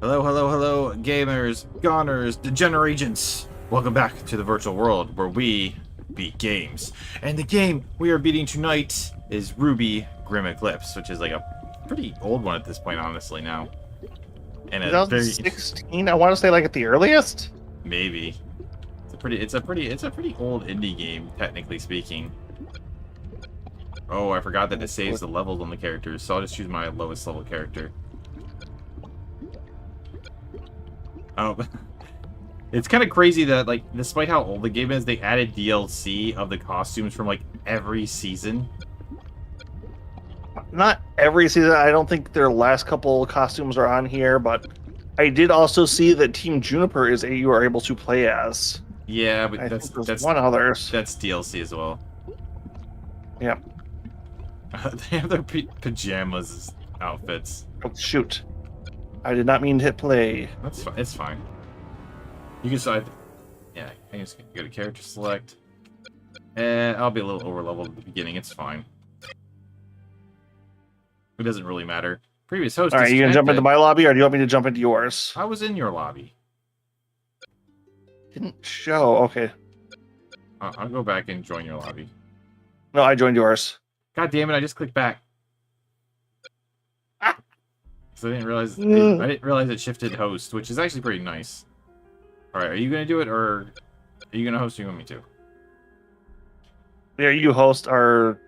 Hello, hello, hello, gamers, goners, degeneragents. Welcome back to the virtual world where we beat games. And the game we are beating tonight is RWBY Grimm Eclipse, which is like a pretty old one at this point, honestly, now. And a very 2016, I want to say like at the earliest. maybe. It's a pretty old indie game, technically speaking. Oh, I forgot that it saves the levels on the characters, so I'll just choose my lowest level character. Oh, it's kind of crazy that, like, despite how old the game is, they added DLC of the costumes from, like, every season. Not every season. I don't think their last couple costumes are on here, but I did also see that Team Juniper you are able to play as. Yeah, but I that's think there's one others. That's DLC as well. Yep. They have their pajamas as outfits. Oh, shoot. I did not mean to hit play. That's fine. It's fine. You can decide. Yeah, I just go to character select. And I'll be a little over leveled at the beginning. It's fine. It doesn't really matter. Previous host. All right, you gonna jump into my lobby, or do you want me to jump into yours? I was in your lobby. Didn't show. Okay. I'll go back and join your lobby. No, I joined yours. God damn it! I just clicked back. So I didn't realize it shifted host, which is actually pretty nice. All right, are you gonna do it, or are you gonna host? Or you want me to? Yeah, you host our.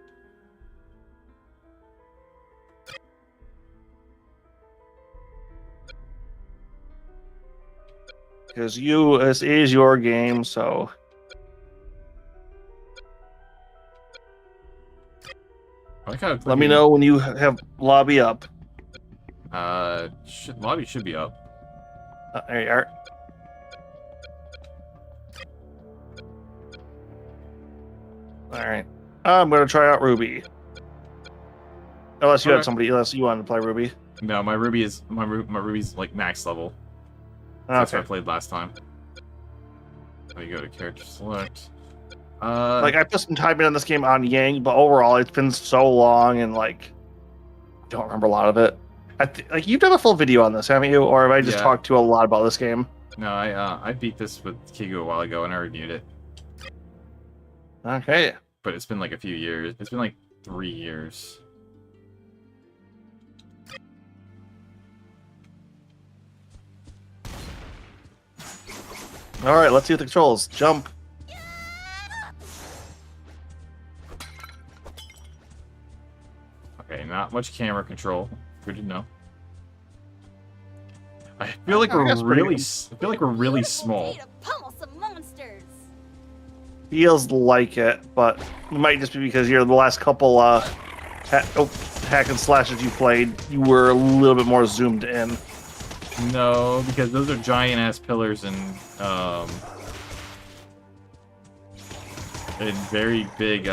Because this is your game, so. Let me know when you have lobby up. Lobby should be up. There you are. All right. I'm gonna try out RWBY. Unless you had somebody, unless you wanted to play RWBY. No, my RWBY's like max level. So that's what I played last time. Let me go to character select. Like I put some time in on this game on Yang, but overall it's been so long and like I don't remember a lot of it. Like you've done a full video on this, haven't you? Or have I just talked to you a lot about this game? No, I beat this with Kigu a while ago and I reviewed it. Okay. But it's been like a few years. It's been like 3 years. All right, let's see what the controls. Jump. Okay, not much camera control. Good to know. I feel like we're really small. Feels like it, but it might just be because you're the last couple hack and slashes you played, you were a little bit more zoomed in. No, because those are giant ass pillars and very big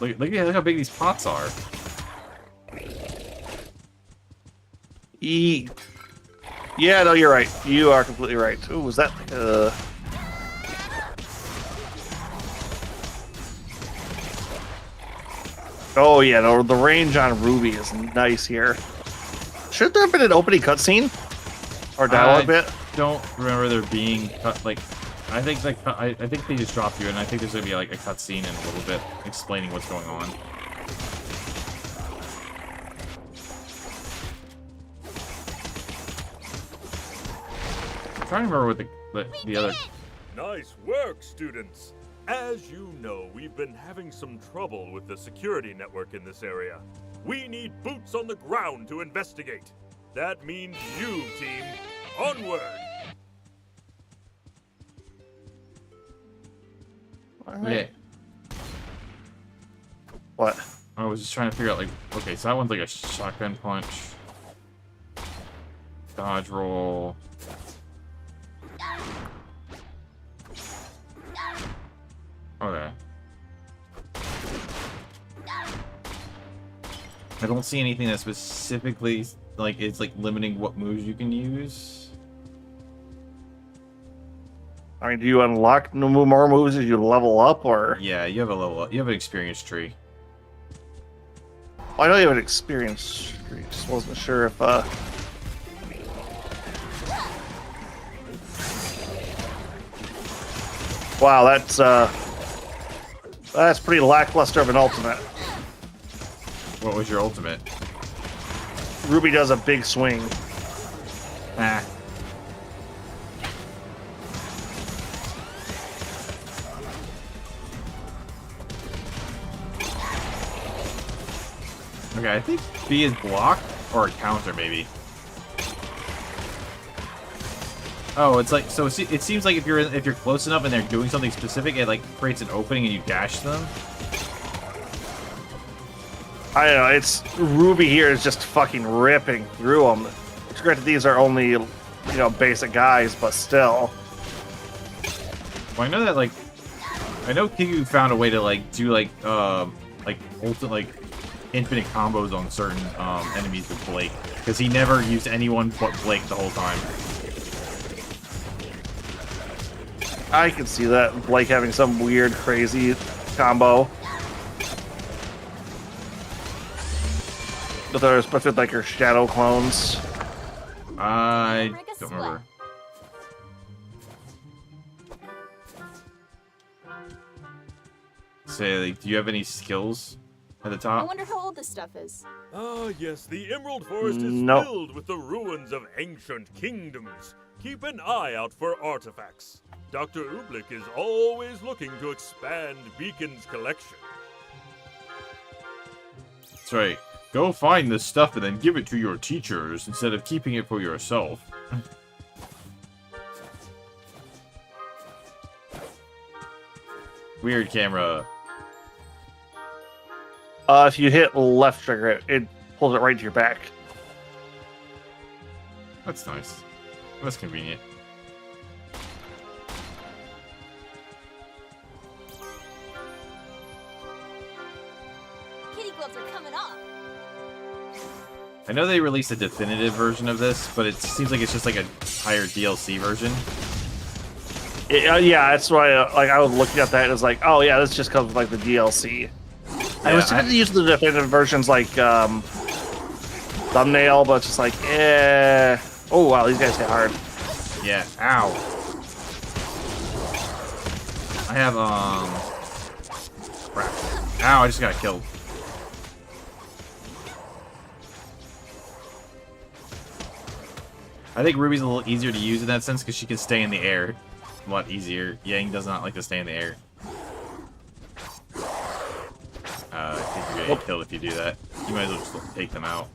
look how big these pots are. Yeah, no, you're right. You are completely right. Ooh, was that Oh yeah, the range on RWBY is nice here. Should there have been an opening cutscene? Or dialogue bit? Don't remember there being like I think they just dropped you, and I think there's gonna be like a cutscene in a little bit explaining what's going on. I'm trying to remember what the other. Nice work, students. As you know, we've been having some trouble with the security network in this area. We need boots on the ground to investigate. That means you, team. Onward! All right. Yeah. What? I was just trying to figure out, like, okay, so that one's like a shotgun punch. Dodge roll. Okay. I don't see anything that specifically, like, it's like limiting what moves you can use. I mean, do you unlock more moves as you level up, or? Yeah, you have a level up. You have an experience tree. Well, I know you have an experience tree. Just wasn't sure if Wow, that's pretty lackluster of an ultimate. What was your ultimate? RWBY does a big swing. Ah. Okay, I think B is block or a counter, maybe. Oh, it's like so. It seems like if you're close enough and they're doing something specific, it like creates an opening and you dash them. I don't know. It's RWBY here is just fucking ripping through them. It's great that these are only, you know, basic guys, but still. Well, I know that I know Kiku found a way to do infinite combos on certain enemies with Blake, because he never used anyone but Blake the whole time. I can see that, Blake having some weird, crazy combo. But with like her shadow clones. I don't remember. Say, do you have any skills at the top? I wonder how old this stuff is. Ah, yes, the Emerald Forest is Nope. filled with the ruins of ancient kingdoms. Keep an eye out for artifacts. Dr. Ublik is always looking to expand Beacon's collection. That's right. Go find this stuff and then give it to your teachers instead of keeping it for yourself. Weird camera. If you hit left trigger, it pulls it right to your back. That's nice. That's convenient. Kitty gloves are coming off. I know they released a definitive version of this, but it seems like it's just like a higher DLC version. Yeah, that's why. I was looking at that and it's like, oh yeah, this just comes with like the DLC. I was tempted to use the definitive versions like thumbnail, but it's just like, eh. Oh wow, these guys hit hard. Yeah. Ow. I have crap. Ow! I just got killed. I think Ruby's a little easier to use in that sense because she can stay in the air. A lot easier. Yang does not like to stay in the air. I think you're gonna get killed if you do that. You might as well just take them out.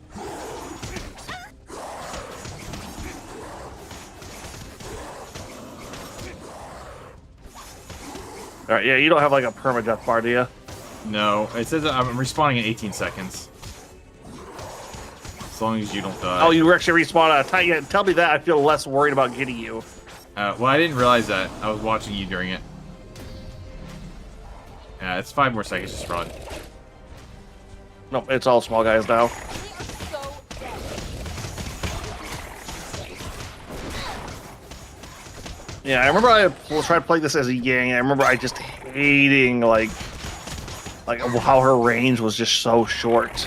Alright, yeah, you don't have like a permadeath bar, do you? No, it says I'm respawning in 18 seconds. As long as you don't die. Oh, you actually respawn out of time. Yeah, tell me that. I feel less worried about getting you. Well, I didn't realize that. I was watching you during it. Yeah, it's 5 more seconds. Just run. Nope, it's all small guys now. They are so dead. Yeah, I remember I tried playing this as a Yang. I remember I just hating like how her range was just so short.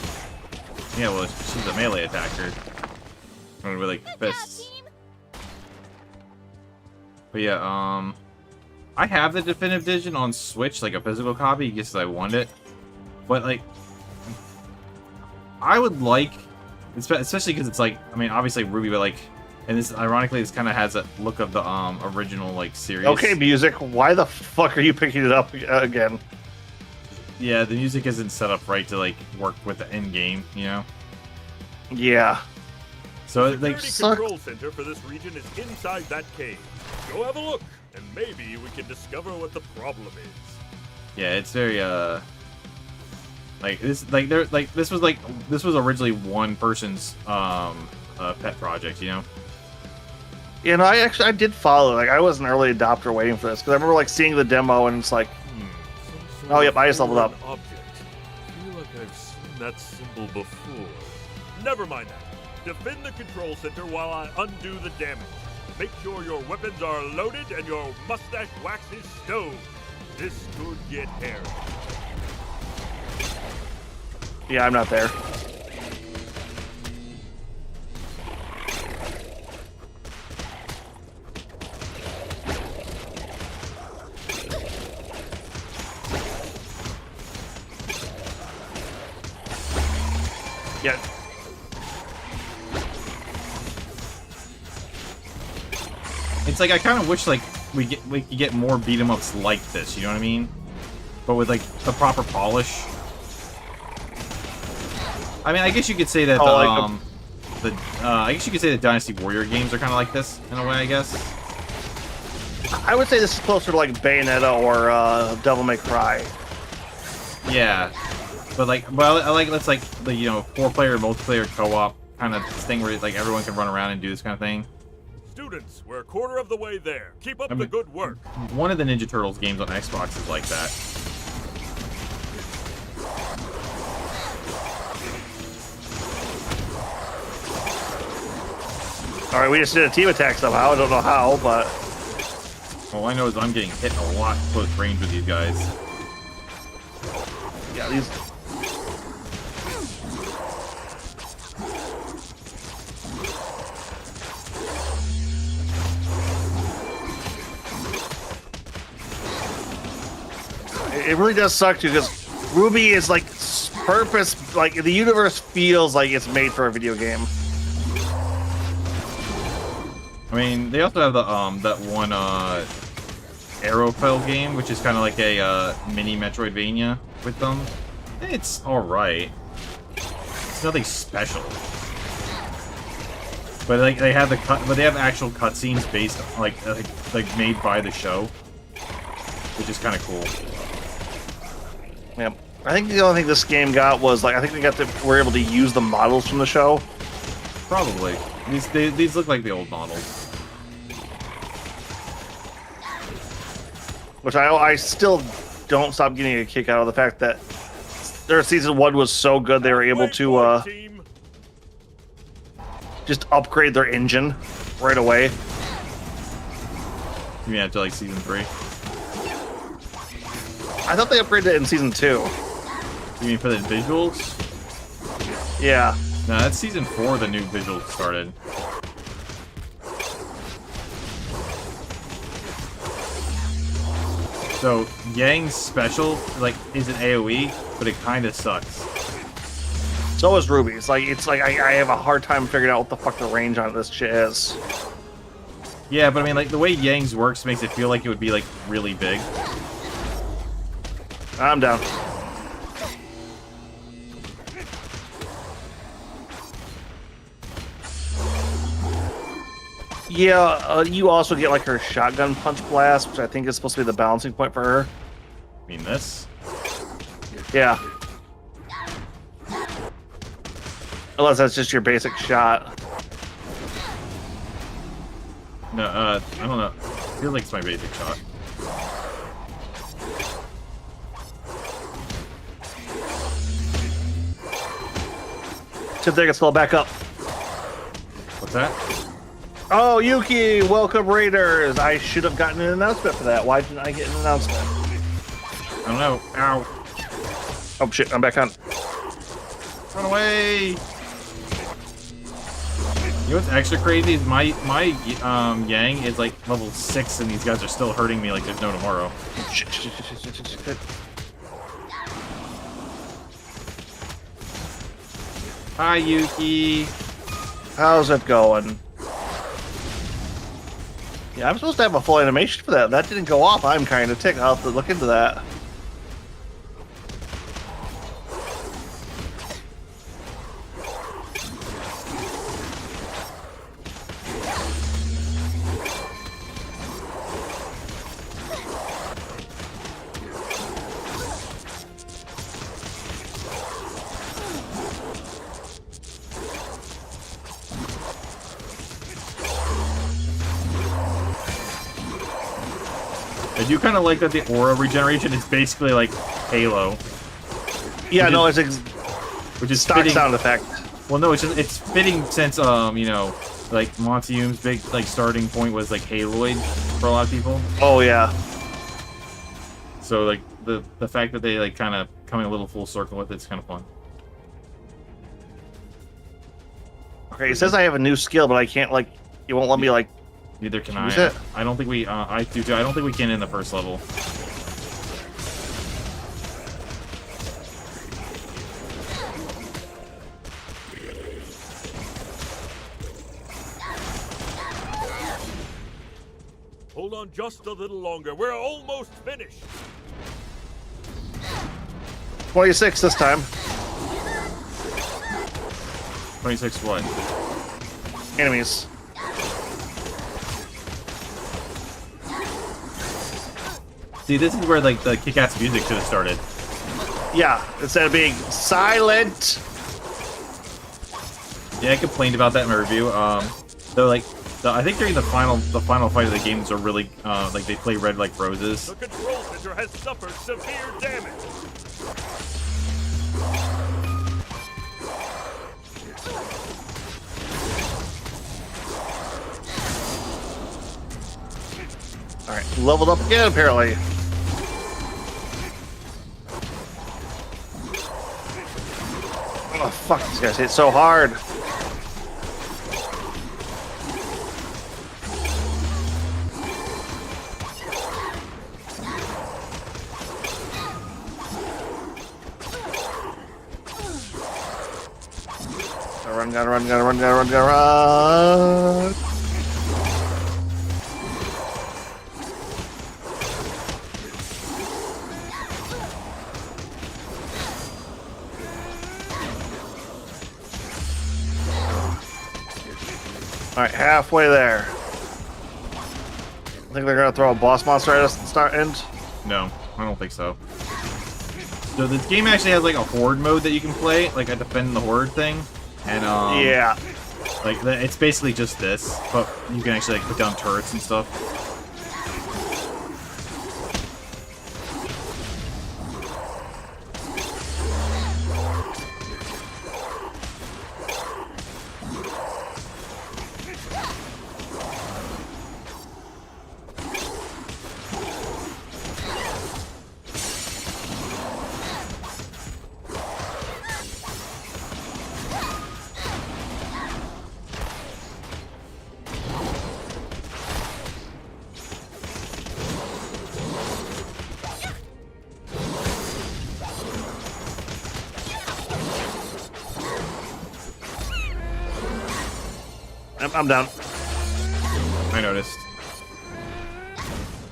Yeah, well, she's a melee attacker. With like fists. But yeah, I have the definitive edition on Switch, like a physical copy, because I want it. But like, I would like, especially because it's like, I mean, obviously RWBY, but like, and this ironically, this kind of has a look of the original like series. Okay, music. Why the fuck are you picking it up again? Yeah, the music isn't set up right to like work with the end game, you know. Yeah. So The like, security control center for this region is inside that cave. Go have a look, and maybe we can discover what the problem is. yeah, it's very this was originally one person's pet project, you know. You know, I did follow. Like, I was an early adopter waiting for this because I remember like seeing the demo and it's like, Some oh, yep, I just leveled up. Object. I feel like I've seen that symbol before. Never mind that. Defend the control center while I undo the damage. Make sure your weapons are loaded and your mustache wax is stowed. This could get hairy. Yeah, I'm not there. Yeah. It's like I kind of wish like we could get more beat 'em ups like this. You know what I mean? But with like the proper polish. I mean, I guess you could say that I guess you could say the Dynasty Warrior games are kind of like this in a way. I guess. I would say this is closer to like Bayonetta or Devil May Cry. Yeah, but I like that's like the 4-player multiplayer co-op kind of thing where like everyone can run around and do this kind of thing. Students, we're a quarter of the way there. Keep up the good work. One of the Ninja Turtles games on Xbox is like that. All right, we just did a team attack somehow. I don't know how, but all I know is I'm getting hit a lot close range with these guys. yeah, these. It really does suck too, because RWBY is like purpose, like the universe feels like it's made for a video game. I mean, they also have the that one Aerophile game, which is kind of like a mini Metroidvania with them. It's all right. It's nothing special. But like they have they have actual cutscenes based like made by the show, which is kind of cool. Yeah, I think the only thing this game got was like I think we're able to use the models from the show. Probably. These look like the old models. Which I still don't stop getting a kick out of the fact that their season 1 was so good they were able to just upgrade their engine right away. You mean after like season 3? I thought they upgraded it in season 2. You mean for the visuals? Yeah. No, that's season 4 the new visuals started. So, Yang's special, like, is an AoE, but it kind of sucks. So is RWBY. It's like I have a hard time figuring out what the fuck the range on this shit is. Yeah, but I mean, like, the way Yang's works makes it feel like it would be, like, really big. I'm down. Yeah, you also get like her shotgun punch blast, which I think is supposed to be the balancing point for her. I mean, this? Yeah. Unless that's just your basic shot. No, I don't know. I feel like it's my basic shot. See if they can spell back up. What's that? Oh, Yuki, welcome Raiders. I should have gotten an announcement for that. Why didn't I get an announcement? I don't know. Ow. Oh shit, I'm back on. Run away! You know what's extra crazy is my Yang is like level 6 and these guys are still hurting me like there's no tomorrow. Shit. Hi, Yuki. How's it going? Yeah, I'm supposed to have a full animation for that. That didn't go off. I'm kind of ticked. I'll have to look into that. I do kind of like that the aura regeneration is basically like Halo. Yeah, no, it's which is stock fitting. sound effect. Well, no, it's fitting since you know, like Montium's big like starting point was like Haloid for a lot of people. Oh yeah. So like the fact that they like kind of come in a little full circle with it's kind of fun. Okay, it says I have a new skill, but I can't like. It won't let me like. Neither can Use I. it? I don't think we. I do. I don't think we can in the first level. on just a little longer. We're almost finished. 26 this time. 26 what? Enemies. See, this is where like the kick-ass music should have started. Yeah, instead of being silent. Yeah, I complained about that in my review. Though like, I think during the final fight of the games are really like they play Red Like Roses. The control center has suffered severe damage. All right, leveled up again apparently. Oh fuck, these guys hit so hard. Gotta run. All right, halfway there. I think they're gonna throw a boss monster at us at the end. No, I don't think so. So this game actually has like a horde mode that you can play, like a defend the horde thing, and yeah, like it's basically just this, but you can actually like put down turrets and stuff. I'm down. I noticed.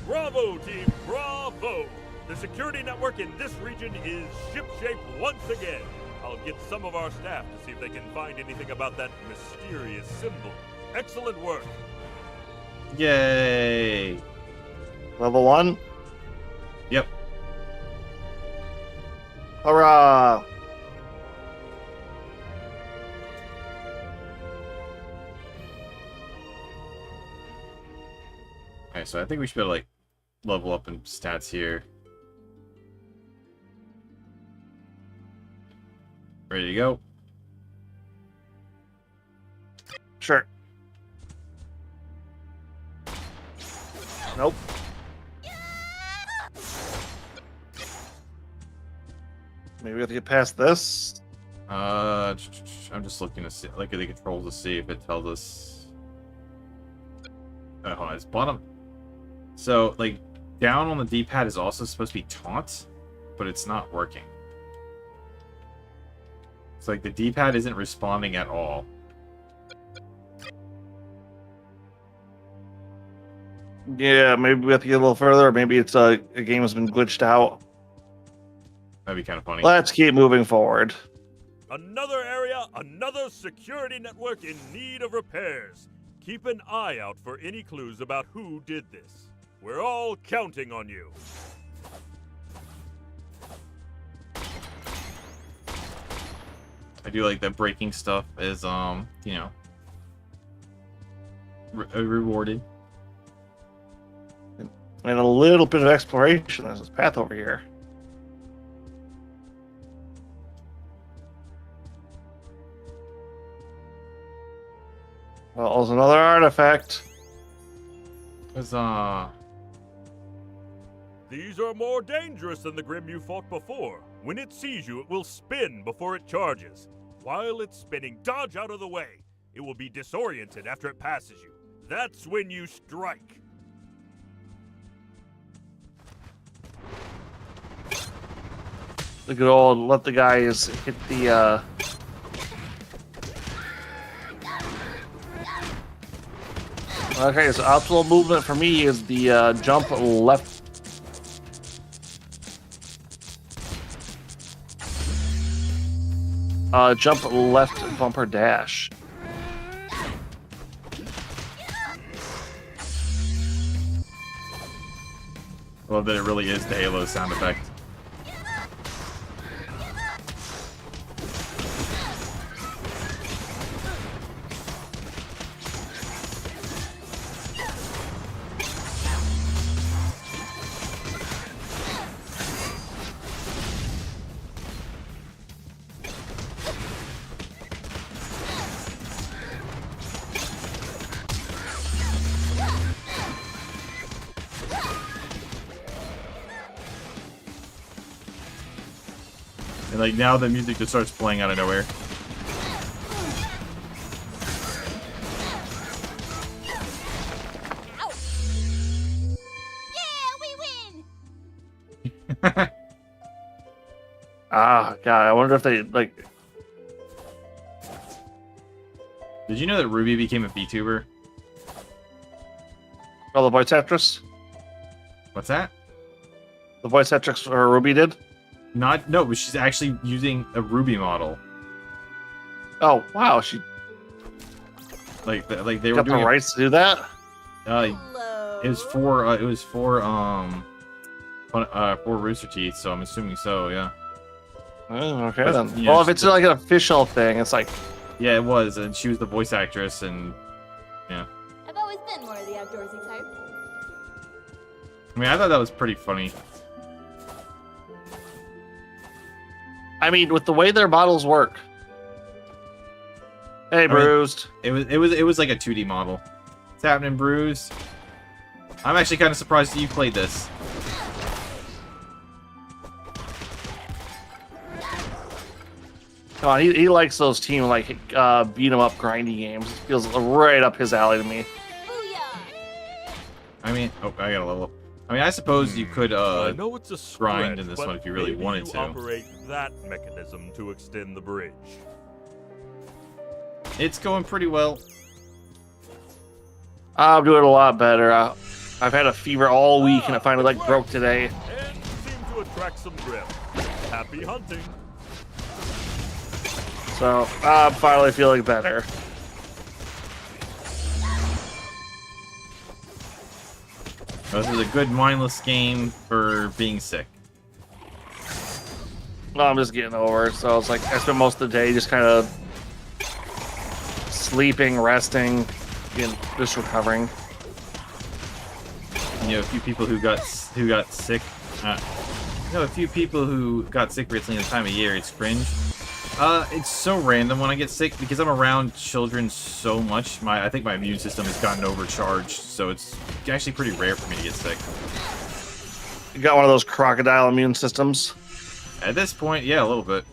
Bravo, team, bravo! The security network in this region is shipshape once again. I'll get some of our staff to see if they can find anything about that mysterious symbol. Excellent work. Yay! Level 1. Yep. Hurrah! Okay, so I think we should be able to like level up in stats here. Ready to go? Sure. Nope. Maybe we have to get past this. I'm just looking to see, look at the controls to see if it tells us. Hold on, it's bottom. So, like, down on the D-pad is also supposed to be taunt, but it's not working. It's like the D-pad isn't responding at all. Yeah, maybe we have to get a little further. Or maybe it's a game has been glitched out. That'd be kind of funny. Let's keep moving forward. Another area, another security network in need of repairs. Keep an eye out for any clues about who did this. We're all counting on you. I do like that breaking stuff is, you know, rewarded. And a little bit of exploration. There's this path over here. Well, there's another artifact. There's, These are more dangerous than the Grimm you fought before. When it sees you, it will spin before it charges. While it's spinning, dodge out of the way. It will be disoriented after it passes you. That's when you strike. The good old let the guys hit the Okay, so optimal movement for me is the jump left. Jump left bumper dash. Well, that it really is the Halo sound effect. And like now the music just starts playing out of nowhere. Ouch. Yeah, we win. Ah, God, I wonder if they like. Did you know that RWBY became a VTuber? Oh, the voice actress. What's that? The voice actress or RWBY did. No, but she's actually using a RWBY model. Oh wow, she Like they were got the doing rights to do that. Hello. it was for Rooster Teeth, so I'm assuming so. Yeah. Oh, okay But, then. you know, Well, if it's like an official thing, it's like Yeah, it was, and she was the voice actress, and I've always been more of the outdoorsy type. I mean, I thought that was pretty funny. I mean, with the way their models work. Hey, Bruised. It was like a 2D model. What's happening, Bruce? I'm actually kind of surprised that you played this. Come on, he likes those team like beat 'em up grindy games. It feels right up his alley to me. Booyah! I mean, oh, I got a level up. I mean, I suppose you could I know it's a grind stretch, in this but one if you really maybe wanted you to. operate that mechanism to extend the bridge. It's going pretty well. I'm doing a lot better. I've had a fever all week and it finally like broke today. And seem to attract some grip. Happy hunting. So I'm finally feeling better. This is a good mindless game for being sick. Well, I'm just getting over it. So it's like I spent most of the day just kind of sleeping, resting, and just recovering. You know, a few people who got sick. A few people who got sick recently at the time of year. It's cringe. It's so random when I get sick because I'm around children so much. I think my immune system has gotten overcharged, so it's actually pretty rare for me to get sick. You got one of those crocodile immune systems. At this point, yeah, a little bit.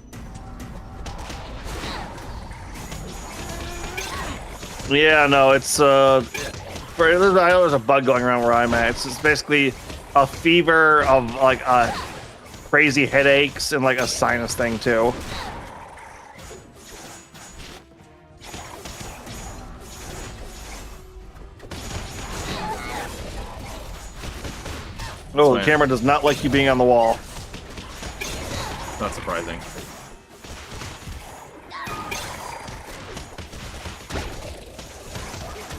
Yeah, no, it's I know there's a bug going around where I'm at. It's just basically a fever of like crazy headaches and like a sinus thing too. Oh, the camera does not like you being on the wall. Not surprising.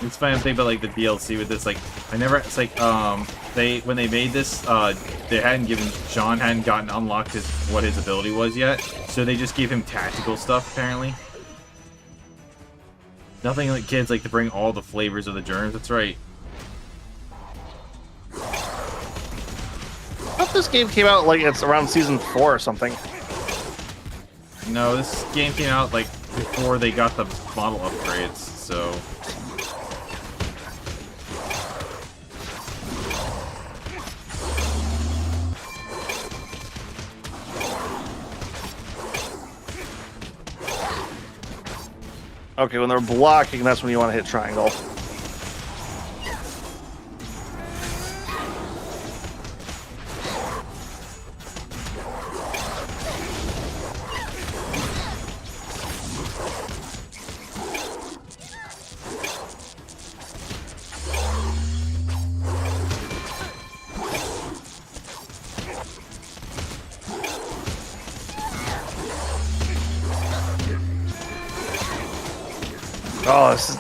It's funny to think about like the DLC with this. Like, it's like when they made this, John hadn't gotten unlocked what his ability was yet, so they just gave him tactical stuff apparently. Nothing like kids like to bring all the flavors of the germs. That's right. I thought this game came out like it's around season 4 or something. No, this game came out like before they got the model upgrades, so. Okay, when they're blocking, that's when you want to hit triangle. Oh, this is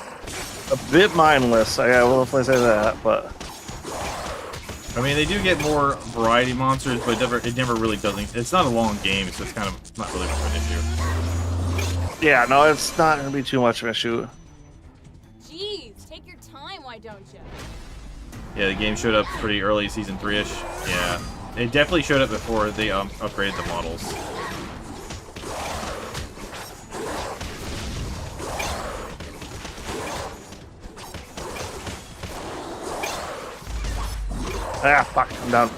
a bit mindless. I will definitely say that, but I mean, they do get more variety monsters, but it never really doesn't. It's not a long game, so it's kind of not really much of an issue. yeah, no, it's not going to be too much of an issue. Jeez, take your time, why don't you? Yeah, the game showed up pretty early, season 3-ish. Yeah, it definitely showed up before they upgraded the models. Ah, fuck, I'm down.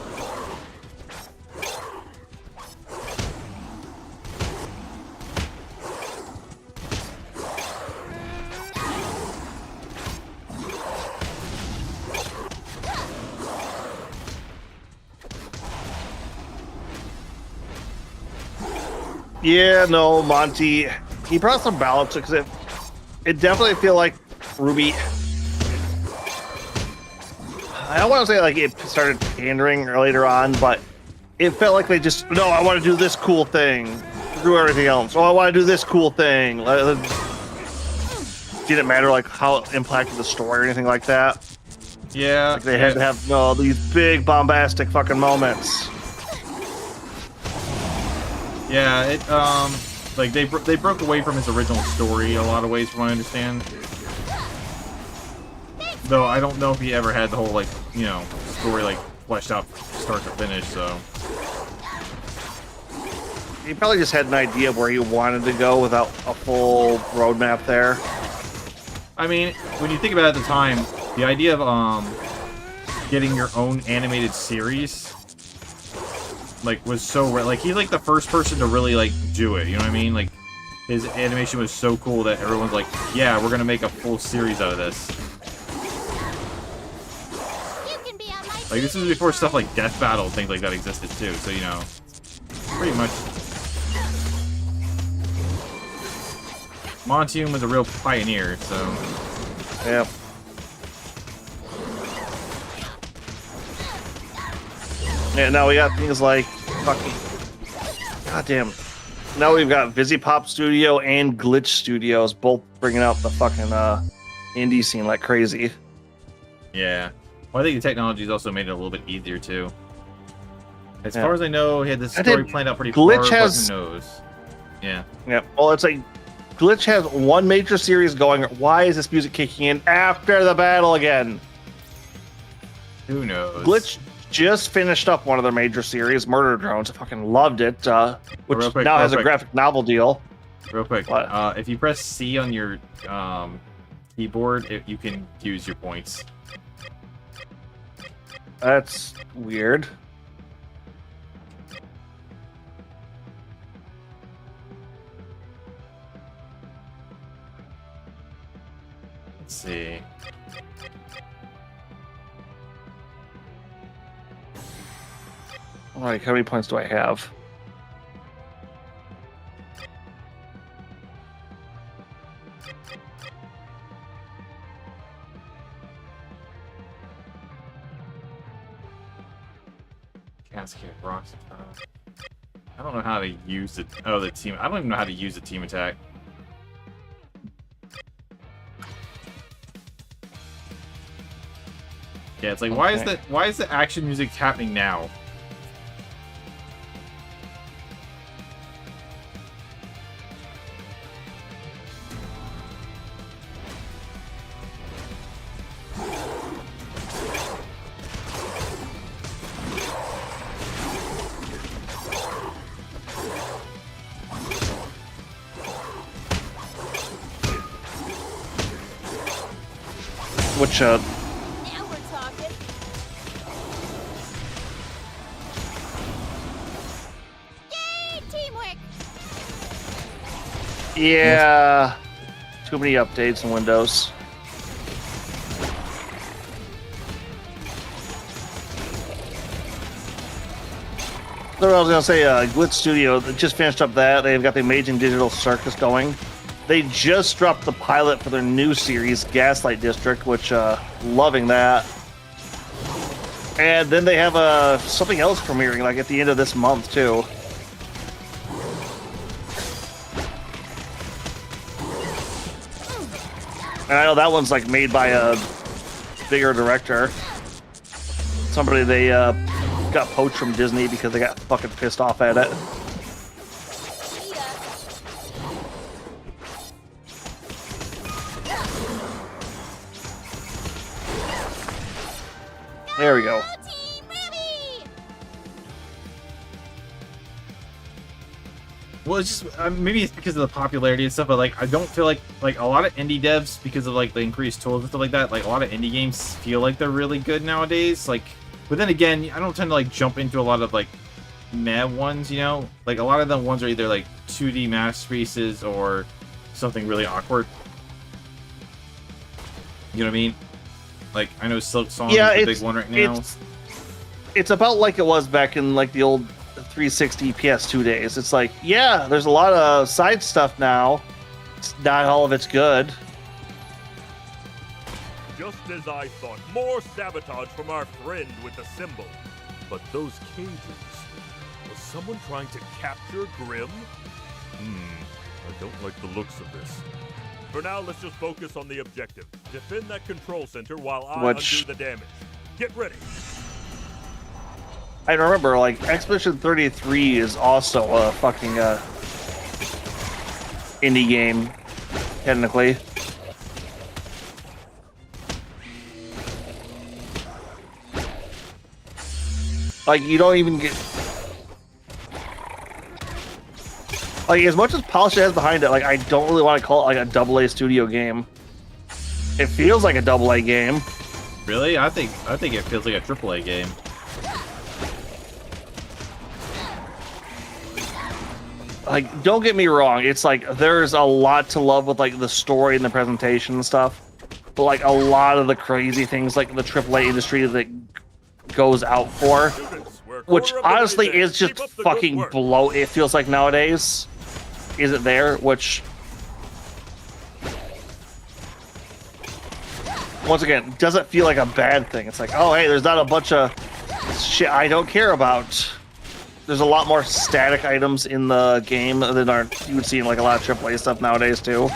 Yeah, no, Monty, he brought some balance because it definitely feel like RWBY. I don't want to say like it started pandering later on, but it felt like they just, no, I want to do this cool thing. Screw everything else. Oh, I want to do this cool thing. Didn't matter like how it impacted the story or anything like that. Yeah. Like they had to have these big bombastic fucking moments. Yeah, it like they broke away from his original story a lot of ways, from what I understand. Though I don't know if he ever had the whole like story like fleshed out start to finish. So He probably just had an idea of where he wanted to go without a full roadmap there. I mean, when you think about it at the time, the idea of getting your own animated series like was so like he's like the first person to really like do it, you know what I mean? Like his animation was so cool that everyone's like, yeah, we're gonna make a full series out of this. Like this is before stuff like Death Battle, things like that existed too, so pretty much Montium was a real pioneer, so yeah. Yeah, now we got things like fucking goddamn. Now we've got Vizipop Studio and Glitch Studios both bringing out the fucking indie scene like crazy. Yeah. Well, I think the technology's also made it a little bit easier too. As far as I know, he had this story planned out pretty far, but who knows? Yeah. Yeah. Well, it's like Glitch has one major series going. Why is this music kicking in after the battle again? Who knows? Glitch just finished up one of their major series, Murder Drones. I fucking loved it, which now has a graphic novel deal. Real quick, if you press C on your keyboard, you can use your points. That's weird. Let's see. Like, how many points do I have? Cascade rocks. I don't know how to use it. Oh, the team. I don't even know how to use the team attack. Yeah, it's like why is the action music happening now? Which Now we're talking. Yay, teamwork! yeah, too many updates in Windows. So I was gonna say, Glitch Studio just finished up that. They've got the Amazing Digital Circus going. They just dropped the pilot for their new series, Gaslight District, which loving that. And then they have something else premiering like at the end of this month too. And I know that one's like made by a bigger director. Somebody they got poached from Disney because they got fucking pissed off at it. There we go. Well, it's just maybe it's because of the popularity and stuff, but like I don't feel like a lot of indie devs, because of like the increased tools and stuff like that, like a lot of indie games feel like they're really good nowadays. Like, but then again, I don't tend to like jump into a lot of like meh ones, you know. Like a lot of the ones are either like 2D masterpieces or something really awkward. You know what I mean? Like I know Silk Song is the big one right now. It's about like it was back in like the old 360 PS2 days. It's like, yeah, there's a lot of side stuff now. Not all of it's good. Just as I thought, more sabotage from our friend with the symbol. But those cages, was someone trying to capture Grimm? I don't like the looks of this. For now, let's just focus on the objective. Defend that control center while I undo the damage. Get ready. I remember, like, Expedition 33 is also a fucking indie game, technically. Like, you don't even get... Like, as much as polish it has behind it, like, I don't really want to call it, like, a AA studio game. It feels like a AA game. Really? I think it feels like a AAA game. Like, don't get me wrong, it's like, there's a lot to love with, like, the story and the presentation and stuff. But, like, a lot of the crazy things, like, the AAA industry that goes out for, which honestly is just fucking below, it feels like nowadays. Is it there? Which, once again, doesn't feel like a bad thing. It's like, oh, hey, there's not a bunch of shit I don't care about. There's a lot more static items in the game than you would see in like a lot of AAA stuff nowadays too.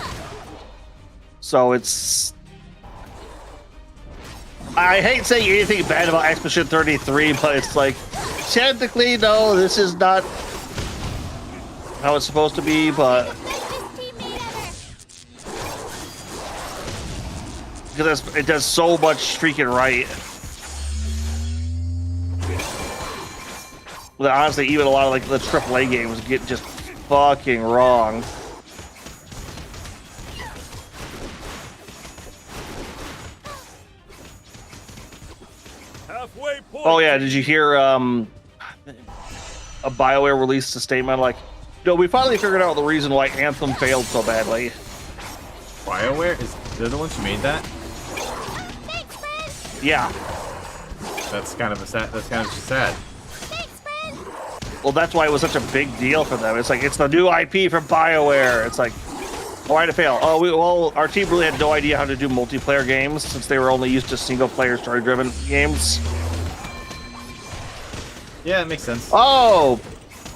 So it's... I hate saying anything bad about Expedition 33, but it's like, technically, no, this is not how it's supposed to be, but... Because it does so much freaking right. But honestly, even a lot of like the AAA games get just fucking wrong. Halfway point. Oh yeah, did you hear a BioWare released a statement like, no, we finally figured out the reason why Anthem failed so badly. BioWare? They're the ones who made that? Yeah. That's kind of sad. Well, that's why it was such a big deal for them. It's like, it's the new IP from BioWare. It's like, why'd it fail? Oh, well, our team really had no idea how to do multiplayer games since they were only used to single-player story-driven games. Yeah, it makes sense. Oh,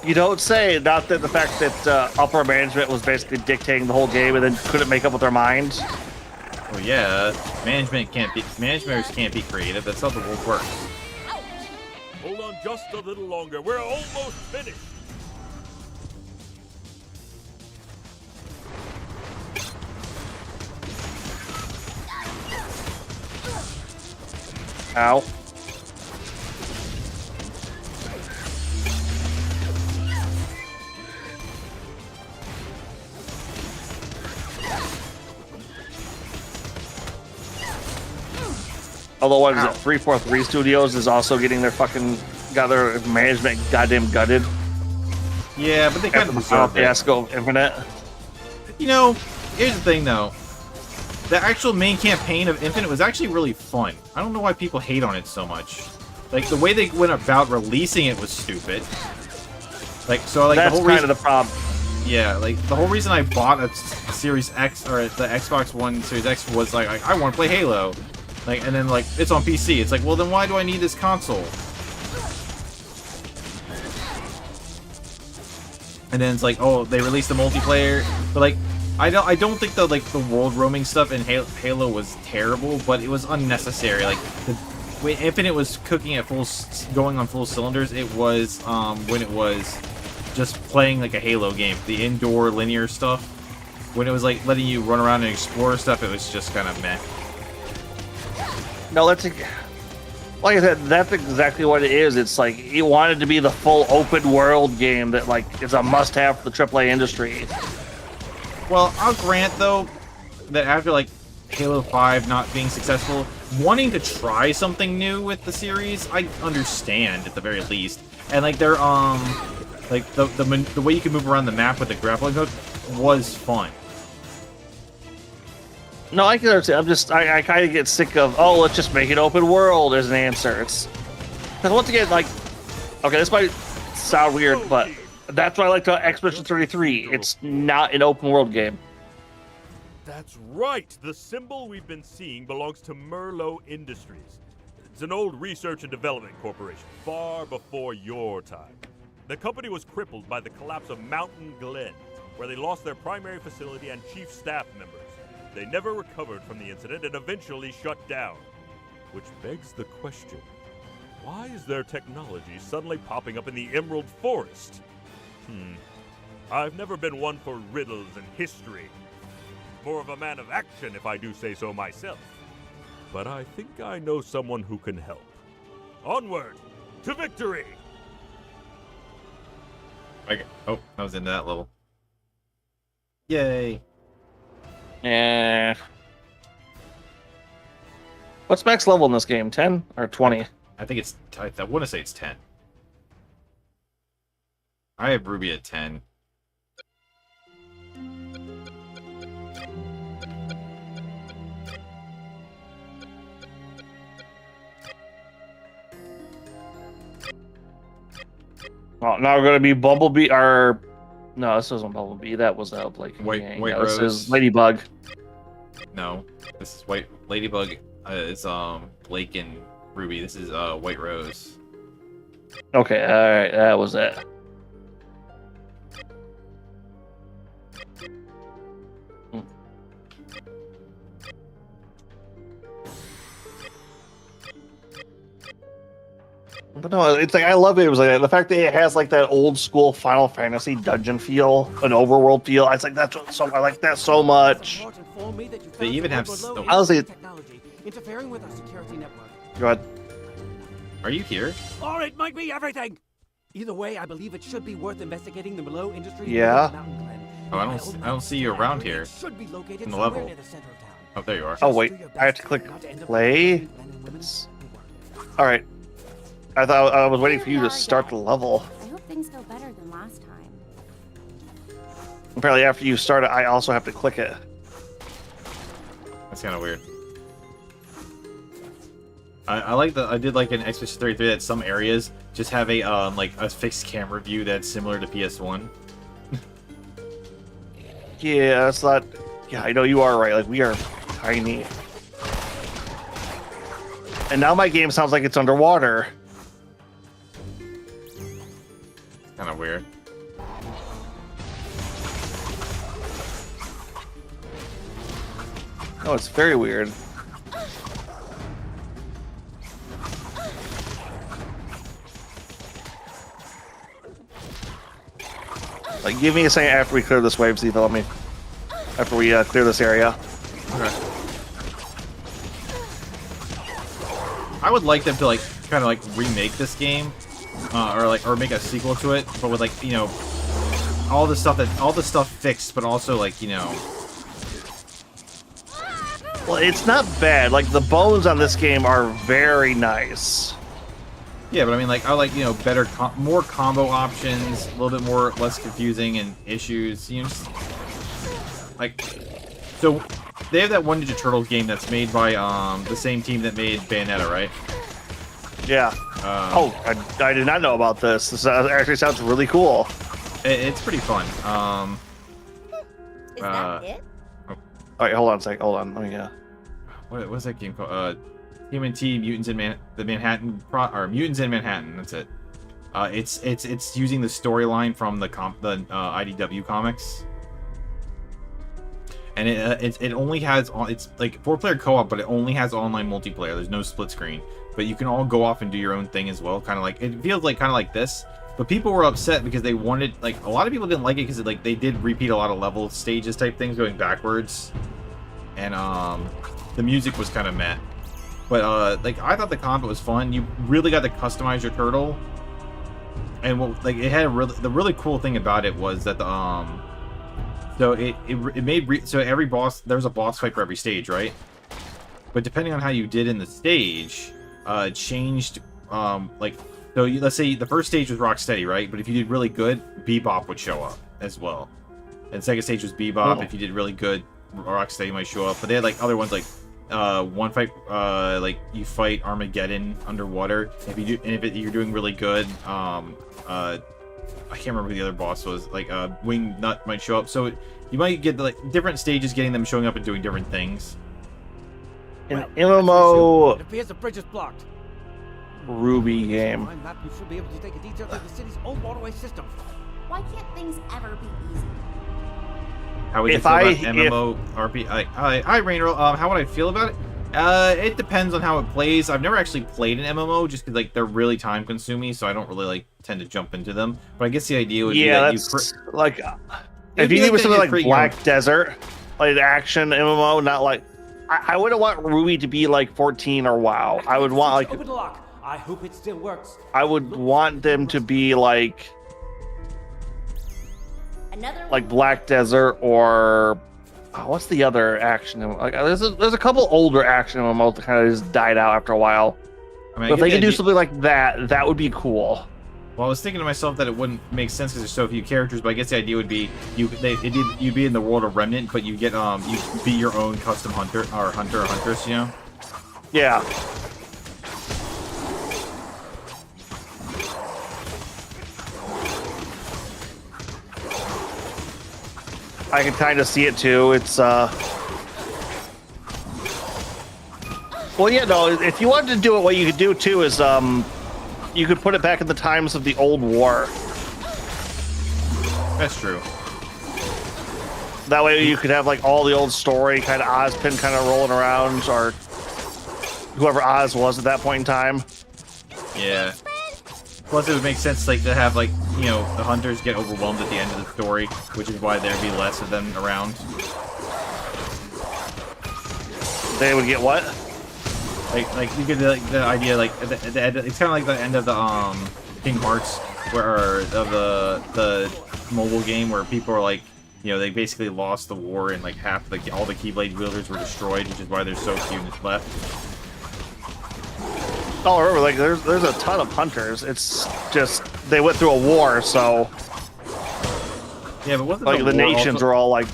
you don't say. Not that the fact that upper management was basically dictating the whole game and then couldn't make up with their mind. Well, yeah, managers can't be creative. That's how the world works. Hold on just a little longer. We're almost finished. Ow. Although what is it? 343 Studios is also getting their got their management goddamn gutted. Yeah, but they kind of deserve it. Fiasco of Infinite. You know, here's the thing though. The actual main campaign of Infinite was actually really fun. I don't know why people hate on it so much. Like, the way they went about releasing it was stupid. Like, so like that's the whole kind of the problem. Yeah, like the whole reason I bought a Series X or the Xbox One Series X was like I want to play Halo. Like, and then like it's on PC. It's like, well then why do I need this console? And then it's like, oh, they released the multiplayer, but like I don't think the world roaming stuff in Halo was terrible, but it was unnecessary. Like when Infinite was cooking at going on full cylinders, it was when it was just playing like a Halo game, the indoor linear stuff. When it was like letting you run around and explore stuff, it was just kind of meh. No, like I said, that's exactly what it is. It's like it wanted to be the full open world game that like is a must-have for the AAA industry. Well, I'll grant, though, that after, like, Halo 5 not being successful, wanting to try something new with the series, I understand, at the very least. And, like, they're, like, the way you can move around the map with the grappling hook was fun. No, I can understand. I kind of get sick of, oh, let's just make it open world as an answer. It's, because once again, like, okay, this might sound weird, but that's why I like to Expedition 33. It's not an open world game. That's right. The symbol we've been seeing belongs to Merlot Industries. It's an old research and development corporation, far before your time. The company was crippled by the collapse of Mountain Glen, where they lost their primary facility and chief staff members. They never recovered from the incident and eventually shut down. Which begs the question, why is their technology suddenly popping up in the Emerald Forest? I've never been one for riddles and history. More of a man of action, if I do say so myself. But I think I know someone who can help. Onward to victory! Okay. Oh, I was into that level. Yay. Yeah. What's max level in this game? 10 or 20? I think it's... I want to say it's 10. I have Ruby at 10. Oh, now we're going to be Bumblebee, or... No, this wasn't Bumblebee. That was Blake. White no, Rose. This is Ladybug. No, this is White... Ladybug is Blake and Ruby. This is White Rose. Okay, alright, that was it. But no, it's like I love it. It was like the fact that it has like that old school Final Fantasy dungeon feel, an overworld feel. I was like, I like that so much. They even have. Honestly, interfering with our security network. Go ahead. Are you here? Or it might be everything. Either way, I believe it should be worth investigating the Merlot Industries. Yeah. Oh, I don't see you around here. Should be located in the level. near the center of town. Oh, there you are. Oh wait, I have to click play. All right. I thought I was waiting for you to start the level. I hope things go better than last time. Apparently, after you start it, I also have to click it. That's kind of weird. I like the. I did like an Expedition 33 that some areas just have a like a fixed camera view that's similar to PS1. Yeah, it's not. Yeah, I know you are right. Like we are tiny. And now my game sounds like it's underwater. Kind of weird. Oh, it's very weird. Like, give me a second after we clear this wave, see if they'll let me. After we clear this area. Okay. I would like them to like kind of like remake this game, or make a sequel to it, but with like all the stuff fixed, but also like Well, it's not bad. Like the bones on this game are very nice. Yeah, but I mean, like I like better, more combo options, a little bit more less confusing and issues. Just, like so. They have that one Ninja Turtles game that's made by the same team that made Bayonetta, right? Yeah. I did not know about this. This actually sounds really cool. It's pretty fun. Is that it? All right, hold on a sec. Hold on. Let me. What's that game called? Human T Mutants in Mutants in Manhattan. That's it. It's using the storyline from the IDW comics. and it only has it's like 4-player co-op, but it only has online multiplayer. There's no split screen, but you can all go off and do your own thing as well. Kind of like it feels like kind of like this. But people were upset because they wanted, like, a lot of people didn't like it because like they did repeat a lot of level stages type things going backwards, and the music was kind of meh. But like I thought the combat was fun. You really got to customize your turtle, and what like it had the really cool thing about it was that the so it made so every boss, there was a boss fight for every stage, right? But depending on how you did in the stage, it changed like. So let's say the first stage was Rocksteady, right? But if you did really good, Bebop would show up as well. And the second stage was Bebop. Oh. If you did really good, Rocksteady might show up. But they had like other ones like one fight, like you fight Armageddon underwater. If you do, and if you're doing really good, I can't remember who the other boss was. Like Wing Nut might show up. So you might get like different stages, getting them showing up and doing different things. An Well, MMO It appears the bridge is blocked. RWBY game. My map, you should be able to take a detail through the city's old waterway system. Why can't things ever be easy? How would you If feel I- about MMO RP? Hi, Rainer. How would I feel about it? It depends on how it plays. I've never actually played an MMO just because like they're really time consuming, so I don't really like tend to jump into them. But I guess the idea would be that that's like if be you like give me that something you like create your Black Desert, like an action MMO, not like I wouldn't want RWBY to be like 14 or WoW. I would want like Open the lock. I hope it still works. I would want them to be like Another Black Desert or what's the other action? Like there's a couple older action MMOs that kind of just died out after a while. I mean, But if they get could the do idea- something like that, that would be cool. Well, I was thinking to myself that it wouldn't make sense because there's so few characters, but I guess the idea would be you'd be in the world of Remnant, but you get you be your own custom hunter or huntress, you know? Yeah. I can kind of see it too. It's well, yeah, no. If you wanted to do it, what you could do too is you could put it back in the times of the old war. That's true. That way, you could have like all the old story, kind of Ozpin, kind of rolling around, or whoever Oz was at that point in time. Yeah. Plus, it would make sense like to have like the hunters get overwhelmed at the end of the story, which is why there'd be less of them around. They would get what? Like you get the idea like at the end, it's kind of like the end of the Kingdom Hearts, where of the mobile game where people are like they basically lost the war and like half all the Keyblade wielders were destroyed, which is why there's so few left. Oh, remember, like there's a ton of hunters. It's just they went through a war, so Yeah, but wasn't like the war nations also- are all like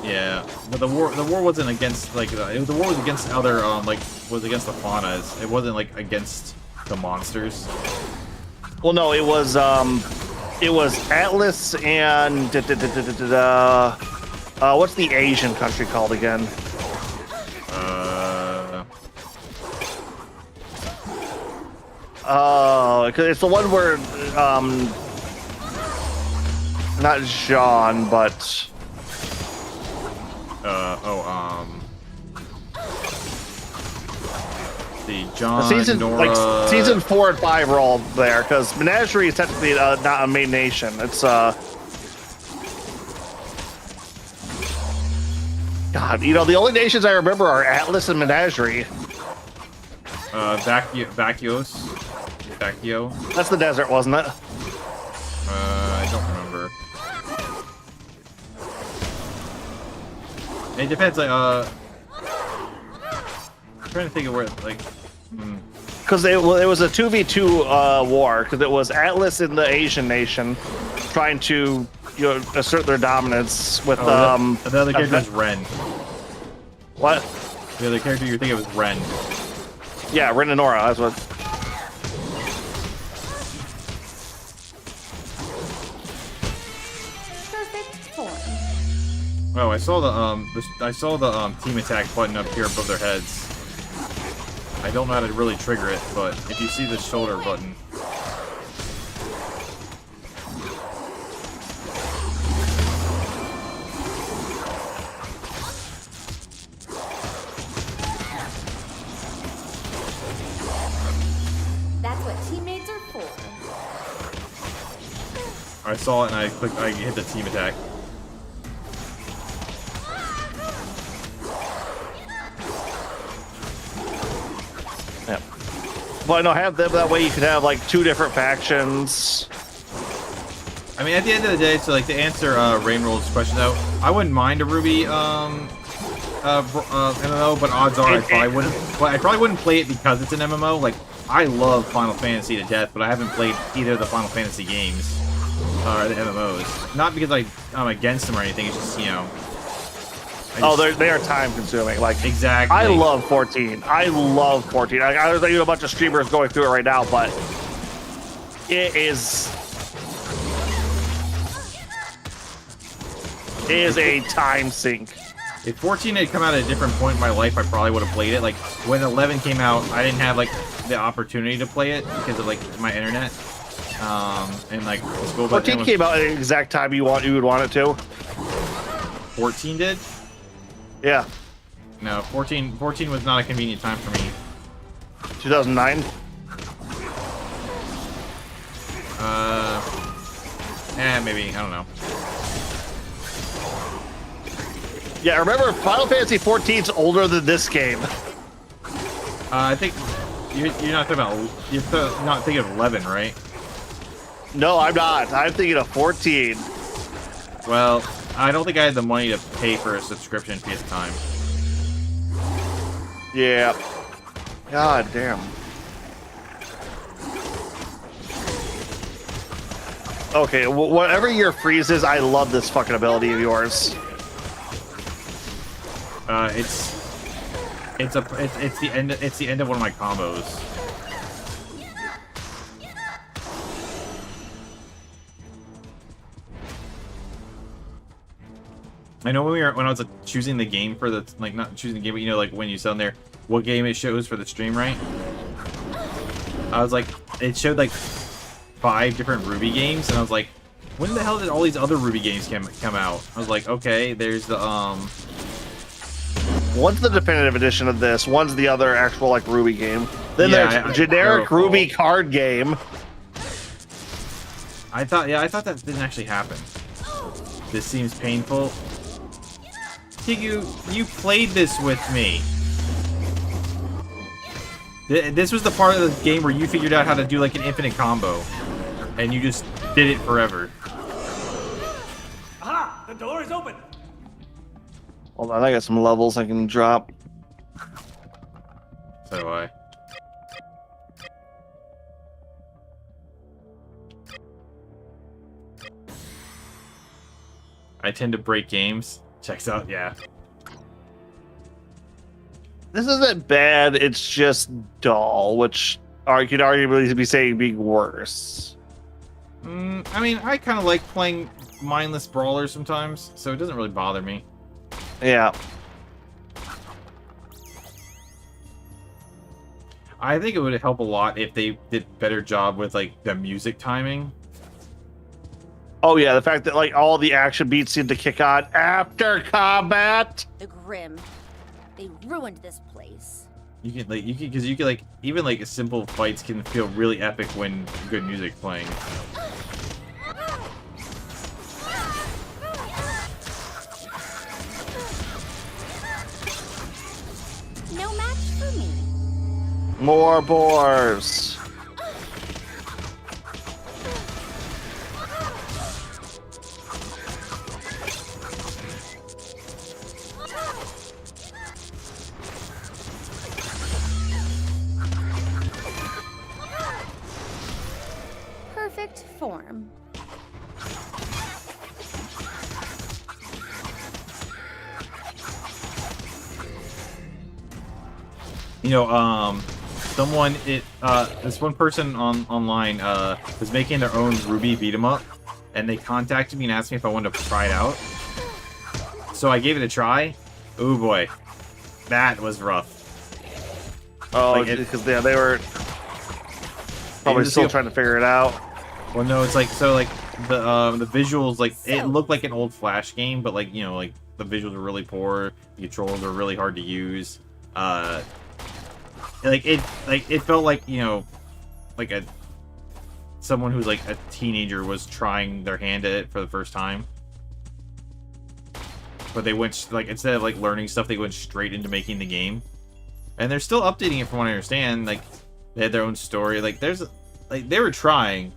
Yeah, but the war wasn't against like the war was against other was against the faunas. It wasn't like against the monsters. well, no, it was Atlas and what's the Asian country called again? It's the one where not Jean, but the John season Nora... season 4 and 5 are all there because Menagerie is technically not a main nation. It's God, the only nations I remember are Atlas and Menagerie. Vacuo. That's the desert, wasn't it? I don't remember. It depends. Like, I'm trying to think of where, like, Because it was a 2v2 war. Because it was Atlas and the Asian nation trying to assert their dominance with the other character is Ren. What? The other character you're thinking of is Ren. Yeah, Ren and Nora. That's what. perfect form. Oh, I saw the team attack button up here above their heads. I don't know how to really trigger it, but if you see the shoulder button. teammates are for. I saw it and I clicked. I hit the team attack. Yeah. Well, no, have them that way. You could have like 2 different factions. I mean, at the end of the day, so like to answer Rainroll's question though, I wouldn't mind a RWBY MMO, but odds are I probably wouldn't play it because it's an MMO. Like, I love Final Fantasy to death, but I haven't played either of the Final Fantasy games or the MMOs. Not because I'm against them or anything. It's just, you know. They are time consuming. Like, exactly. I love 14. I love 14. There's like a bunch of streamers going through it right now, but it is a time sink. If 14 had come out at a different point in my life, I probably would have played it. Like, when 11 came out, I didn't have, like, the opportunity to play it because of, like, my internet. And, like, school. 14 came out at the exact time you would want it to. 14 did? Yeah. No, 14 was not a convenient time for me. 2009? Maybe. I don't know. Yeah, remember, Final Fantasy 14's older than this game. I think you're not talking about. You're not thinking of 11, right? No, I'm not. I'm thinking of 14. Well, I don't think I had the money to pay for a subscription fee at the time. Yeah. God damn. Okay, whatever your freeze is, I love this fucking ability of yours. It's the end. It's the end of one of my combos. I know when I was choosing the game for the not choosing the game, but you know, like when you said on there what game it shows for the stream, right? I was like, it showed like 5 different RWBY games, and I was like, when the hell did all these other RWBY games come out? I was like, okay, there's the One's the definitive edition of this. One's the other actual like RWBY game. Then there's generic RWBY card game. I thought that didn't actually happen. This seems painful. Tigu, you played this with me. This was the part of the game where you figured out how to do like an infinite combo, and you just did it forever. Aha! The door is open. Hold on, I got some levels I can drop. So do I. I tend to break games. Checks out, yeah. This isn't bad, it's just dull, which you could arguably be saying being worse. I mean, I kind of like playing mindless brawlers sometimes, so it doesn't really bother me. Yeah. I think it would help a lot if they did a better job with like the music timing. Oh yeah, the fact that like all the action beats seem to kick on after combat. The Grimm. They ruined this place. You can like even like simple fights can feel really epic when good music's playing. No match for me. More boars. Perfect form. You know, this one person online was making their own RWBY beat 'em up, and they contacted me and asked me if I wanted to try it out. So I gave it a try. Oh boy, that was rough. Oh, because they were probably still trying to figure it out. Well, no, it's like the visuals, like it looked like an old Flash game, but like, you know, like the visuals were really poor, the controls were really hard to use. It felt like, you know, like a someone who's like a teenager was trying their hand at it for the first time. But they went, like, instead of like learning stuff, they went straight into making the game. And they're still updating it from what I understand. Like, they had their own story. Like, there's, like, they were trying,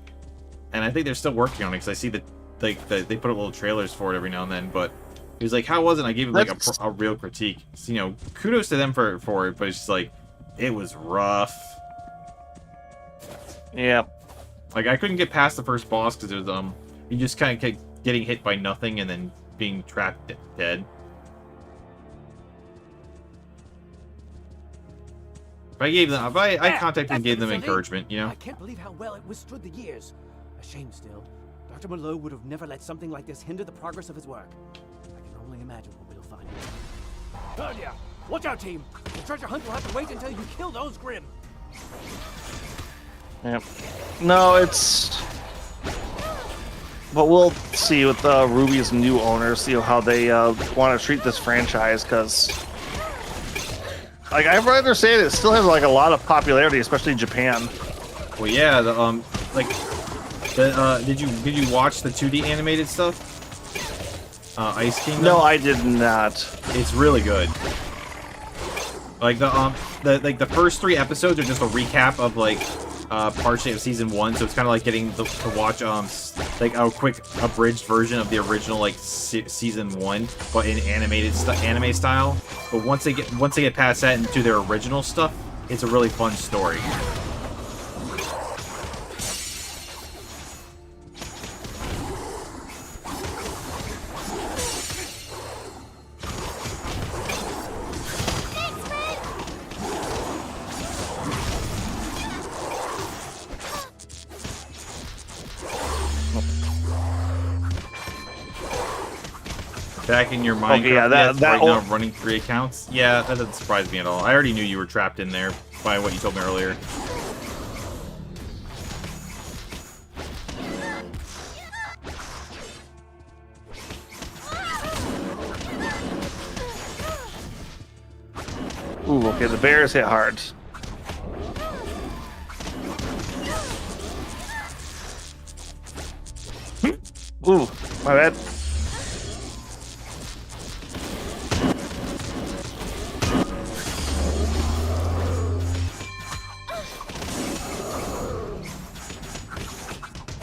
and I think they're still working on it because I see that, like, they put up little trailers for it every now and then. But he was like, "How was it?" I gave him like a real critique. So, you know, kudos to them for it. But it's just like, it was rough. Yeah. Like, I couldn't get past the first boss because it was you just kind of kept getting hit by nothing and then being trapped dead. I contacted and gave them encouragement, you know? I can't believe how well it withstood the years. A shame still. Dr. Mallow would have never let something like this hinder the progress of his work. I can only imagine what we'll find. Earlier! Watch out, team! The treasure hunt will have to wait until you kill those Grimm! Yep. No, it's... But we'll see with RWBY's new owners, see how they want to treat this franchise, because... Like, I understand it still has, like, a lot of popularity, especially in Japan. Well, yeah, did you watch the 2D animated stuff? Ice Kingdom? No, I did not. It's really good. Like, the first 3 episodes are just a recap of, like, partially of season 1, so it's kind of like getting to watch like a quick abridged version of the original like season 1, but in anime style. But once they get past that and do their original stuff, it's a really fun story. Back in your mind, okay, yeah, that right now running 3 accounts. Yeah, that doesn't surprise me at all. I already knew you were trapped in there by what you told me earlier. Ooh, okay, the bears hit hard. Ooh, my bad.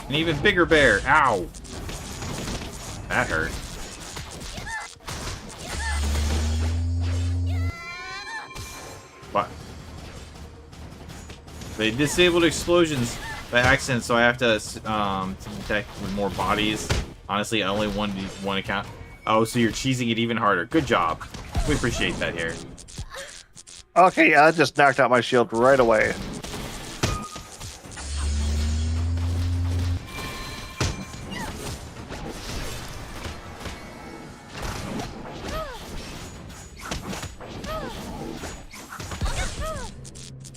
An even bigger bear. Ow. That hurt. What? They disabled explosions by accident, so I have to detect with more bodies. Honestly, I only wanted one account. Oh, so you're cheesing it even harder. Good job. We appreciate that here. Okay, yeah, that just knocked out my shield right away.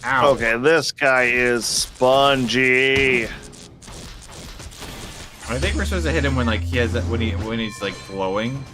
Ow. Okay, this guy is spongy. I think we're supposed to hit him when like he has that when he's like glowing.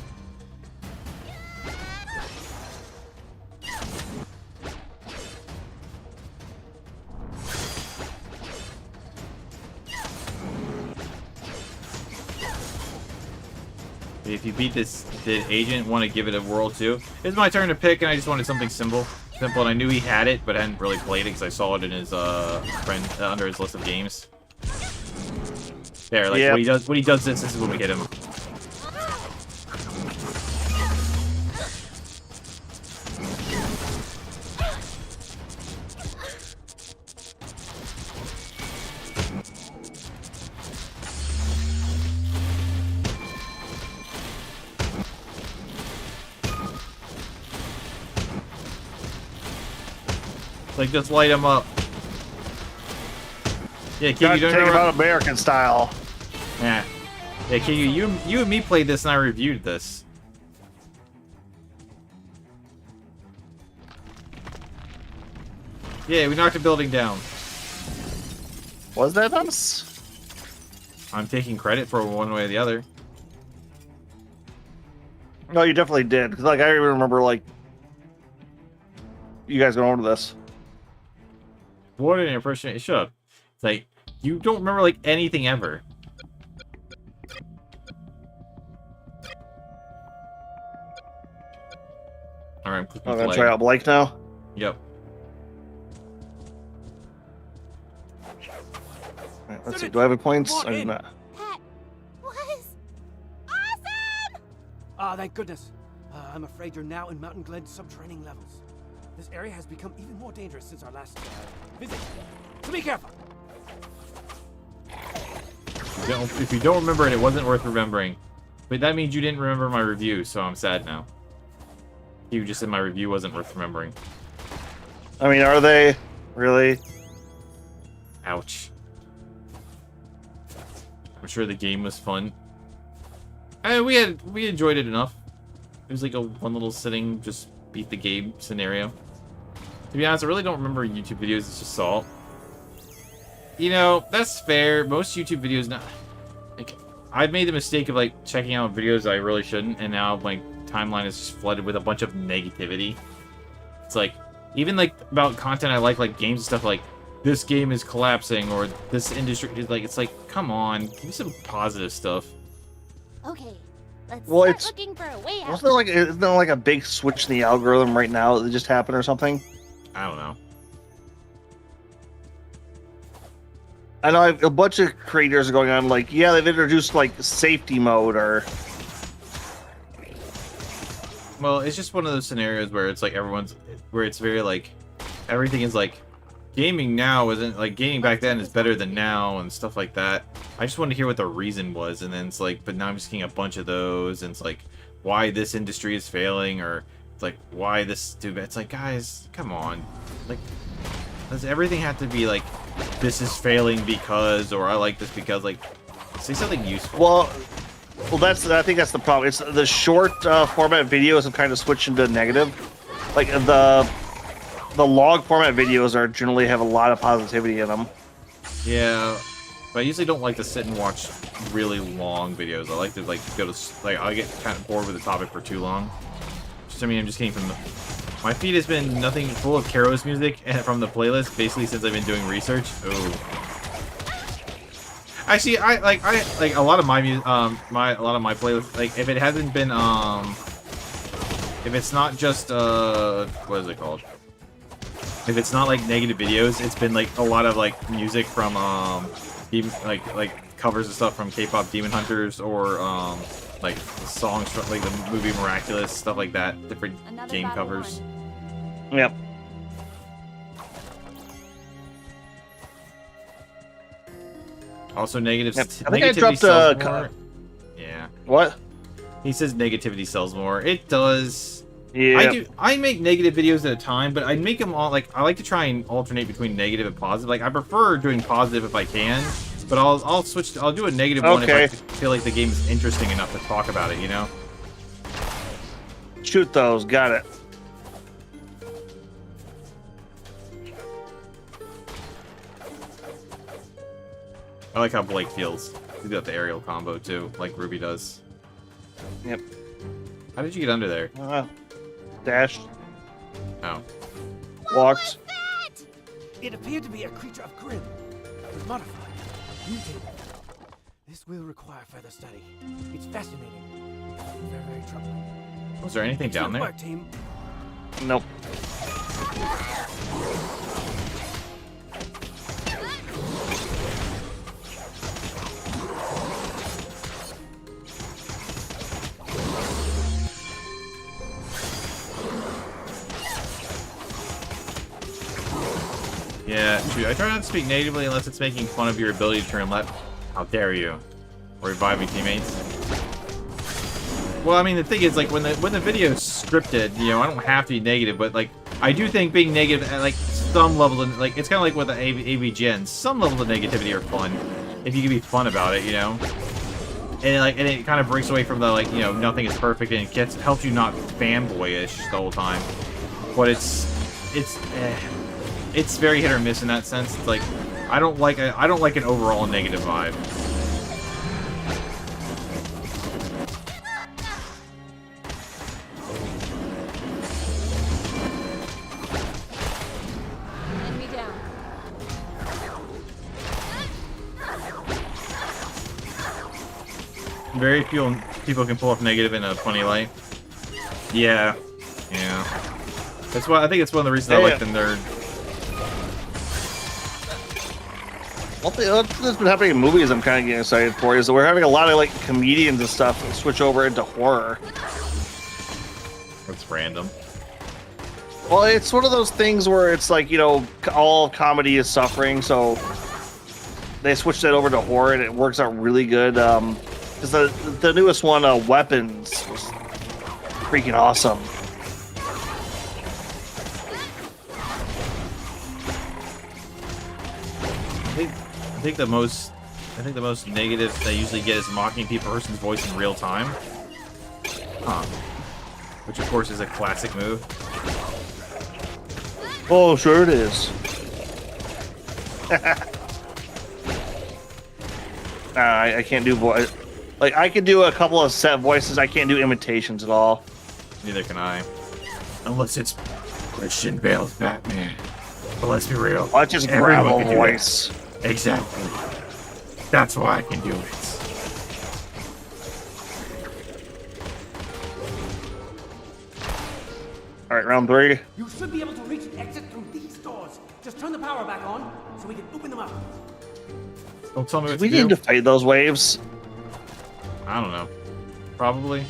If you beat this, did Agent want to give it a whirl too? It's my turn to pick, and I just wanted something simple, and I knew he had it, but I hadn't really played it because I saw it in his friend under his list of games. There, like when he does this is when we hit him. Like, just light him up. Yeah, kid, you don't take know him out American style. Yeah. Yeah, kid, you and me played this and I reviewed this. Yeah, we knocked a building down. Was that us? I'm taking credit for one way or the other. No, you definitely did. Because, like, I remember, like, you guys going over this. What an impression. Shut up. It's like, You don't remember, like, anything ever. Alright, I'm gonna try out Blake now. Yep. Alright, let's see. Do I have any points? I do not. That was awesome! Ah, thank goodness. I'm afraid you're now in Mountain Glen's subterranean levels. This area has become even more dangerous since our last visit. So be careful. If you don't remember it, it wasn't worth remembering. But that means you didn't remember my review, so I'm sad now. You just said my review wasn't worth remembering. I mean, are they? Really? Ouch. I'm sure the game was fun. We enjoyed it enough. It was like a one little sitting, just beat the game scenario. To be honest, I really don't remember YouTube videos. It's just Salt. You know, that's fair. Most YouTube videos now, like, I've made the mistake of like checking out videos I really shouldn't, and now my timeline is just flooded with a bunch of negativity. It's like, even like about content I like games and stuff, like this game is collapsing or this industry is like, it's like, come on, give me some positive stuff. Okay, let's Well, start it's- looking for a way out. Isn't there like a big switch in the algorithm right now that just happened or something? I don't know. I know a bunch of creators are going on like, yeah, they've introduced like safety mode or. Well, it's just one of those scenarios where it's like where it's very like, everything is like, gaming now isn't like, gaming back then is better than now and stuff like that. I just wanted to hear what the reason was, and then it's like, but now I'm just getting a bunch of those, and it's like, why this industry is failing, or it's like, why this stupid. It's like, guys, come on. Like, does everything have to be like, this is failing because, or I like this because, like, say something useful. Well, I think that's the problem. It's the short format videos have kind of switched into negative. Like the log format videos are generally have a lot of positivity in them. Yeah, but I usually don't like to sit and watch really long videos. I like to like go to like, I get kind of bored with the topic for too long. Just, I mean, I'm just getting from the, my feed has been nothing full of Karo's music and from the playlist basically since I've been doing research. Oh. Actually, I like a lot of my music, a lot of my playlists, like if it hasn't been if it's not just what is it called? If it's not like negative videos, it's been like a lot of like music from like covers and stuff from K-pop Demon Hunters, or like songs from like the movie Miraculous, stuff like that, different Another game battle covers. won. Yep. Also, negatives. Yep. I think I Negativity dropped sells a. more. Yeah, What? he says negativity sells more. It does. Yeah. I make negative videos at a time, but I make them all like, I like to try and alternate between negative and positive. Like, I prefer doing positive if I can, but I'll switch. I'll do a negative one if I feel like the game is interesting enough to talk about it. You know. Shoot those. Got it. I like how Blake feels. He got the aerial combo too, like RWBY does. Yep. How did you get under there? Dash. Oh. Walked. It appeared to be a creature of Grimm. It was modified, mutated. This will require further study. It's fascinating. Very, very troubling. Was there anything down Excellent there? work, team. Nope. Yeah, shoot. I try not to speak natively unless it's making fun of your ability to turn left. How dare you? Or reviving teammates. Well, I mean, the thing is, like, when the video is scripted, you know, I don't have to be negative, but, like, I do think being negative at, like, some level, like, it's kind of like with the AVGN. Some levels of negativity are fun, if you can be fun about it, you know? And, like, and it kind of breaks away from the, like, you know, nothing is perfect, and it helps you not fanboyish the whole time. But it's very hit or miss in that sense. It's like, I don't like an overall negative vibe. Enemy down. Very few people can pull off negative in a funny light. Yeah. Yeah. That's why I think it's one of the reasons I like the nerd. One thing that's been happening in movies I'm kind of getting excited for is that we're having a lot of like comedians and stuff switch over into horror. That's random. Well, it's one of those things where it's like, you know, all comedy is suffering, so they switched that over to horror and it works out really good. Because the newest one, Weapons, was freaking awesome. I think the most negative they usually get is mocking person's voice in real time. Huh. Which of course is a classic move. Oh, sure it is. I can't do voice. Like, I can do a couple of set voices. I can't do imitations at all. Neither can I. Unless it's Christian Bale's Batman. But let's be real. I just grab a voice. Exactly. That's why I can do it. All right, round 3. You should be able to reach an exit through these doors. Just turn the power back on so we can open them up. Don't tell me what We to do. need to fight those waves. I don't know. Probably.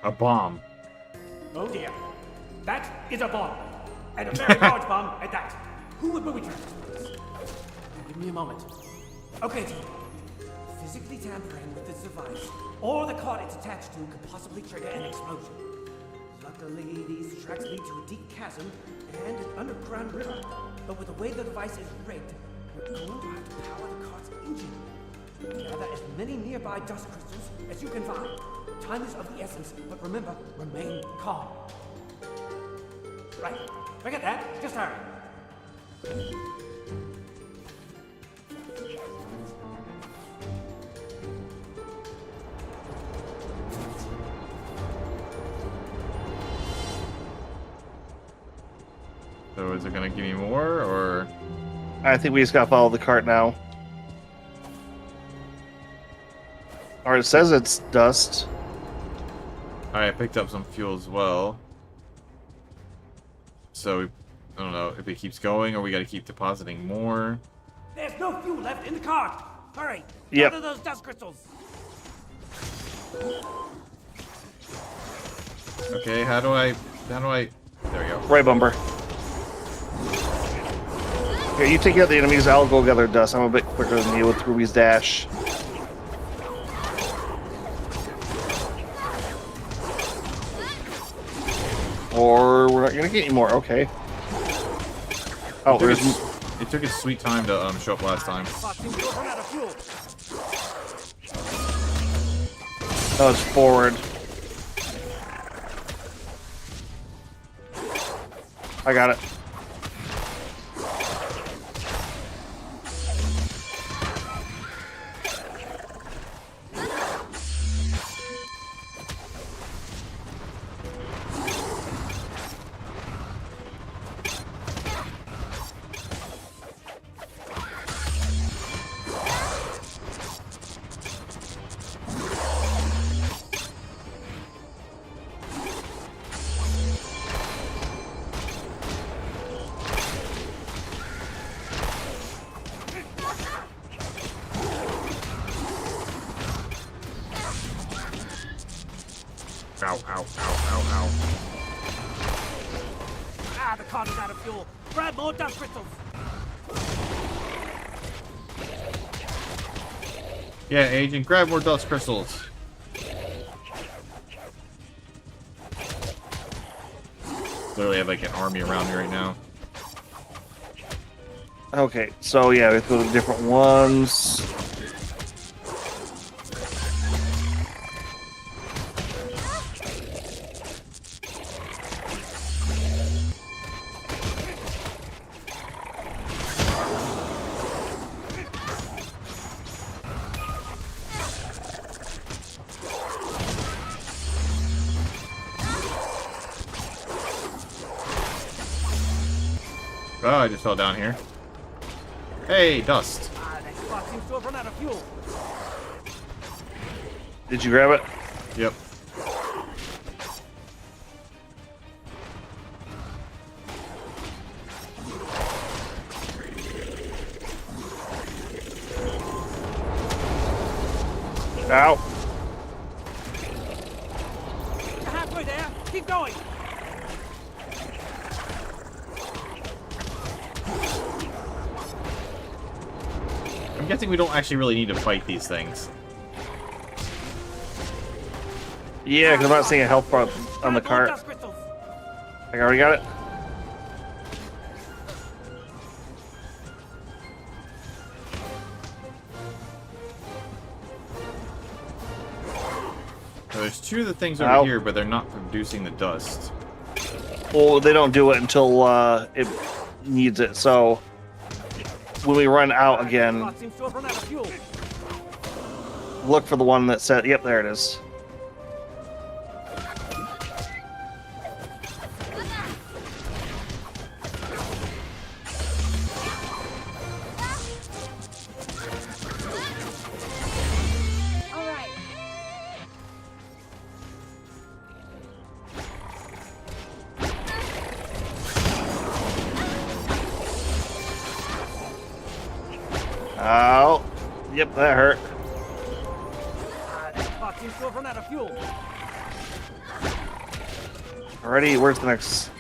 A bomb. Oh dear. That is a bomb. And a very large bomb at that. Who would booby trap this? Give me a moment. Okay, team. Physically tampering with this device, or the card it's attached to, could possibly trigger an explosion. Luckily, these tracks lead to a deep chasm and an underground river. But with the way the device is rigged, you're going to have to power the card's engine. Gather as many nearby dust crystals as you can find. Time is of the essence, but remember, remain calm. Right, forget that, just hurry. So is it gonna give me more, or? I think we just gotta follow the cart now. Or it says it's dust. Alright, I picked up some fuel as well. So, I don't know if it keeps going or we gotta keep depositing more. There's no fuel left in the cart. Hurry, Yep. gather those dust crystals. Okay, how do I, there we go. Right bumper. Here, you take out the enemies, I'll go gather dust. I'm a bit quicker than you with RWBY's dash. Or we're not gonna get any more, okay. Oh, there's... It took its sweet time to show up last time. Oh, it's forward. I got it. Ow, ow, ow, ow, Ah, the cart is out of fuel. Grab more dust crystals. Yeah, Agent, grab more dust crystals. Literally have like an army around me right now. Okay, so yeah, we have to go to different ones. Oh, I just fell down here. Hey, dust. That spot seems to have run out of fuel. Did you grab it? Yep. Ow. You're halfway there. Keep going. I'm guessing we don't actually really need to fight these things. Yeah, because I'm not seeing a health bar on the cart. Dust crystals. I already got it. So there's two of the things over here, but they're not producing the dust. Well, they don't do it until it needs it. So when we run out again, Spot seems to have run out of fuel. look for the one that said, yep, there it is. All right. Oh, yep, that hurt. That spot seems to have run out of fuel. Alrighty, where's the next?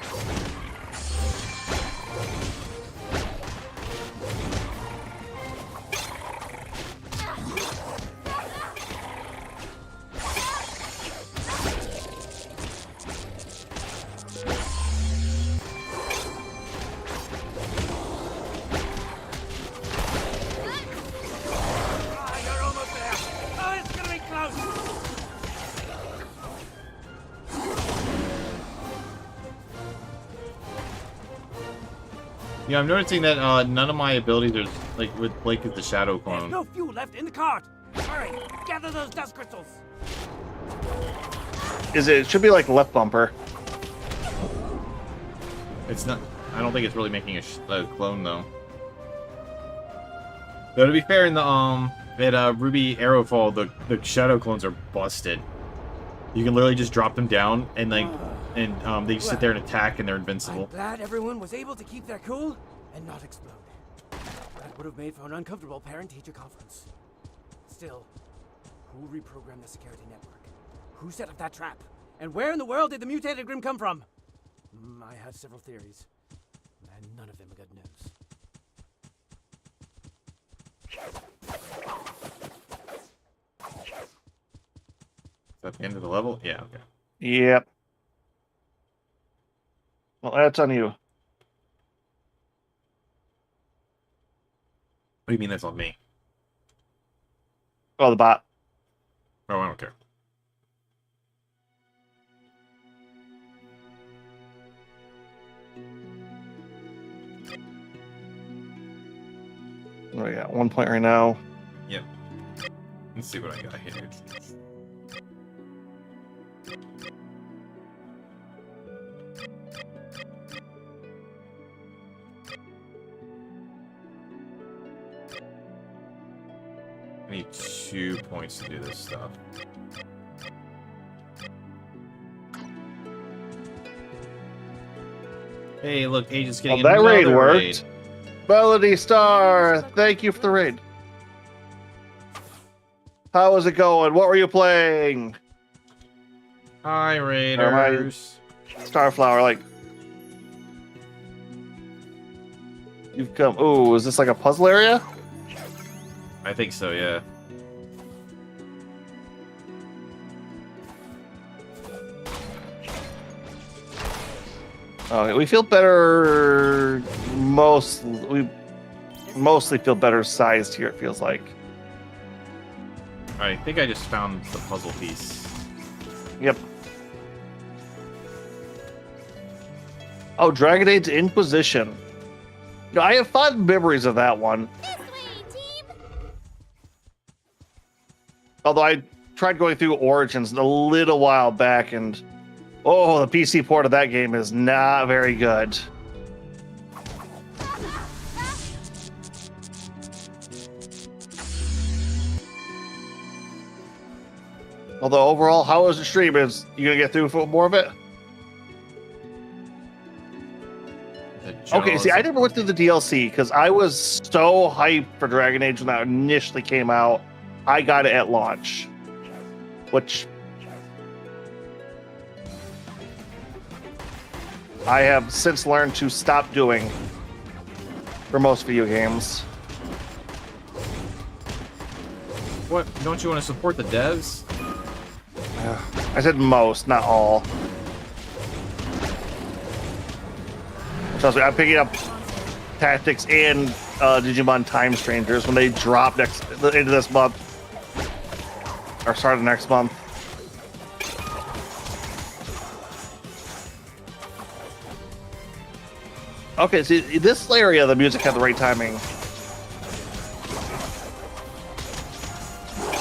You're almost there. Oh, it's gonna be close. Yeah, I'm noticing that none of my abilities are like with the shadow There's clone. no fuel left in the cart. Hurry, gather those dust crystals. It should be like left bumper. It's not. I don't think it's really making a clone though. Though to be fair, in the at RWBY Arrowfall, the shadow clones are busted. You can literally just drop them down and they just sit there and attack and they're invincible. I'm glad everyone was able to keep their cool and not explode. That would have made for an uncomfortable parent-teacher conference. Still, who reprogrammed the security network? Who set up that trap? And where in the world did the mutated Grimm come from? I had several theories, and none of them are good news. Is that the end of the level? Yeah, okay. Yep. Well, that's on you. What do you mean that's on me? Oh, the bot. Oh, I don't care. What do we got? 1 point right now. Yep. Let's see what I got here. I need 2 points to do this stuff. Hey, look, Agent's getting Well, that raid another worked. raid. Melody Star, thank you for the raid. How was it going? What were you playing? Hi, Raiders. Starflower, like. You've come. Ooh, is this like a puzzle area? I think so, yeah. Okay, we feel better. We mostly feel better sized here, it feels like. I think I just found the puzzle piece. Yep. Oh, Dragon Age Inquisition. No, I have fond memories of that one. This way, team. Although I tried going through Origins a little while back, and oh, the PC port of that game is not very good. Although overall, how was the stream? Is you gonna get through more of it? Okay, see, I never went through the DLC because I was so hyped for Dragon Age when that initially came out. I got it at launch, which I have since learned to stop doing for most video games. What? Don't you want to support the devs? I said most, not all. Trust me, I'm picking up Tactics and Digimon Time Strangers when they drop into this month. Or start of next month. Okay, see, this area, the music had the right timing.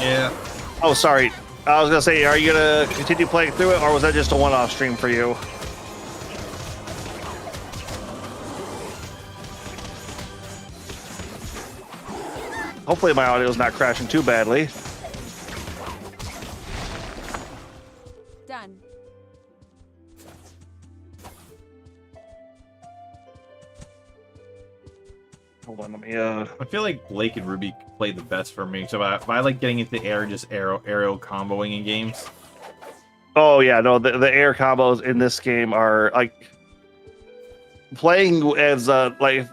Yeah. Oh, sorry. I was gonna say, are you gonna continue playing through it, or was that just a one-off stream for you? Hopefully my audio's not crashing too badly. Done. Hold on, let me I feel like Blake and Ruby play the best for me. So I like getting into air, just aerial comboing in games. Oh yeah, no, the air combos in this game are like playing as like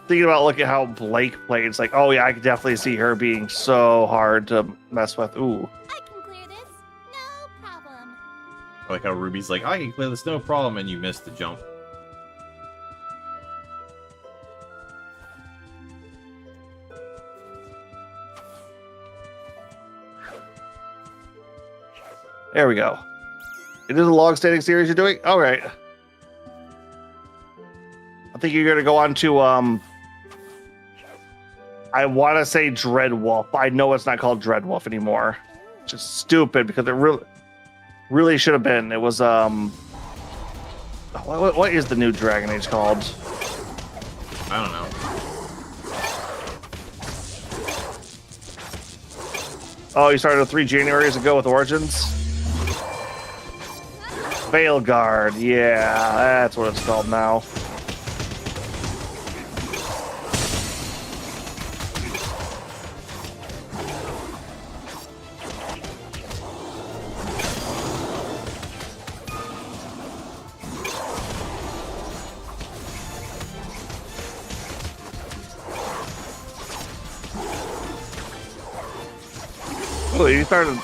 thinking about look at how Blake played. It's like, oh yeah, I can definitely see her being so hard to mess with. Ooh. I can clear this. No problem. I like how Ruby's like, I can clear this, no problem, and you missed the jump. There we go. It is a long-standing series you're doing? All right. I think you're going to go on to, I want to say Dreadwolf. I know it's not called Dreadwolf anymore. Which is stupid because it really should have been. It was, what is the new Dragon Age called? I don't know. Oh, you started 3 Januaries ago with Origins? Veilguard, yeah, that's what it's called now. Oh, you started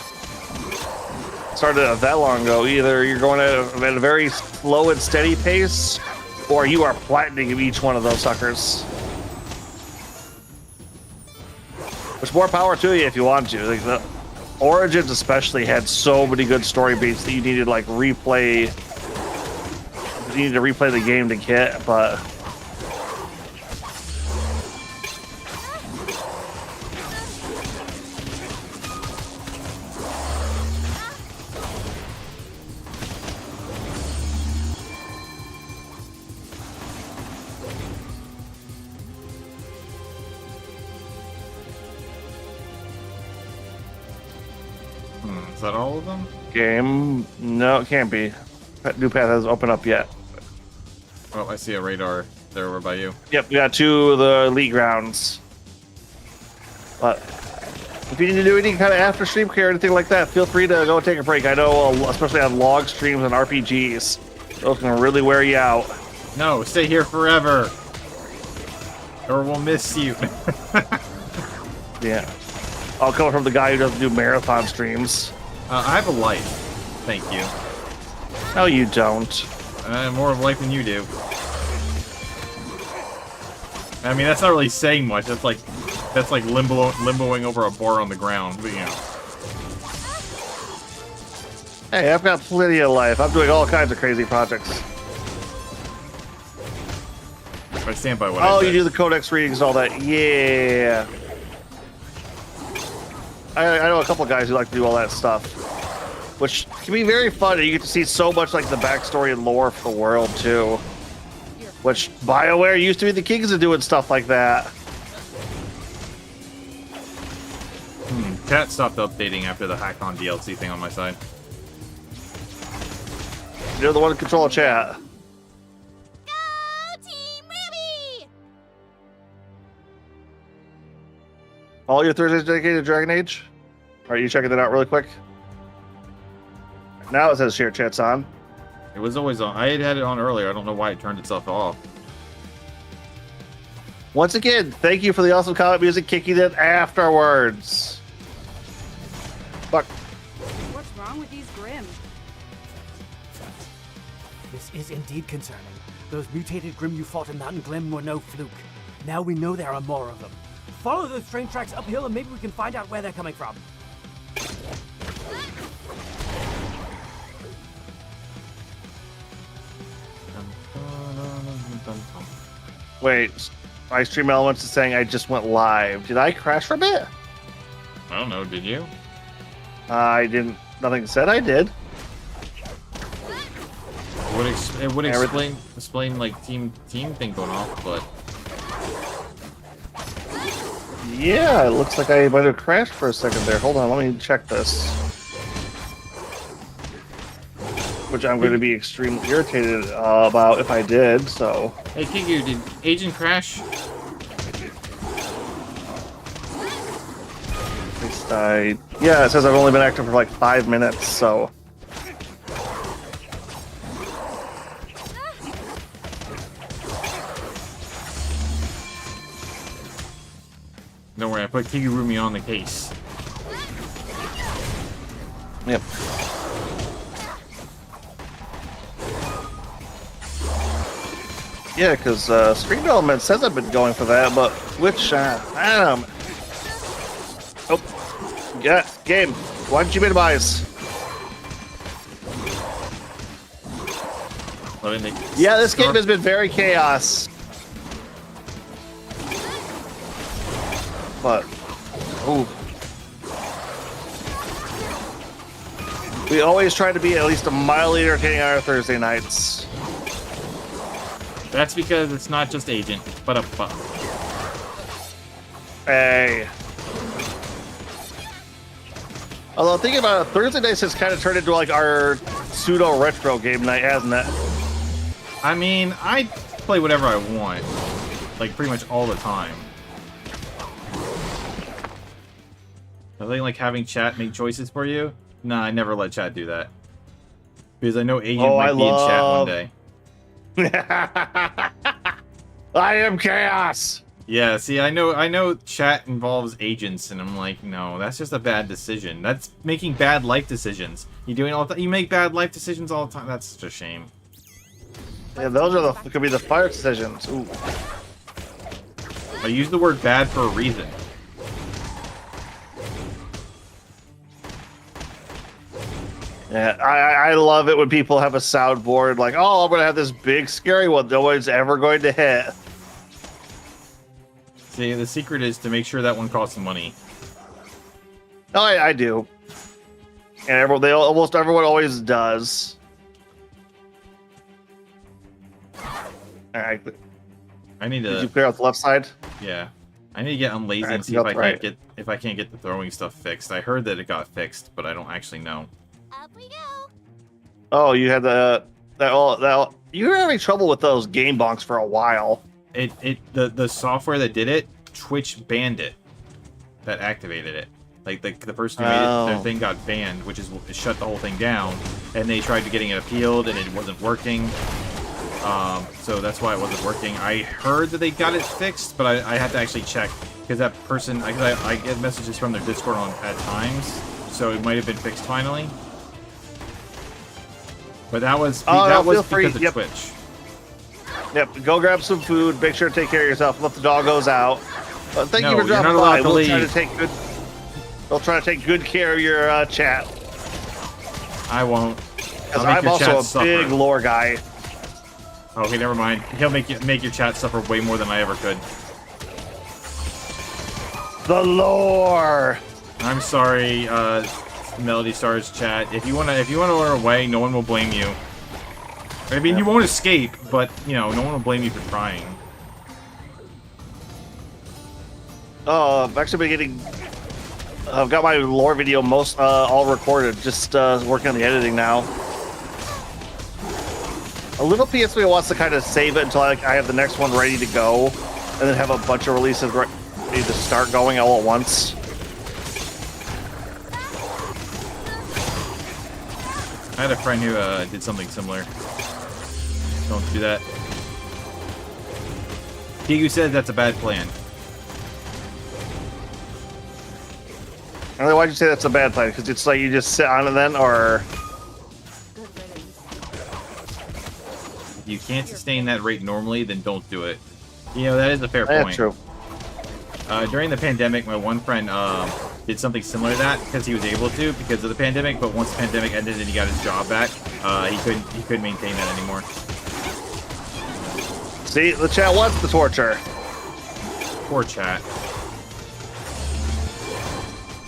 that long ago. Either you're going at a very slow and steady pace, or you are platinum each one of those suckers. Which more power to you if you want to. Like the Origins especially had so many good story beats that you needed like replay. You needed to replay the game to get, but. Is that all of them? Game? No, it can't be. New path hasn't opened up yet. Oh, I see a radar there over by you. Yep, we got 2 of the elite grounds. But if you need to do any kind of after stream care or anything like that, feel free to go take a break. I know, especially on log streams and RPGs, those can really wear you out. No, stay here forever, or we'll miss you. Yeah. I'll come from the guy who doesn't do marathon streams. I have a life. Thank you. No, you don't. I have more of a life than you do. I mean, that's not really saying much. That's like limboing over a bar on the ground, but you know. Hey, I've got plenty of life. I'm doing all kinds of crazy projects. I stand by what I said. Oh, you do the codex readings and all that. Yeah. I know a couple of guys who like to do all that stuff, which can be very fun. You get to see so much like the backstory and lore for the world too, which BioWare used to be the kings of doing stuff like that. chat stopped updating after the Hack On DLC thing on my side. You're the one to control the chat. Go Team RWBY! All your Thursdays dedicated to Dragon Age? Are you checking that out really quick? Now it says share chat's on. It was always on. I had it on earlier. I don't know why it turned itself off. Once again, thank you for the awesome comment music, kicking it afterwards. Fuck. What's wrong with these Grimm? This is indeed concerning. Those mutated Grimm you fought in Mountain Glim were no fluke. Now we know there are more of them. Follow those train tracks uphill and maybe we can find out where they're coming from. Wait, my stream elements is saying I just went live. Did I crash for a bit? I don't know. Did you? I didn't. Nothing said I did. It would explain like team thing going off, but yeah, it looks like I might have crashed for a second there. Hold on, let me check this. Which I'm going to be extremely irritated about if I did, so... Hey, Kigu, did Agent crash? At least yeah, it says I've only been active for like 5 minutes, so... Don't worry, I put Kigurumi on the case. Yep. Yeah, because Stream Element says I've been going for that, but which, I don't know. Oh, yeah, game. Why didn't you minimize? Yeah, this game has been very chaos. But, ooh. We always try to be at least a mildly entertaining on our Thursday nights. That's because it's not just Agent, but a buff. Hey. Although thinking about it, Thursday nights has kind of turned into like our pseudo retro game night, hasn't it? I mean, I play whatever I want, like pretty much all the time. I think like having chat make choices for you. Nah, I never let chat do that because I know Agent might be in chat one day. I am chaos. Yeah, see, I know chat involves agents, and I'm like, no, that's just a bad decision. That's making bad life decisions. You doing all the you make bad life decisions all the time. That's such a shame. Yeah, those are could be the fire decisions. Ooh. I use the word bad for a reason. Yeah, I love it when people have a soundboard like, oh, I'm gonna have this big scary one no one's ever going to hit. See, the secret is to make sure that one costs money. Oh, I do. And almost everyone always does. Alright. I need to. Did you clear out the left side? Yeah. I need to get unlazy and see if I can't get the throwing stuff fixed. I heard that it got fixed, but I don't actually know. Up we go. Oh, you had you were having trouble with those game bonks for a while. The software that did it, Twitch banned it. That activated it. Like the person who made it, their thing got banned, which is shut the whole thing down. And they tried to getting it appealed, and it wasn't working. So that's why it wasn't working. I heard that they got it fixed, but I had to actually check because that person, I get messages from their Discord at times, so it might have been fixed finally. But that was because of Twitch. Yep, go grab some food. Make sure to take care of yourself. Let the doggos out. Thank you for dropping by. We'll try to take good care of your chat. I won't. Because I'm also a big lore guy. Okay, never mind. He'll make your chat suffer way more than I ever could. The lore. I'm sorry, Melody Stars chat. If you wanna run away, no one will blame you. I mean, you won't escape, but you know, no one will blame you for trying. Oh, I've actually been getting I've got my lore video all recorded. Just working on the editing now. A little PS3 wants to kind of save it until I have the next one ready to go, and then have a bunch of releases ready to start going all at once. I had a friend who did something similar. Don't do that. Kigu said that's a bad plan. Why'd you say that's a bad plan? Because it's like you just sit on it then, or... If you can't sustain that rate normally, then don't do it. You know, that is a fair point. That's true. During the pandemic, my one friend did something similar to that because he was able to because of the pandemic, but once the pandemic ended and he got his job back, he couldn't maintain that anymore. See, the chat wants the torture. Poor chat.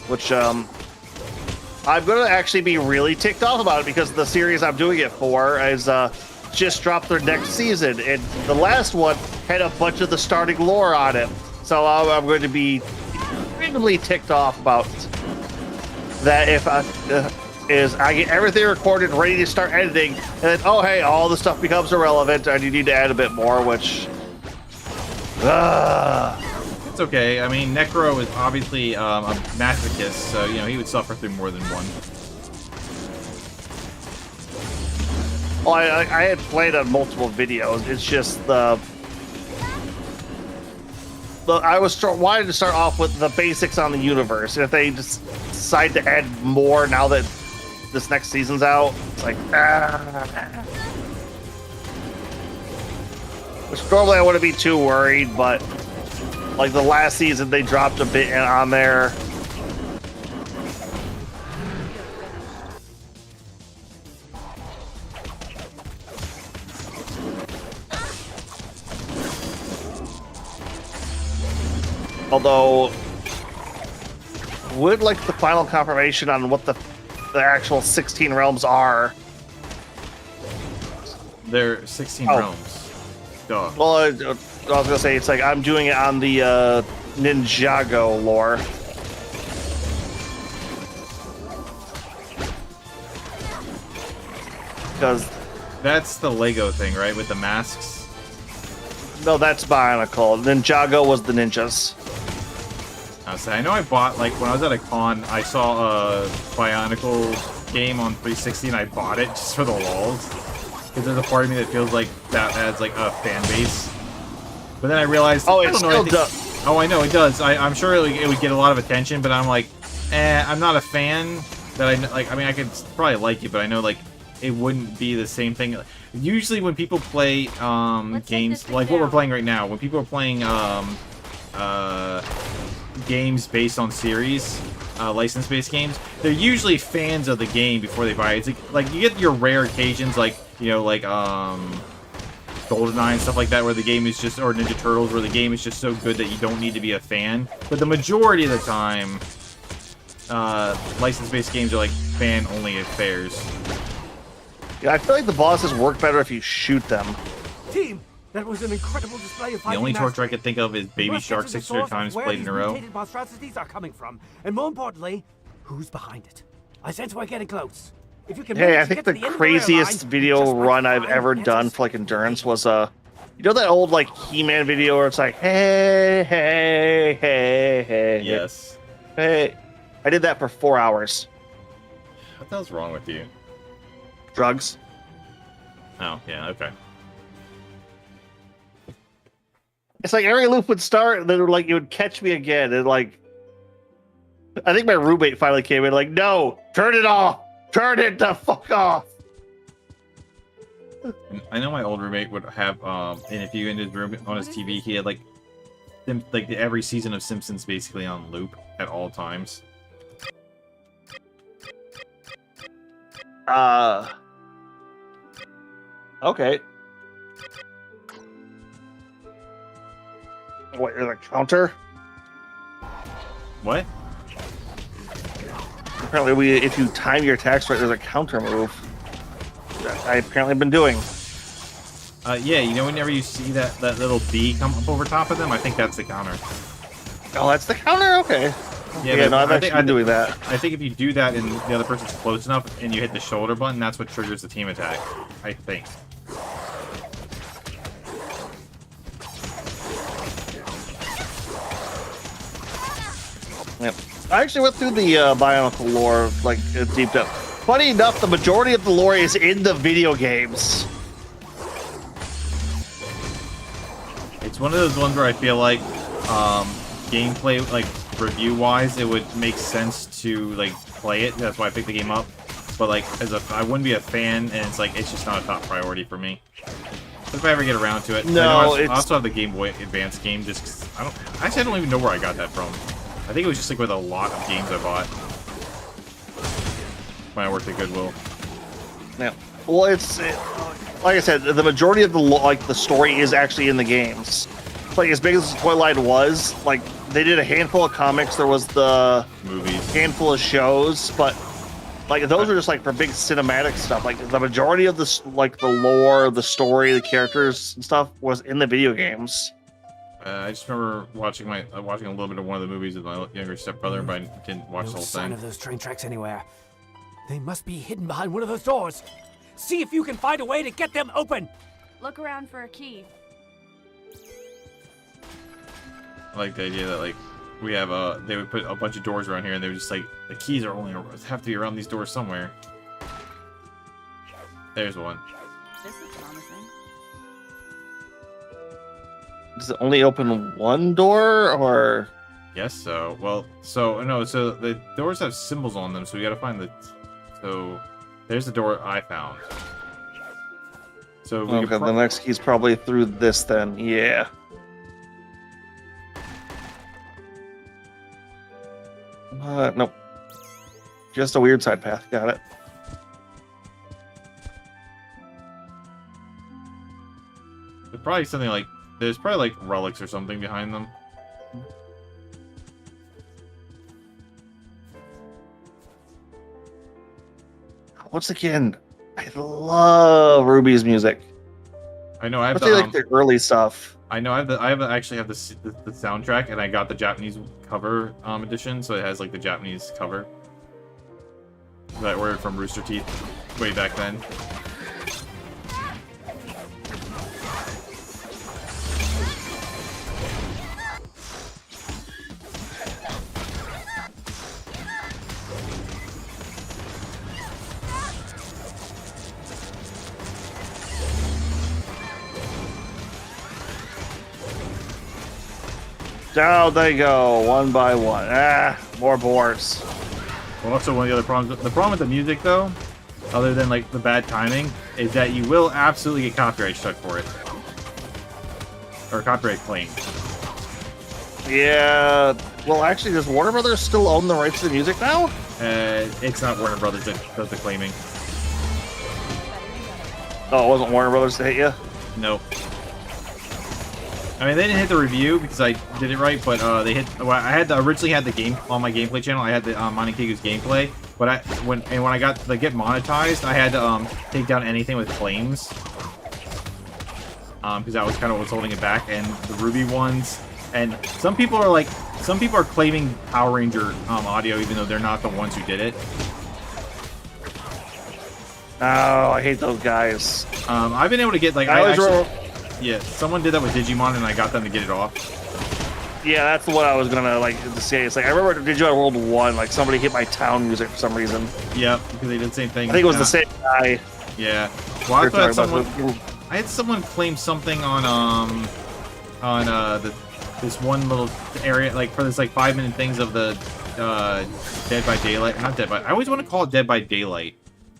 Which, I'm going to actually be really ticked off about it because the series I'm doing it for is just dropped their next season, and the last one had a bunch of the starting lore on it. So I'm going to be incredibly ticked off about that if I get everything recorded, ready to start editing, and then, oh, hey, all the stuff becomes irrelevant, and you need to add a bit more, which... It's okay. I mean, Necro is obviously a masochist, so, you know, he would suffer through more than one. Well, I had played on multiple videos. It's just I wanted to start off with the basics on the universe. And if they just decide to add more now that this next season's out, it's like, Which normally I wouldn't be too worried, but like the last season, they dropped a bit on there. Although, would like the final confirmation on what the actual 16 realms are. There are 16 realms. Duh. Well, I was gonna say it's like I'm doing it on the Ninjago lore. Because that's the Lego thing, right? With the masks? No, that's Bionicle. Ninjago was the ninjas. I know I bought, like, when I was at a con, I saw a Bionicle game on 360 and I bought it just for the lulz. Because there's a part of me that feels like that has, like, a fan base. But then I realized... Oh, it still does. Oh, I know, it does. I'm sure it would get a lot of attention, but I'm like, I'm not a fan. I mean, I could probably like it, but I know, like, it wouldn't be the same thing. Usually when people play games, like what we're playing right now, when people are playing games based on series, license-based games, they're usually fans of the game before they buy it. It's like you get your rare occasions, like, you know, like GoldenEye and stuff like that, where the game is just, or Ninja Turtles, where the game is just so good that you don't need to be a fan. But the majority of the time, license-based games are like fan-only affairs. Yeah, I feel like the bosses work better if you shoot them. Team, that was an incredible display of the only torture I can think of is Baby Shark 600 times played in a row. Where monstrosities are coming from, and more importantly, who's behind it? I sense we're getting close. If you can hey, I think the craziest video run I've ever done for like endurance was you know that old like He-Man video where it's like hey hey hey hey. Yes. Hey, I did that for 4 hours. What the hell's wrong with you? Drugs. Oh, yeah, okay. It's like every loop would start, and then like it would catch me again, and like I think my roommate finally came in, like, no, turn it off, turn it the fuck off. I know my old roommate would have, and if you in his room on his TV, he had like every season of Simpsons basically on loop at all times. Okay. What, there's a counter? What? Apparently, if you time your attacks right, there's a counter move. That I've apparently been doing. Yeah, you know, whenever you see that little bee come up over top of them, I think that's the counter. Oh, that's the counter? Okay. Yeah, no, I've actually been doing that. I think if you do that and the other person's close enough and you hit the shoulder button, that's what triggers the team attack. I think. Yep. I actually went through the Bionicle lore, like, deep depth. Funny enough, the majority of the lore is in the video games. It's one of those ones where I feel like, gameplay, like, review-wise, it would make sense to, like, play it. That's why I picked the game up. But, like, I wouldn't be a fan, and it's like, it's just not a top priority for me. If I ever get around to it. No, I also have the Game Boy Advance game, just 'cause I don't even know where I got that from. I think it was just, like, with a lot of games I bought when I worked at Goodwill. Yeah. Well, like I said, the majority of the story is actually in the games. Like, as big as Twilight was, like, they did a handful of comics. There was the Movies. Handful of shows, but like those are just like for big cinematic stuff. Like the majority of the lore, the story, the characters and stuff was in the video games. I just remember watching a little bit of one of the movies with my younger stepbrother, but I didn't watch the No whole sign thing. of those train tracks anywhere. They must be hidden behind one of those doors. See if you can find a way to get them open. Look around for a key. I like the idea that, like, we have they would put a bunch of doors around here, and they were just like, the keys are only have to be around these doors somewhere. There's one. This is promising. Does it only open one door, or? Yes, so well, so the doors have symbols on them, so we gotta find the. So there's the door I found. So we Okay, the next key's probably through this then. Yeah. Nope. Just a weird side path. Got it. There's probably something like there's probably like relics or something behind them. Once again, I love Ruby's music. I know I have Especially like the early stuff. I know I actually have the soundtrack, and I got the Japanese cover edition, so it has like the Japanese cover that I ordered from Rooster Teeth way back then. Down they go, one by one. More boars. Well, also one of the other problems. The problem with the music, though, other than like the bad timing, is that you will absolutely get copyright struck for it, or copyright claim. Yeah. Well, actually, does Warner Brothers still own the rights to the music now? It's not Warner Brothers that does the claiming. Oh, it wasn't Warner Brothers to hit you? Nope. I mean, they didn't hit the review because I did it right, but they hit. Well, I originally had the game on my gameplay channel. I had the Montekigu's gameplay, but when I got the get monetized, I had to take down anything with claims, because that was kind of what's holding it back. And the RWBY ones, and some people are claiming Power Ranger audio, even though they're not the ones who did it. Oh, I hate those guys. I've been able to get like yeah, someone did that with Digimon, and I got them to get it off. Yeah, that's what I was gonna to say. It's like I remember Digimon World 1, like somebody hit my town music for some reason. Yeah, because they did the same thing. I think it was the same guy. Yeah. Well, I had someone claim something on this one little area, like for this like 5-minute things of the Dead by Daylight. Not Dead by. I always want to call it Dead by Daylight.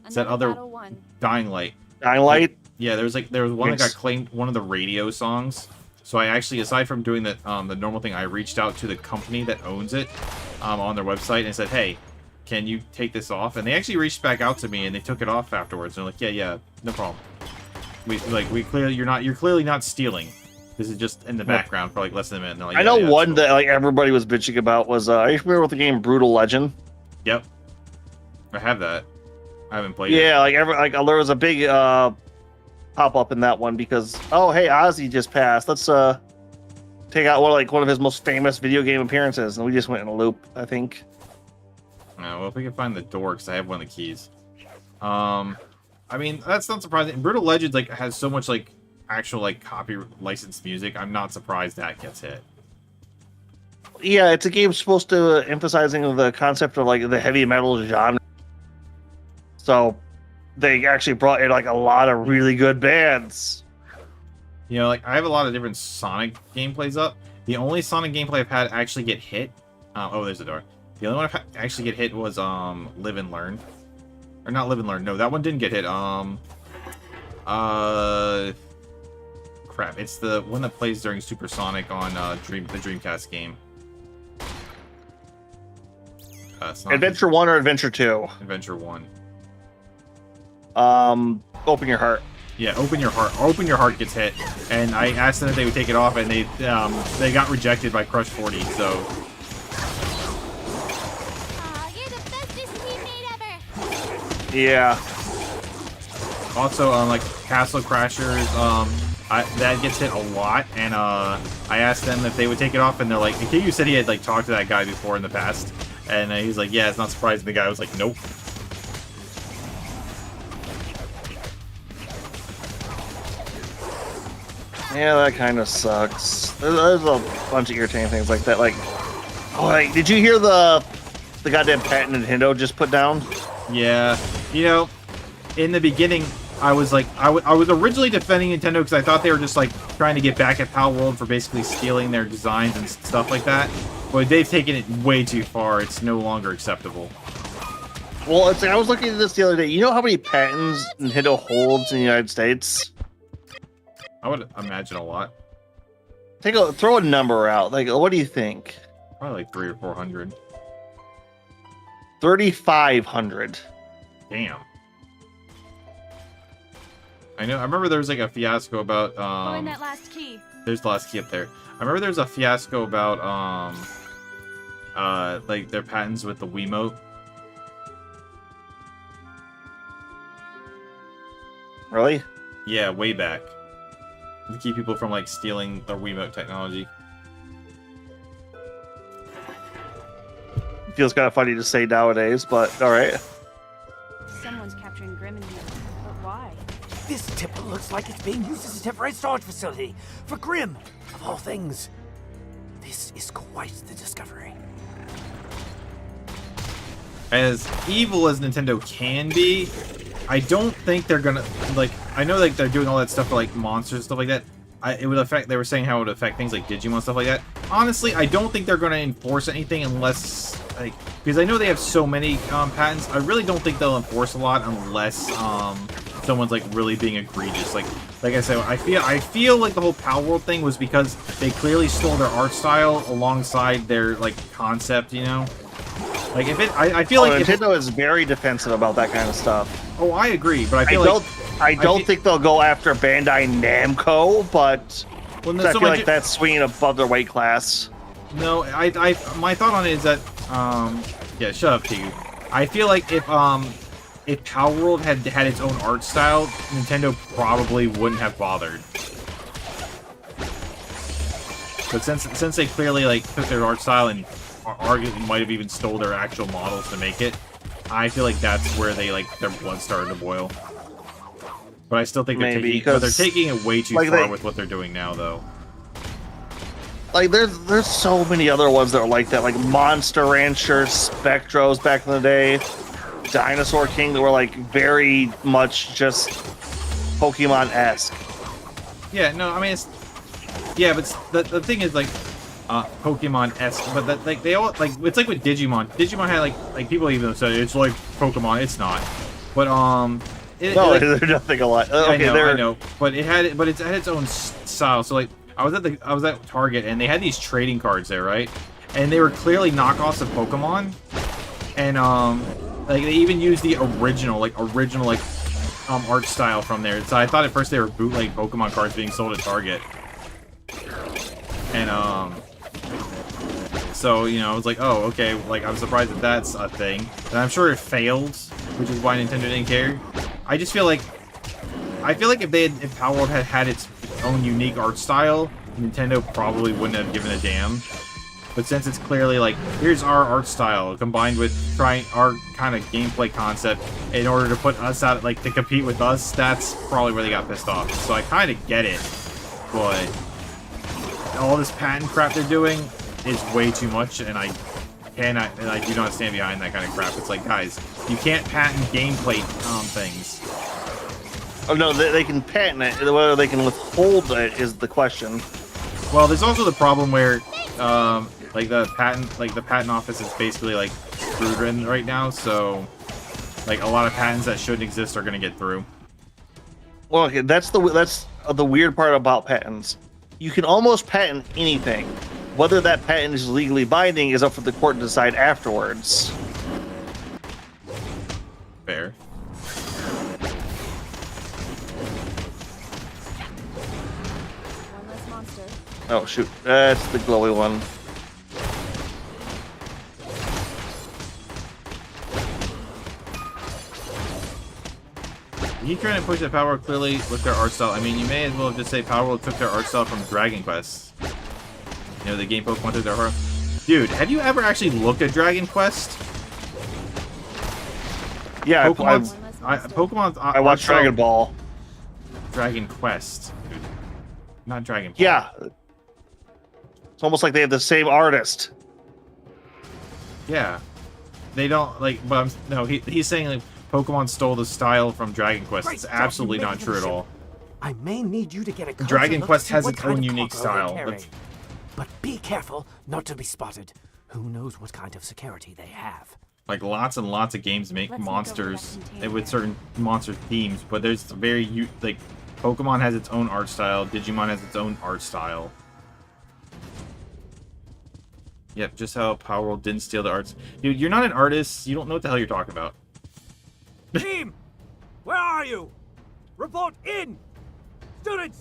It's that other Dying Light. Dying Light. Yeah, there was one that got claimed, one of the radio songs. So I actually, aside from doing the normal thing, I reached out to the company that owns it on their website and said, "Hey, can you take this off?" And they actually reached back out to me and they took it off afterwards. They're like, "Yeah, no problem. You're clearly not stealing. This is just in the background for like less than a minute." And they're like, I know one that like everybody was bitching about was are you familiar with the game Brutal Legend? Yep, I have that. I haven't played it. Yeah, like there was a big pop up in that one because hey, Ozzy just passed. Let's take out one of his most famous video game appearances, and we just went in a loop, I think. Well, if we can find the door, because I have one of the keys. I mean, that's not surprising. Brutal Legends like has so much like actual like copy licensed music. I'm not surprised that gets hit. Yeah, it's a game supposed to emphasizing the concept of like the heavy metal genre. So they actually brought in like a lot of really good bands. You know, like I have a lot of different Sonic gameplays up. The only Sonic gameplay I've had actually get hit. Oh, there's a door. The only one I've actually get hit was Live and Learn, or not Live and Learn. No, that one didn't get hit. Crap. It's the one that plays during Super Sonic on the Dreamcast game. Adventure 1 or Adventure 2? Adventure 1. Open Your Heart. Yeah, Open Your Heart. Open Your Heart gets hit, and I asked them if they would take it off, and they got rejected by Crush 40. So. You're the bestest teammate ever. Yeah. Also, like Castle Crashers, that gets hit a lot, and I asked them if they would take it off, and they're like, "You said he had like talked to that guy before in the past," and he's like, "Yeah, it's not surprising." The guy was like, "Nope." Yeah, that kind of sucks. There's a bunch of irritating things like that. Like, oh, like, did you hear the goddamn patent Nintendo just put down? Yeah, you know, in the beginning, I was like, I was originally defending Nintendo because I thought they were just like trying to get back at Pal World for basically stealing their designs and stuff like that. But they've taken it way too far. It's no longer acceptable. Well, it's like, I was looking at this the other day. You know how many patents Nintendo holds in the United States? I would imagine a lot. Throw a number out. Like, what do you think? Probably like 300 or 400. 3,500. Damn. I remember there was like a fiasco about Find that last key. There's the last key up there. I remember there was a fiasco about like their patents with the Wiimote. Really? Yeah, way back. To keep people from like stealing their Wiimote technology. Feels kind of funny to say nowadays, but all right. Someone's capturing Grimm in here. But why? This temple looks like it's being used as a temporary storage facility for Grimm, of all things. This is quite the discovery. As evil as Nintendo can be, I don't think they're gonna like. I know like they're doing all that stuff for like monsters and stuff like that. It would affect. They were saying how it would affect things like Digimon stuff like that. Honestly, I don't think they're gonna enforce anything unless like because I know they have so many patents. I really don't think they'll enforce a lot unless someone's like really being egregious. Like I said, I feel like the whole Pal World thing was because they clearly stole their art style alongside their like concept. You know. Like if it, I feel like Nintendo is very defensive about that kind of stuff. Oh, I agree, but I don't think they'll go after Bandai Namco, but I feel like that's swinging above their weight class. No, my thought on it is that, yeah, shut up, Piggy. I feel like if Pal World had its own art style, Nintendo probably wouldn't have bothered. But since they clearly like took their art style and arguably might have even stole their actual models to make it, I feel like that's where they like their blood started to boil. But I still think they're taking it way too far with what they're doing now, though. Like there's so many other ones that are like that, like Monster Rancher, Spectros back in the day, Dinosaur King, that were like very much just Pokemon-esque. Yeah, no, I mean but the thing is like Pokemon-esque, but that like they all like it's like with Digimon. Digimon had like people even said it's like Pokemon. It's not, but they're nothing alike. Okay, I know, but it's had its own style. So like I was at Target and they had these trading cards there, right? And they were clearly knockoffs of Pokemon, and like they even used the original art style from there. So I thought at first they were bootleg Pokemon cards being sold at Target, and so, you know, I was like, oh, okay, like, I'm surprised that that's a thing. And I'm sure it failed, which is why Nintendo didn't care. I feel like if Pal World had its own unique art style, Nintendo probably wouldn't have given a damn. But since it's clearly like, here's our art style combined with trying our kind of gameplay concept in order to put us out, like, to compete with us, that's probably where they got pissed off. So I kind of get it, but all this patent crap they're doing is way too much, and I do not stand behind that kind of crap. It's like, guys, you can't patent gameplay things. Oh no, they can patent it. Whether they can withhold it is the question. Well, there's also the problem where, like the patent office is basically like screwed right now. So, like a lot of patents that shouldn't exist are gonna get through. Well, okay, that's the weird part about patents. You can almost patent anything. Whether that patent is legally binding is up for the court to decide afterwards. Fair. One less monster. Oh shoot, that's the glowy one. You trying to push that Power World clearly with their art style. I mean, you may as well just say Power World took their art style from Dragon Quest. You know, the game Pokemon took their art. Dude, have you ever actually looked at Dragon Quest? Yeah, Pokemon's I watched Dragon Ball. Dragon Quest, dude. Not Dragon Ball. Yeah. It's almost like they have the same artist. Yeah. They don't, like, but he's saying, like, Pokemon stole the style from Dragon Quest. It's absolutely not true at all. I may need you to get a closer Dragon look Quest to see has what its kind own of unique cargo they're style. carrying. But be careful not to be spotted. Who knows what kind of security they have. Like, lots and lots of games make Let's monsters make over that with certain monster themes, but there's very, like, Pokemon has its own art style, Digimon has its own art style. Yep, just how Power World didn't steal the arts. Dude, you're not an artist, you don't know what the hell you're talking about. Team! Where are you? Report in! Students,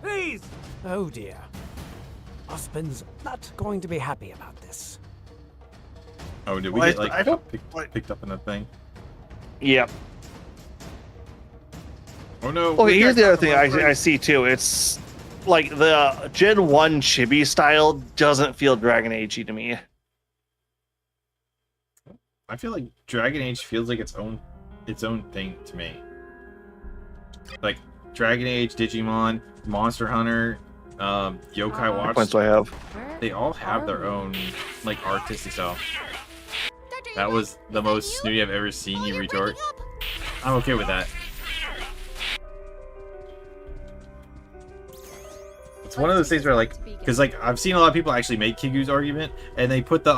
please! Oh dear. Ospen's not going to be happy about this. Oh, did we Well, get, like, I don't- picked up in that thing? Yep. Oh no. Okay, we here's got the other thing Pokemon I see too. It's like the Gen 1 chibi style doesn't feel Dragon Age-y to me. I feel like Dragon Age feels like its own thing to me. Like Dragon Age, Digimon, Monster Hunter, Yokai Watch. Points do I have? They all have their own like artistic style. That was the most snooty I've ever seen, you retort. I'm okay with that. It's one of those things where, like, because like I've seen a lot of people actually make Kigu's argument, and they put the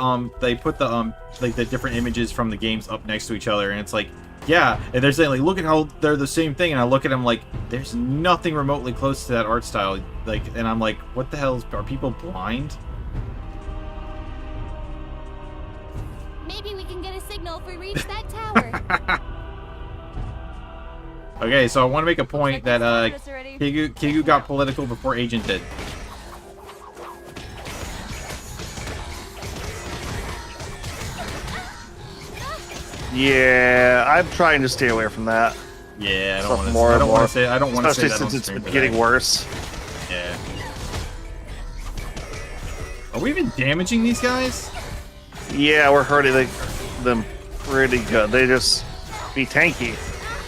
like the different images from the games up next to each other, and it's like, yeah, and they're saying like, look at how they're the same thing, and I look at them like, there's nothing remotely close to that art style, like, and I'm like, what the hell are people blind? Maybe we can get a signal if we reach that tower. Okay, so I want to make a point that Us already. Kigu got political before Agent did. Yeah, I'm trying to stay away from that. Yeah, I Stuff don't more want and to more. say. I don't want to say Especially that since on it's stream getting today. worse. Yeah. Are we even damaging these guys? Yeah, we're hurting them pretty good. They just be tanky.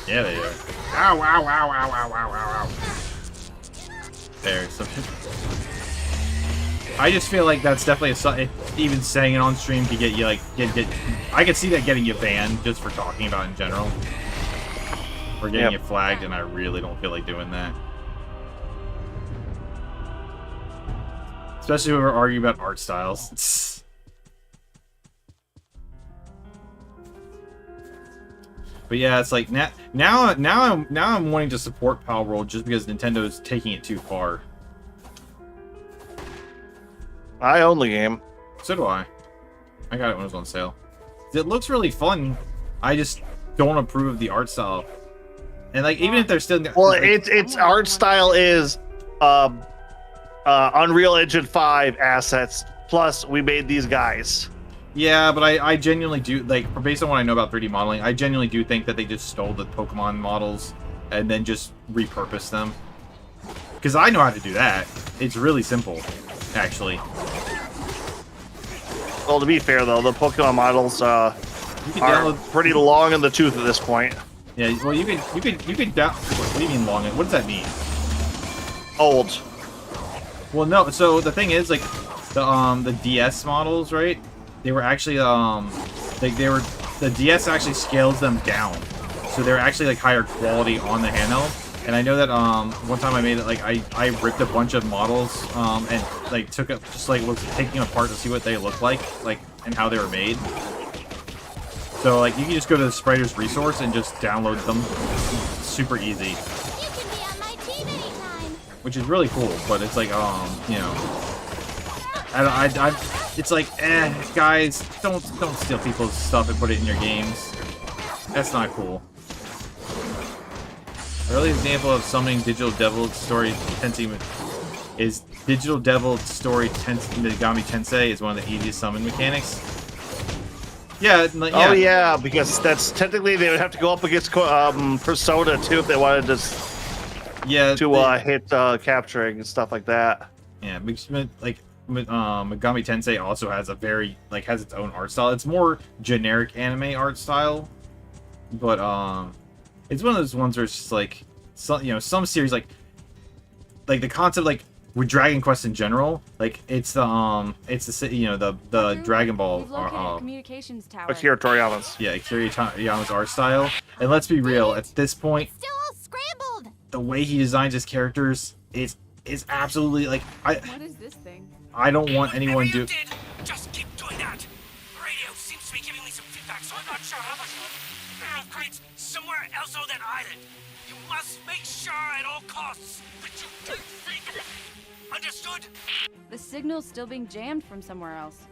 Yeah, they are. Ow! Ow! Ow! Ow! Ow! Ow! Ow! Ow! There. So. I just feel like that's definitely even saying it on stream could get you like get. I could see that getting you banned just for talking about it in general. Or getting you flagged, and I really don't feel like doing that. Especially when we're arguing about art styles. But yeah, it's like now I'm wanting to support Power World just because Nintendo's taking it too far. I own the game. So do I. I got it when it was on sale. It looks really fun. I just don't approve of the art style. And like, even if they're still Well, its art style is Unreal Engine 5 assets. Plus, we made these guys. Yeah, but I genuinely do, like, based on what I know about 3D modeling, I genuinely do think that they just stole the Pokemon models and then just repurposed them. Because I know how to do that. It's really simple, actually. Well, to be fair though, the Pokemon models are pretty long in the tooth at this point. Yeah, well, you could down. What do you mean long? What does that mean? Old. Well, no. So the thing is, like, the DS models, right? They were actually the DS actually scales them down, so they're actually like higher quality on the handheld. And I know that one time I made it, like I ripped a bunch of models and like took it, just like was taking them apart to see what they looked like and how they were made. So like you can just go to the Spriter's resource and just download them, super easy. You can be on my team anytime. Which is really cool, but it's like you know, it's like guys, don't steal people's stuff and put it in your games. That's not cool. Early example of summoning Digital Devil Story Tensei is Digital Devil Story Megami Tensei is one of the easiest summon mechanics. Yeah, yeah. Oh yeah, because that's technically they would have to go up against Persona too if they wanted to. Yeah. Hit capturing and stuff like that. Yeah, like Megami Tensei also has has its own art style. It's more generic anime art style, but it's one of those ones where it's just like some series like the concept like with Dragon Quest in general, like it's the Dragon Ball communications tower. Akira Toriyama's. Yeah, Akira Toriyama's art style. And let's be real, at this point, Still all scrambled. the way he designs his characters is absolutely like What is this thing? I don't want anyone to. Just keep doing that. The radio seems to be giving me some feedback, so I'm not sure how much nerve crates somewhere else on that island. You must make sure at all costs that you don't feed them. Understood? The signal's still being jammed from somewhere else.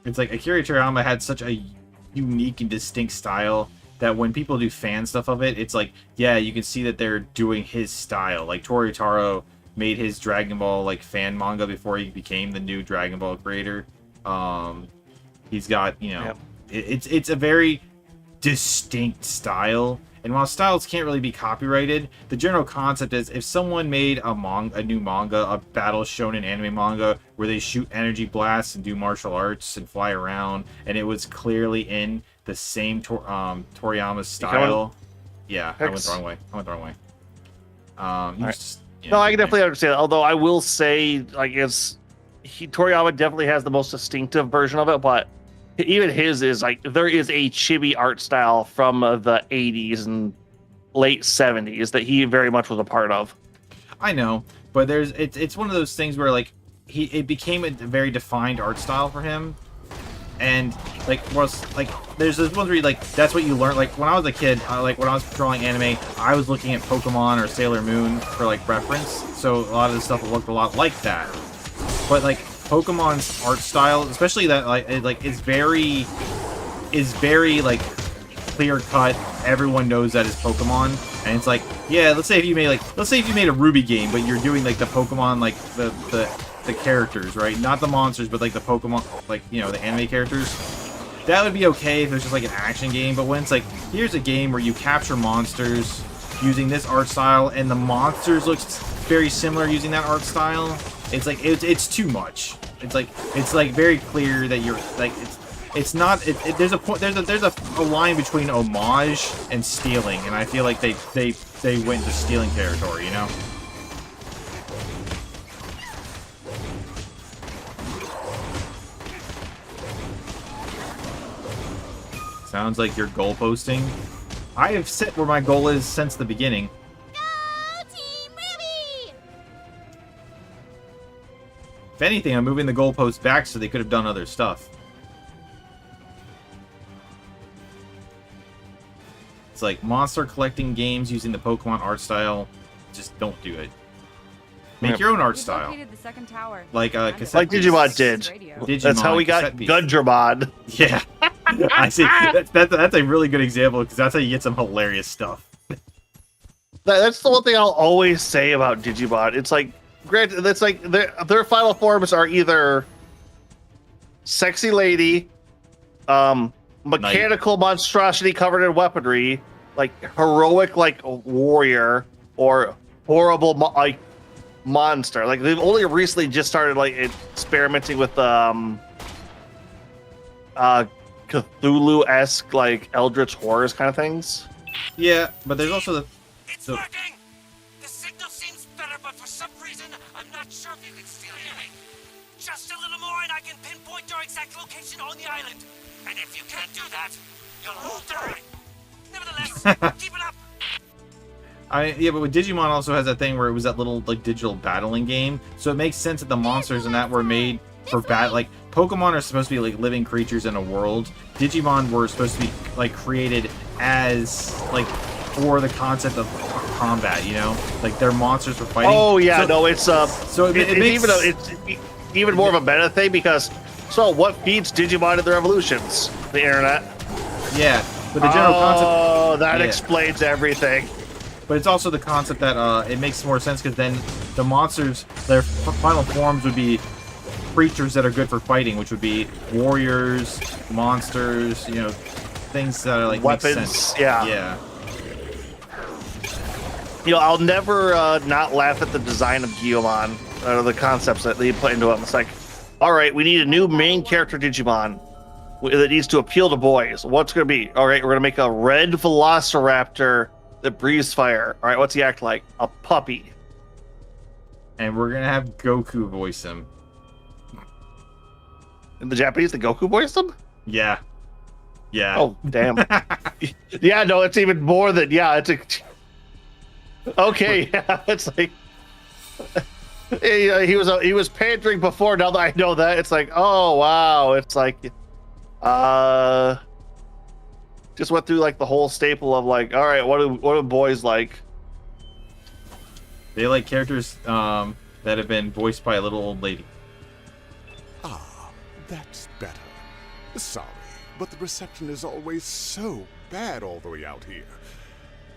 It's like Akira Toriyama had such a unique and distinct style that when people do fan stuff of it, it's like, yeah, you can see that they're doing his style. Like Toritaro made his Dragon Ball like fan manga before he became the new Dragon Ball creator. He's got, it's a very distinct style. And while styles can't really be copyrighted, the general concept is if someone made a new manga, a battle shonen anime manga, where they shoot energy blasts and do martial arts and fly around, and it was clearly in the same Toriyama's style. Yeah, I went the wrong way. No, I can definitely understand. Although I will say, like, Toriyama definitely has the most distinctive version of it, but even his is like there is a chibi art style from the 80s and late 70s that he very much was a part of. I know, but it's one of those things where like it became a very defined art style for him, and there's this ones where that's what you learn. Like when I was a kid, when I was drawing anime, I was looking at Pokemon or Sailor Moon for like reference, so a lot of the stuff looked a lot like that. But like Pokemon's art style, especially that is very like clear cut. Everyone knows that is Pokemon, and it's like, yeah, let's say if you made a RWBY game, but you're doing like the Pokemon, like the characters, right? Not the monsters, but like the Pokemon, like the anime characters. That would be okay if it was just like an action game, but when it's like, here's a game where you capture monsters using this art style, and the monsters look very similar using that art style. It's like it's too much. It's like very clear that you're like it's not. There's a point. There's a line between homage and stealing, and I feel like they went into stealing territory. You know. Sounds like you're goal posting. I have set where my goal is since the beginning. If anything, I'm moving the goalposts back so they could have done other stuff. It's like monster collecting games using the Pokemon art style. Just don't do it. Make your own art style. The second tower. Like cassette. Like Digimon did. Digimon, that's how we got Gundramon. Yeah. I see. That's a really good example because that's how you get some hilarious stuff. That's the one thing I'll always say about Digimon. It's like, granted, that's like their final forms are either sexy lady, mechanical monstrosity covered in weaponry, like heroic like warrior, or horrible like monster. Like they've only recently just started like experimenting with Cthulhu-esque like eldritch horrors kind of things. Yeah, but there's also It's working! The signal seems better, but for some reason, I'm not sure if you can still hear me. Just a little more and I can pinpoint your exact location on the island. And if you can't do that, you'll all die. Nevertheless, keep it up! yeah, but with Digimon also has that thing where it was that little like digital battling game, so it makes sense that the monsters in that were made for like Pokemon are supposed to be like living creatures in a world. Digimon were supposed to be like created as like for the concept of combat, you know, like they're monsters for fighting. Oh yeah, so, no, it's so it makes it's even more of a meta thing because what feeds Digimon in their evolutions? The internet. Yeah, but the general concept. Oh, that explains everything. But it's also the concept that it makes more sense because then the monsters, their final forms would be creatures that are good for fighting, which would be warriors, monsters, you know, things that are like weapons. Make sense. Yeah. You know, I'll never not laugh at the design of Guilmon, or the concepts that they put into it. It's like, all right, we need a new main character Digimon that needs to appeal to boys. What's going to be? All right, we're going to make a red Velociraptor that breathes fire. All right, what's he act like? A puppy. And we're going to have Goku voice him. In the Japanese, the Goku voiced him? Yeah. Yeah. Oh, damn. Yeah, no, it's even more than, it's a... Okay, yeah, it's like... he was pandering before, now that I know that, it's like, oh, wow, it's like... Just went through, like, the whole staple of, like, all right, what do boys like? They like characters that have been voiced by a little old lady. Ah, that's better. Sorry, but the reception is always so bad all the way out here.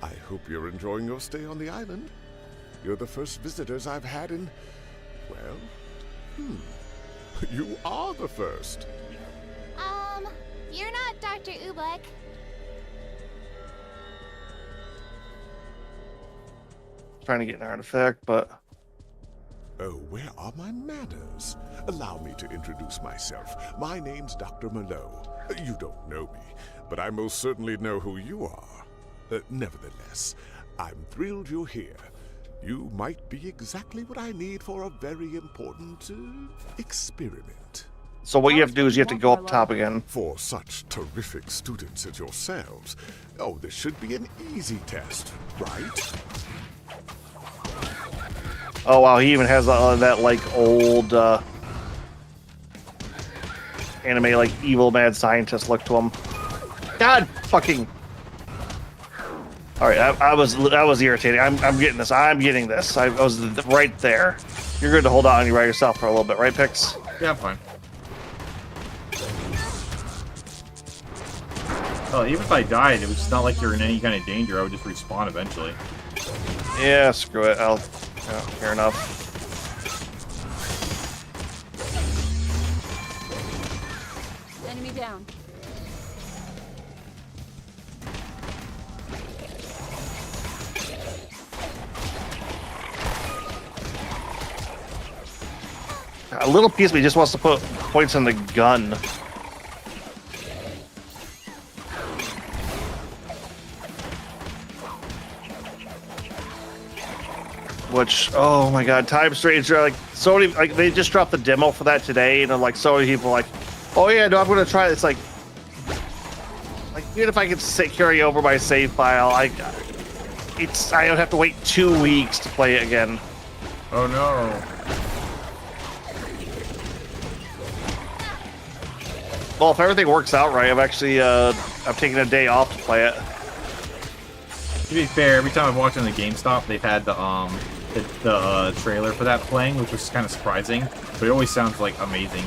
I hope you're enjoying your stay on the island. You're the first visitors I've had in... well, you are the first. You're not Dr. Ubek. Trying to get an artifact, but... Oh, where are my manners? Allow me to introduce myself. My name's Dr. Malo. You don't know me, but I most certainly know who you are. Nevertheless, I'm thrilled you're here. You might be exactly what I need for a very important experiment. So what you have to do is you have to go up top again. For such terrific students as yourselves, this should be an easy test, right? Oh wow, he even has that like old anime like evil mad scientist look to him. God fucking. All right, that was irritating. I'm getting this. I'm getting this. I was right there. You're good to hold on by yourself for a little bit, right, Pix? Yeah, fine. Oh, even if I died, it was not like you're in any kind of danger. I would just respawn eventually. Yeah, screw it. Fair enough. Enemy down. A little piece of me just wants to put points in the gun. Which, oh my god, Time Stranger, like, so many, like, they just dropped the demo for that today, and like, so many people like, oh yeah, no, I'm gonna try it. It's like, even if I could carry over my save file, I don't have to wait 2 weeks to play it again. Oh no. Well, if everything works out right, I'm actually, I'm taking a day off to play it. To be fair, every time I've walked in the GameStop, they've had the trailer for that playing, which was kind of surprising, but it always sounds like amazing.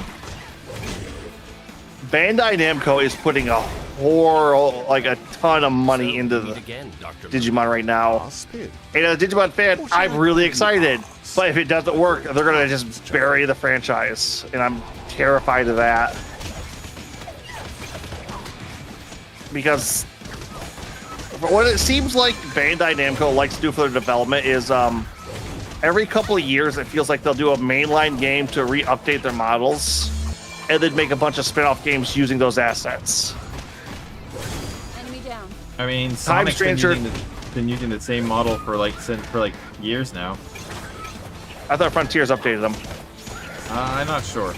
Bandai Namco is putting a ton of money into the Digimon right now. And as a Digimon fan, I'm really excited. But if it doesn't work, they're gonna just bury the franchise, and I'm terrified of that. Because what it seems like Bandai Namco likes to do for their development is every couple of years it feels like they'll do a mainline game to re-update their models and then make a bunch of spin-off games using those assets. Enemy down. I mean, Time Sonic's Stranger been using the same model for like years now. I thought Frontiers updated them. I'm not sure.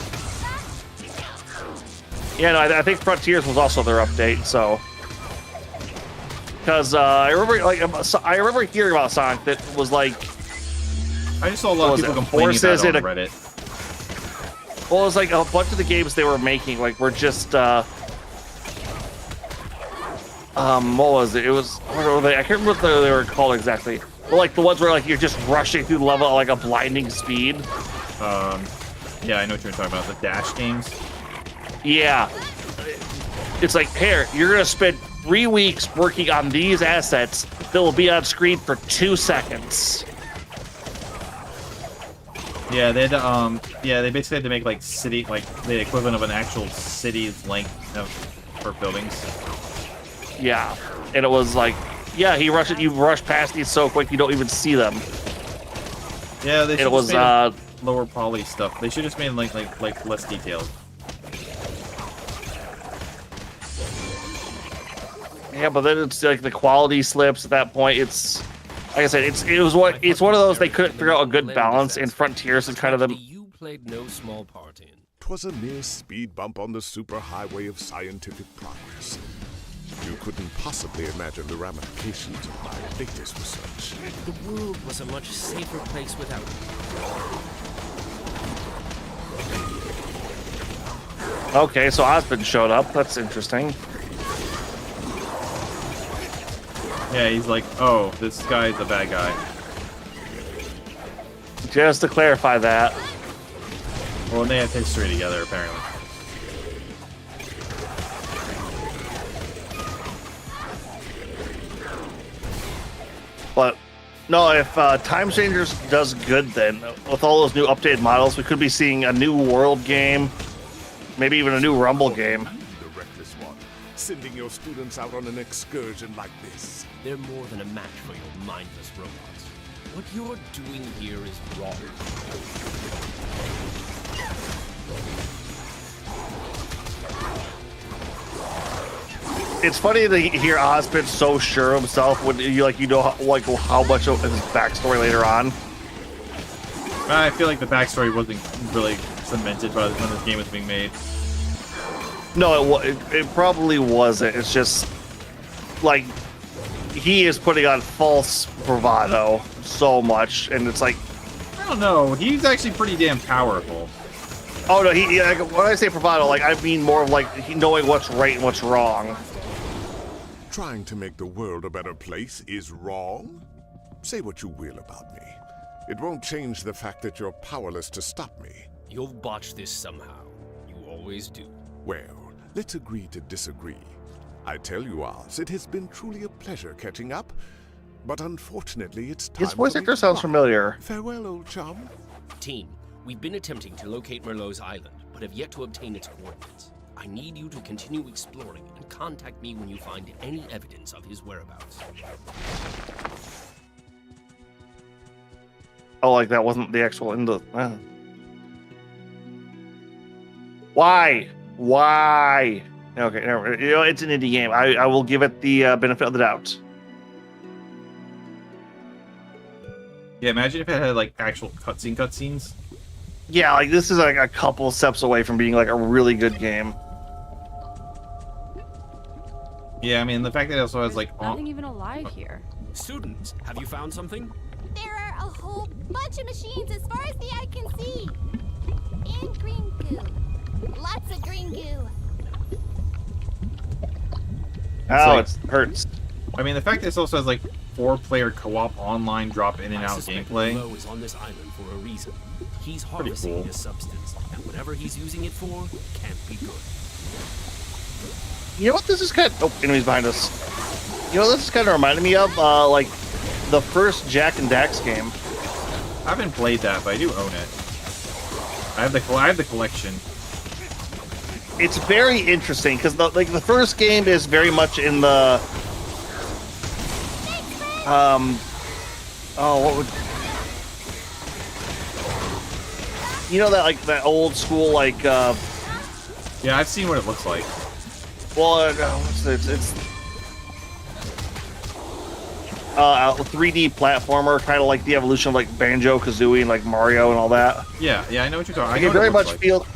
Yeah, no, I think Frontiers was also their update. So, because I remember hearing about Sonic that was like, I just saw a lot of people complaining about it on Reddit. Well, it was like a bunch of the games they were making like were just what was it? It was what were they? I can't remember what they were called exactly. But like the ones where like you're just rushing through the level at like a blinding speed. Yeah, I know what you're talking about. The dash games. Yeah. It's like, here, you're gonna spend 3 weeks working on these assets that will be on screen for 2 seconds. Yeah, they had they basically had to make like the equivalent of an actual city's length for buildings. Yeah. And it was like, yeah, you rush past these so quick you don't even see them. Yeah, they should it was lower poly stuff. They should just made like less detailed. Yeah, but then it's like the quality slips at that point. It's like I said, it's one of those they couldn't figure out a good balance in Frontiers and kind of them. You played no small part in. 'Twas a mere speed bump on the superhighway of scientific progress. You couldn't possibly imagine the ramifications of my latest research. The world was a much safer place without you. Okay, so Osmond showed up. That's interesting. Yeah, he's like, oh, this guy's a bad guy. Just to clarify that. Well, they have history together, apparently. But no, if Time Changers does good, then with all those new updated models, we could be seeing a new World game, maybe even a new Rumble game. The reckless one, sending your students out on an excursion like this. They're more than a match for your mindless robots. What you're doing here is wrong. It's funny to hear Osmond so sure of himself when you know how much of his backstory later on. I feel like the backstory wasn't really cemented by when this game was being made. No, it probably wasn't. It's just like he is putting on false bravado so much, and it's like I don't know. He's actually pretty damn powerful. Oh no, he like, when I say bravado, like I mean more of like knowing what's right and what's wrong. Trying to make the world a better place is wrong? Say what you will about me. It won't change the fact that you're powerless to stop me. You'll botch this somehow. You always do. Well, let's agree to disagree. I tell you, Oz, it has been truly a pleasure catching up, but unfortunately it's time. His voice actor sounds familiar. Farewell, old chum. Team, we've been attempting to locate Merlot's island, but have yet to obtain its coordinates. I need you to continue exploring and contact me when you find any evidence of his whereabouts. Oh, like that wasn't the actual end of. Why? Okay, never, it's an indie game. I will give it the benefit of the doubt. Yeah, imagine if it had like actual cutscenes. Yeah, like this is like a couple steps away from being like a really good game. Yeah, I mean the fact that it also has like nothing even alive here. Students, have you found something? There are a whole bunch of machines as far as the eye can see. And green goo. Lots of green goo. Oh, like, it hurts. I mean the fact that this also has like 4-player co-op online drop in and out gameplay. Merlot is on this island for a reason. He's harvesting this substance, and whatever he's using it for can't be good. You know what this is kind of... Oh, enemies behind us. You know what this is kind of reminding me of? Like, the first Jak and Dax game. I haven't played that, but I do own it. I have the collection. It's very interesting, because the first game is very much in the... Oh, what would... You know that, like, that old school, like, Yeah, I've seen what it looks like. well, what's it? It's... 3D platformer, kind of like the evolution of, like, Banjo-Kazooie and, like, Mario and all that. Yeah, I know what you're talking Like, about. it very much feels...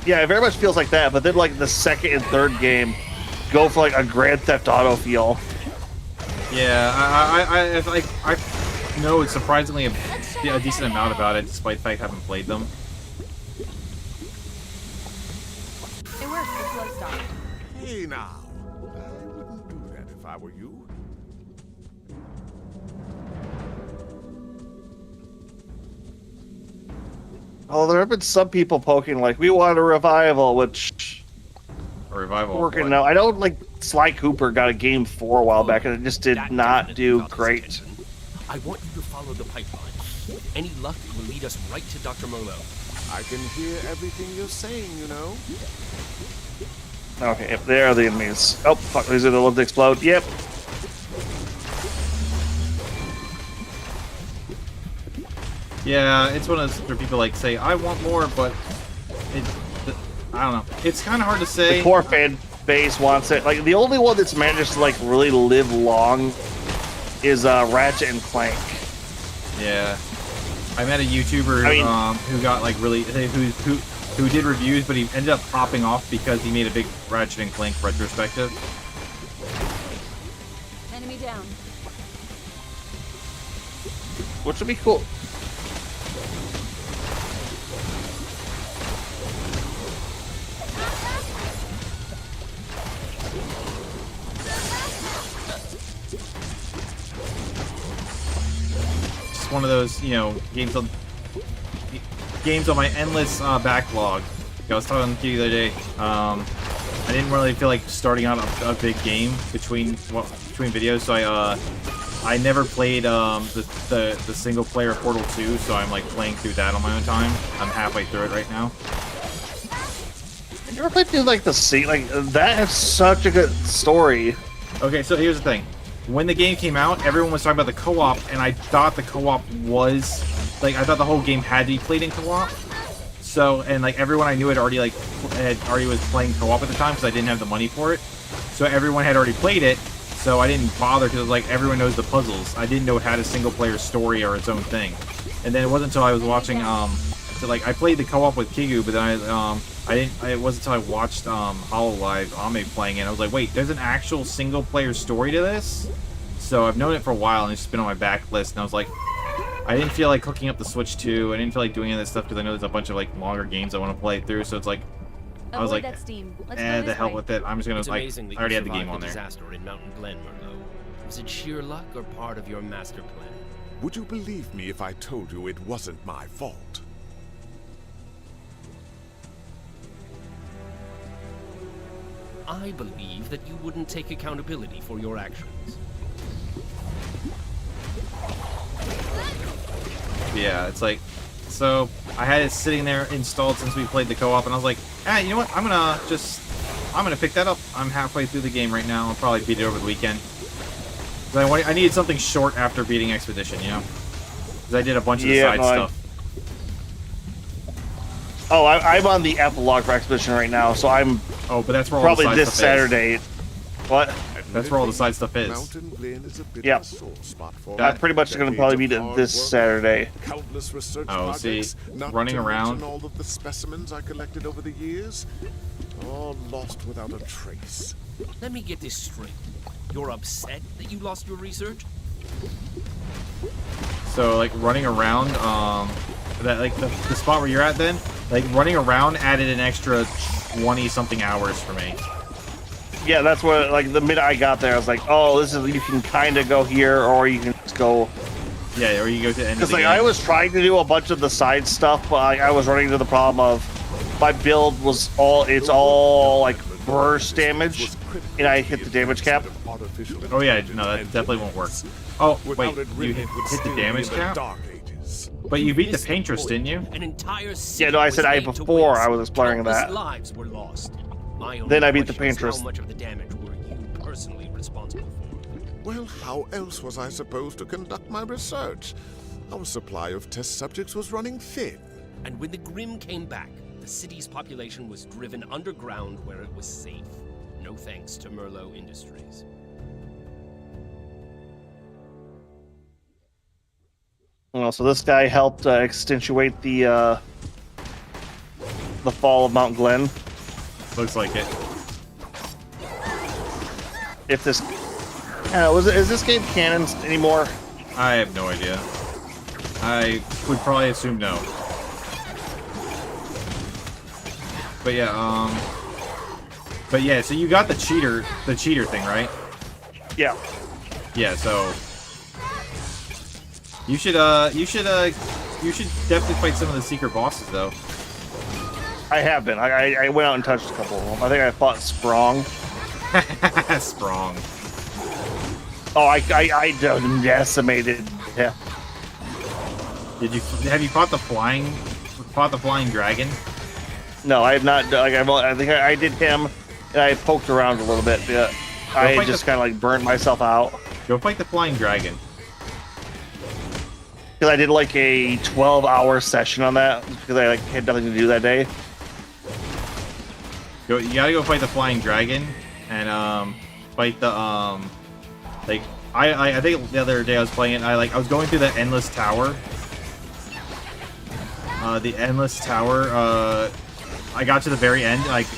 Yeah, it very much feels like that, but then, like, the second and third game go for, like, a Grand Theft Auto feel. Yeah, I know it's surprisingly a decent amount about it, despite the fact I haven't played them. It works. The flow stopped. Hey now, I wouldn't do that if I were you. Oh, there have been some people poking, like, we want a revival, which... A revival. Working now. I know, like, Sly Cooper got a game 4 a while back, and it just did not do great. I want you to follow the pipeline. With any luck, it will lead us right to Dr. Molo. I can hear everything you're saying, you know. Okay, there are the enemies. Oh, fuck, these are the ones that explode. Yep. Yeah, it's one of those where people like say, I want more, but I don't know. It's kind of hard to say. The core fan base wants it. Like, the only one that's managed to, like, really live long is Ratchet and Clank. Yeah. I met a YouTuber who got, like, really... Who did reviews, but he ended up popping off because he made a big Ratchet and Clank retrospective. Enemy down. Which would be cool. Just one of those, you know, games on my endless backlog. I was talking to you the other day. I didn't really feel like starting out a big game between videos, so I never played the single player Portal 2, so I'm like playing through that on my own time. I'm halfway through it right now. You ever played through, like, the sea? Like, that has such a good story. Okay, so here's the thing. When the game came out, everyone was talking about the co-op, and I thought the co-op was... Like, I thought the whole game had to be played in co-op. So, and, like, everyone I knew had already was playing co-op at the time, because I didn't have the money for it. So everyone had already played it, so I didn't bother, because, like, everyone knows the puzzles. I didn't know it had a single-player story or its own thing. And then it wasn't until I was watching, so, like, I played the co-op with Kigu, but then it wasn't until I watched HoloLive Ame playing it. I was like, wait, there's an actual single-player story to this? So I've known it for a while, and it's just been on my back list, and I was like, I didn't feel like hooking up the Switch 2. I didn't feel like doing any of this stuff because I know there's a bunch of, like, longer games I want to play through, so it's like, I was like, that steam. Let's eh, the hell with it. I'm just gonna, It's like, amazing that I already you had the game on survived there. disaster in Mountain Glen, Merlot. Was it sheer luck or part of your master plan? Would you believe me if I told you it wasn't my fault? I believe that you wouldn't take accountability for your actions. Yeah, it's like, so I had it sitting there installed since we played the co-op, and I was like, you know what? I'm gonna pick that up. I'm halfway through the game right now. I'll probably beat it over the weekend. I needed something short after beating Expedition, you know, because I did a bunch of the side stuff. Oh, I'm on the epilogue for Expedition right now, so I'm. Oh, but that's where all probably the side this stuff Saturday. Is. What? That's where all the side stuff is. Yep. I'm pretty much going to probably beat it this Saturday. Countless research see, not running to around. mention all of the specimens I collected over the years, all lost without a trace. Let me get this straight. You're upset that you lost your research? So, like, running around, that, like, the spot where you're at then, like, running around added an extra 20-something hours for me. Yeah, that's what, like, the minute I got there, I was like, oh, this is, you can kind of go here, or you can just go... Yeah, or you go to the end of the game. Because, like, I was trying to do a bunch of the side stuff, but I was running into the problem of my build was all, like, burst damage, and I hit the damage cap. Oh, yeah, no, that definitely won't work. Oh, wait, you hit the damage cap? But you beat the Paintress, didn't you? An entire yeah, no, I said before I was exploring that. Lives were lost. Then I beat the Paintress. How much of the damage were you personally responsible for? Well, how else was I supposed to conduct my research? Our supply of test subjects was running thin. And when the Grimm came back, the city's population was driven underground where it was safe. No thanks to Merlot Industries. Well, so this guy helped extenuate the fall of Mount Glen. Looks like it. If this, is this game canon anymore? I have no idea. I would probably assume no. But yeah, so you got the cheater thing, right? Yeah. Yeah, so you should definitely fight some of the secret bosses though. I have been. I went out and touched a couple of them. I think I fought Sprong. Sprong. Oh, I decimated. Yeah. Have you fought the flying dragon? No, I have not. Like I think I did him, and I poked around a little bit. But I just kind of like burnt myself out. Go fight the flying dragon. Because I did like a 12-hour session on that because I like had nothing to do that day. You gotta go fight the flying dragon and fight the like I think the other day I was playing it. I was going through the endless tower. I got to the very end. Like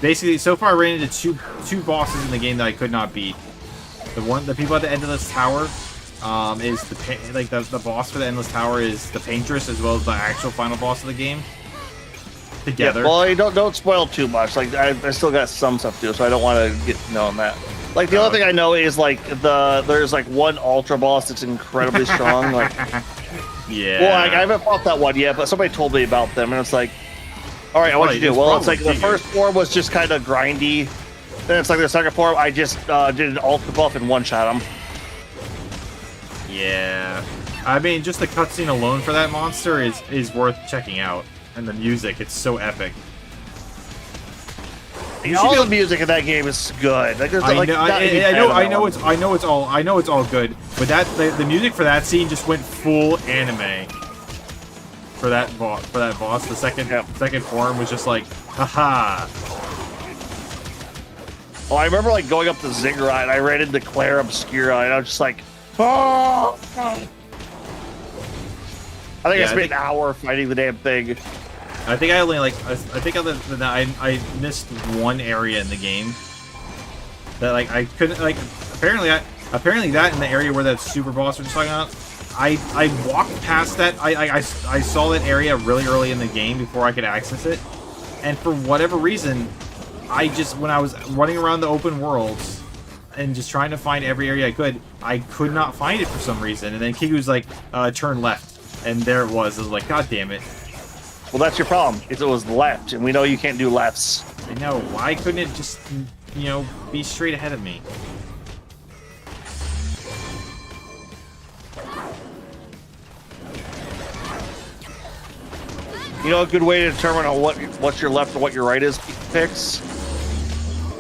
basically, so far I ran into two bosses in the game that I could not beat. The people at the end of this tower is the boss for the endless tower is the paintress as well as the actual final boss of the game. Together. Yeah, well, don't spoil too much. Like I still got some stuff to do, so I don't want to get known that. Like the only thing I know is like there's like one ultra boss that's incredibly strong. Like yeah. Well, I haven't fought that one yet, but somebody told me about them, and it's like, all right, what'd you do? Well, it's like the first form was just kind of grindy. Then it's like the second form, I just did an ultra buff and one-shot him. Yeah. I mean, just the cutscene alone for that monster is worth checking out. And the music, it's so epic. All the music in that game is good. Like, I know it's all good. But the music for that scene just went full anime. For that boss, the second form was just like, haha. Oh, I remember like going up the Ziggurat and I ran into Claire Obscura and I was just like, oh. I think I spent an hour fighting the damn thing. I think I only I missed one area in the game that like I couldn't like apparently that in the area where that super boss was talking about. I walked past that. I saw that area really early in the game before I could access it, and for whatever reason, when I was running around the open worlds and just trying to find every area I could not find it for some reason. And then Kigu's like, turn left, and there it was. I was like, God damn it. Well, that's your problem. It was left, and we know you can't do lefts. I know. Why couldn't it just, be straight ahead of me? You know a good way to determine what your left and what your right is, Pix?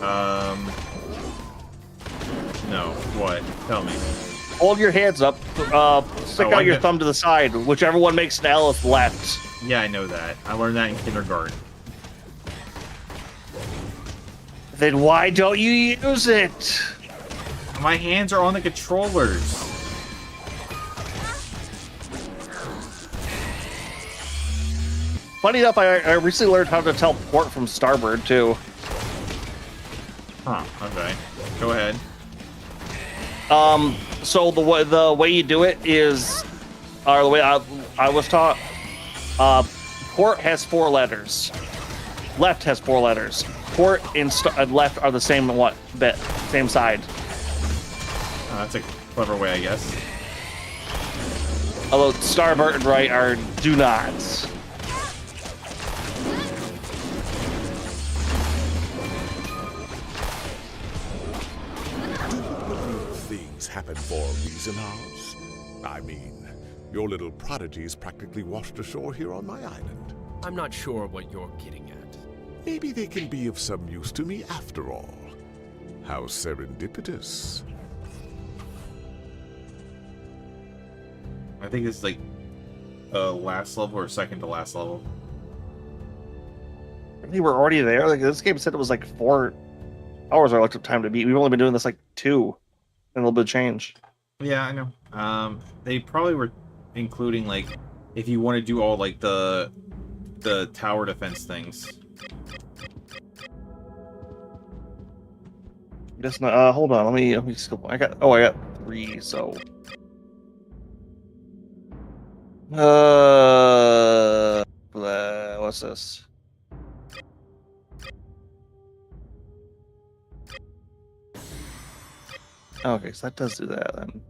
No. What? Tell me. Hold your hands up. Stick out your thumb to the side. Whichever one makes an L is left. Yeah, I know that. I learned that in kindergarten. Then why don't you use it? My hands are on the controllers. Funny enough, I recently learned how to teleport from starboard too. Huh. Okay. Go ahead. So the way you do it is, or the way I was taught, port has 4 letters. Left has 4 letters. Port and left are the same same side. That's a clever way, I guess. Although starboard and right are do nots. Things happen for a reason, House. I mean, your little prodigies practically washed ashore here on my island. I'm not sure what you're getting at. Maybe they can be of some use to me after all. How serendipitous. think this is like last level or second to last level. Really, we're already there. Like this game said it was like 4 hours. I looked up time to beat. We've only been doing this like 2, and a little bit of change. Yeah, I know. They probably were including like if you want to do all like the tower defense things. Just not, hold on. Let me skip. I got 3. So what's this? Okay, so that does do that then.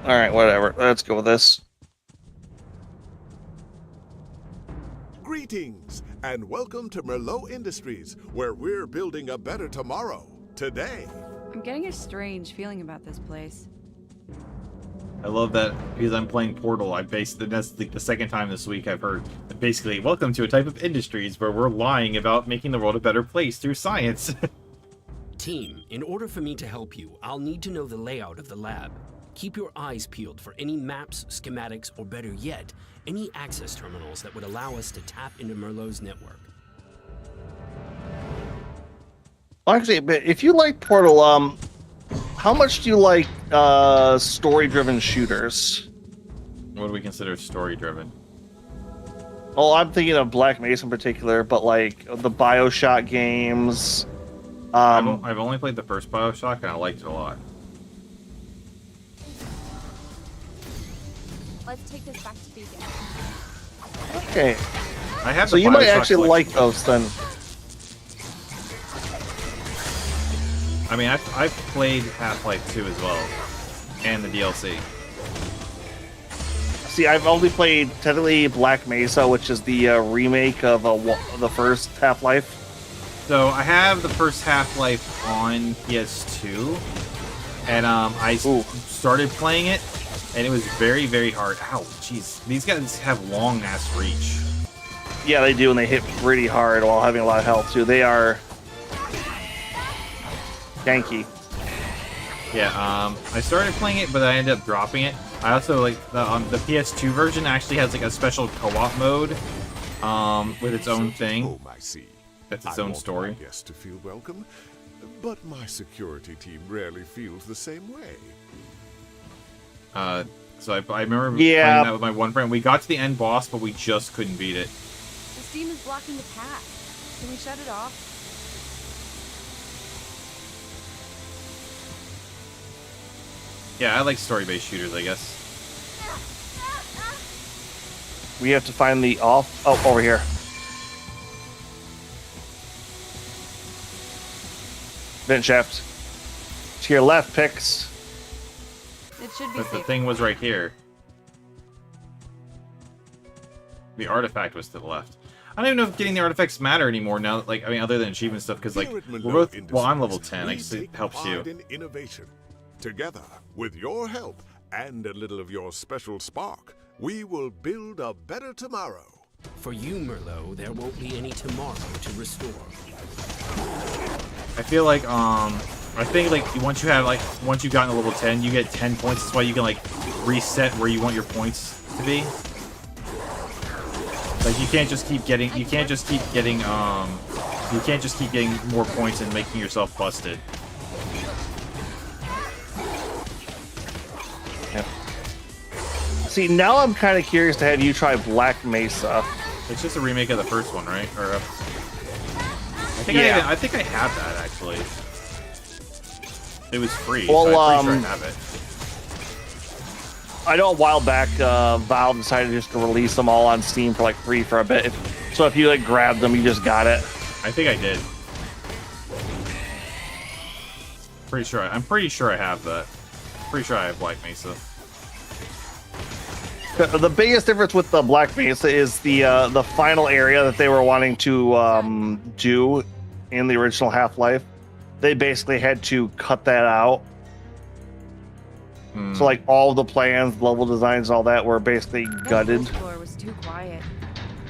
All right, whatever. Let's go with this. Greetings, and welcome to Merlot Industries, where we're building a better tomorrow, today. I'm getting a strange feeling about this place. I love that because I'm playing Portal. That's like the second time this week I've heard basically welcome to a type of industries where we're lying about making the world a better place through science. Team, in order for me to help you, I'll need to know the layout of the lab. Keep your eyes peeled for any maps, schematics, or better yet, any access terminals that would allow us to tap into Merlot's network. Actually, but if you like Portal, how much do you like story-driven shooters? What do we consider story-driven? Well, I'm thinking of Black Mesa in particular, but like the BioShock games. I've only played the first BioShock and I liked it a lot. Let's take this back to Beacon. Okay. I have. So you might actually like those then. I mean, I've played Half-Life 2 as well, and the DLC. See, I've only played technically Black Mesa, which is the remake of the first Half-Life. So I have the first Half-Life on PS2, and I started playing it, and it was very, very hard. Ow, jeez. These guys have long-ass reach. Yeah, they do, and they hit pretty hard while having a lot of health, too. They are janky. Yeah, I started playing it, but I ended up dropping it. I also like the PS2 version actually has like a special co-op mode, with its own thing. Home, I see. That's its own story. Yes, to feel welcome, but my security team rarely feels the same way. So I remember playing that with my one friend. We got to the end boss, but we just couldn't beat it. The steam is blocking the path. Can we shut it off? Yeah, I like story-based shooters, I guess. We have to find the off. Oh, over here. Vent shaft. To your left, Pix. It should be But the safe. thing was right here. The artifact was to the left. I don't even know if getting the artifacts matter anymore now. Like, I mean, other than achievement stuff, because like Here at we're Merlot both. Industries, Well, I'm level 10. I we guess it take helps you. pride in innovation. Together, with your help and a little of your special spark, we will build a better tomorrow. For you, Merlot, there won't be any tomorrow to restore. I feel like I think like once you've gotten to level 10, you get 10 points. That's why you can like reset where you want your points to be. Like you can't just keep getting more points and making yourself busted. Yep. See, now I'm kind of curious to have you try Black Mesa. It's just a remake of the first one, right? Or I think I have that actually. It was free, well, so I'm pretty sure I have it. I know a while back, Valve decided just to release them all on Steam for like free for a bit. So if you like grabbed them, you just got it. I think I did. I'm pretty sure I have that. Pretty sure I have Black Mesa. The biggest difference with the Black Mesa is the final area that they were wanting to do in the original Half-Life. They basically had to cut that out. So like all the plans, level designs, all that were basically gutted. The floor was too quiet.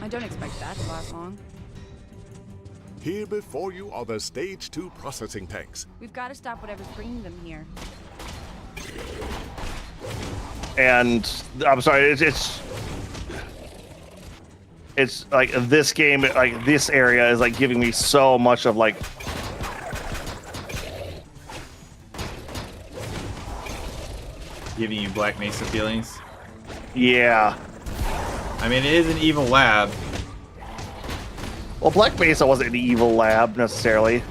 I don't expect that to last long. Here before you are the Stage 2 processing tanks. We've got to stop whatever's bringing them here. And I'm sorry, it's like this game, like this area is like giving me so much of like. Giving you Black Mesa feelings. Yeah. I mean, it is an evil lab. Well, Black Mesa wasn't an evil lab necessarily.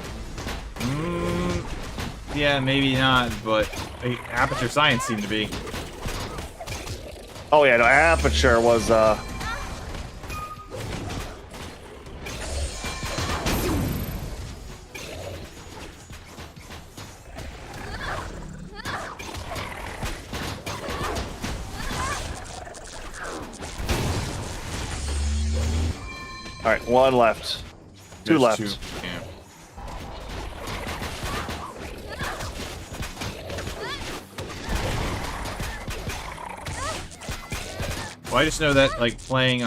Yeah, maybe not, but Aperture Science seemed to be. Oh yeah, no, Aperture was All right, one left. Two There's left. Two. Yeah. Well, I just know that like playing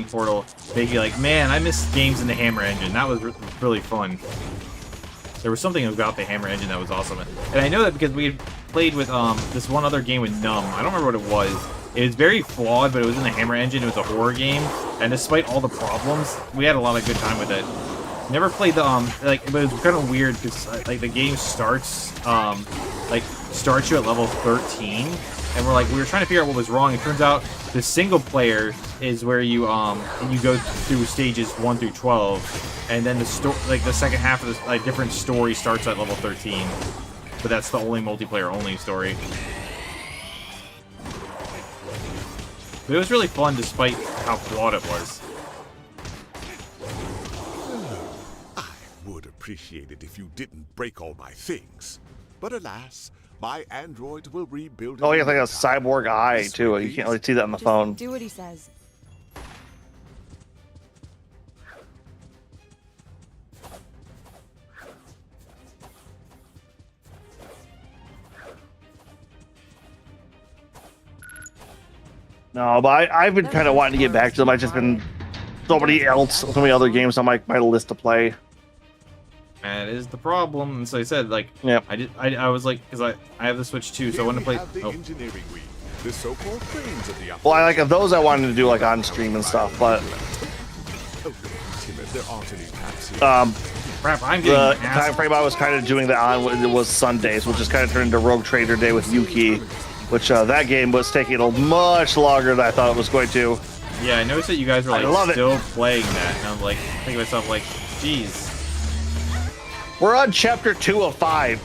Portal, they be like, man, I miss games in the Hammer engine. That was really fun. There was something about the Hammer engine that was awesome, and I know that because we had played with this one other game with Numb. I don't remember what it was. It was very flawed, but it was in the Hammer engine. It was a horror game, and despite all the problems, we had a lot of good time with it. Never played the like, it was kind of weird because like the game starts you at level 13, and we were trying to figure out what was wrong. It turns out the single player is where you go through stages 1 through 12, and then the second half of the different story starts at level 13. But that's the only multiplayer only story. But it was really fun despite how flawed it was. I would appreciate it if you didn't break all my things. But alas, my android will rebuild it. Oh, he has like a cyborg eye too. You can't really see that on the phone. Do what he says. No, but I've been kind of wanting to get back to them. I've just been so many other games on my list to play. That is the problem. And so I said, like, yep. I was like, because I have the Switch too, so I want to play. Engineering week, the so-called brains of the well, I like those I wanted to do like on stream and stuff, but there aren't any crap, I'm the getting time frame I was kind of doing that on was Sundays, which just kind of turned into Rogue Trader Day with Yuki, which that game was taking a much longer than I thought it was going to. Yeah, I noticed that you guys were like still playing that, and I'm like thinking to myself like, geez. We're on chapter 2 of 5.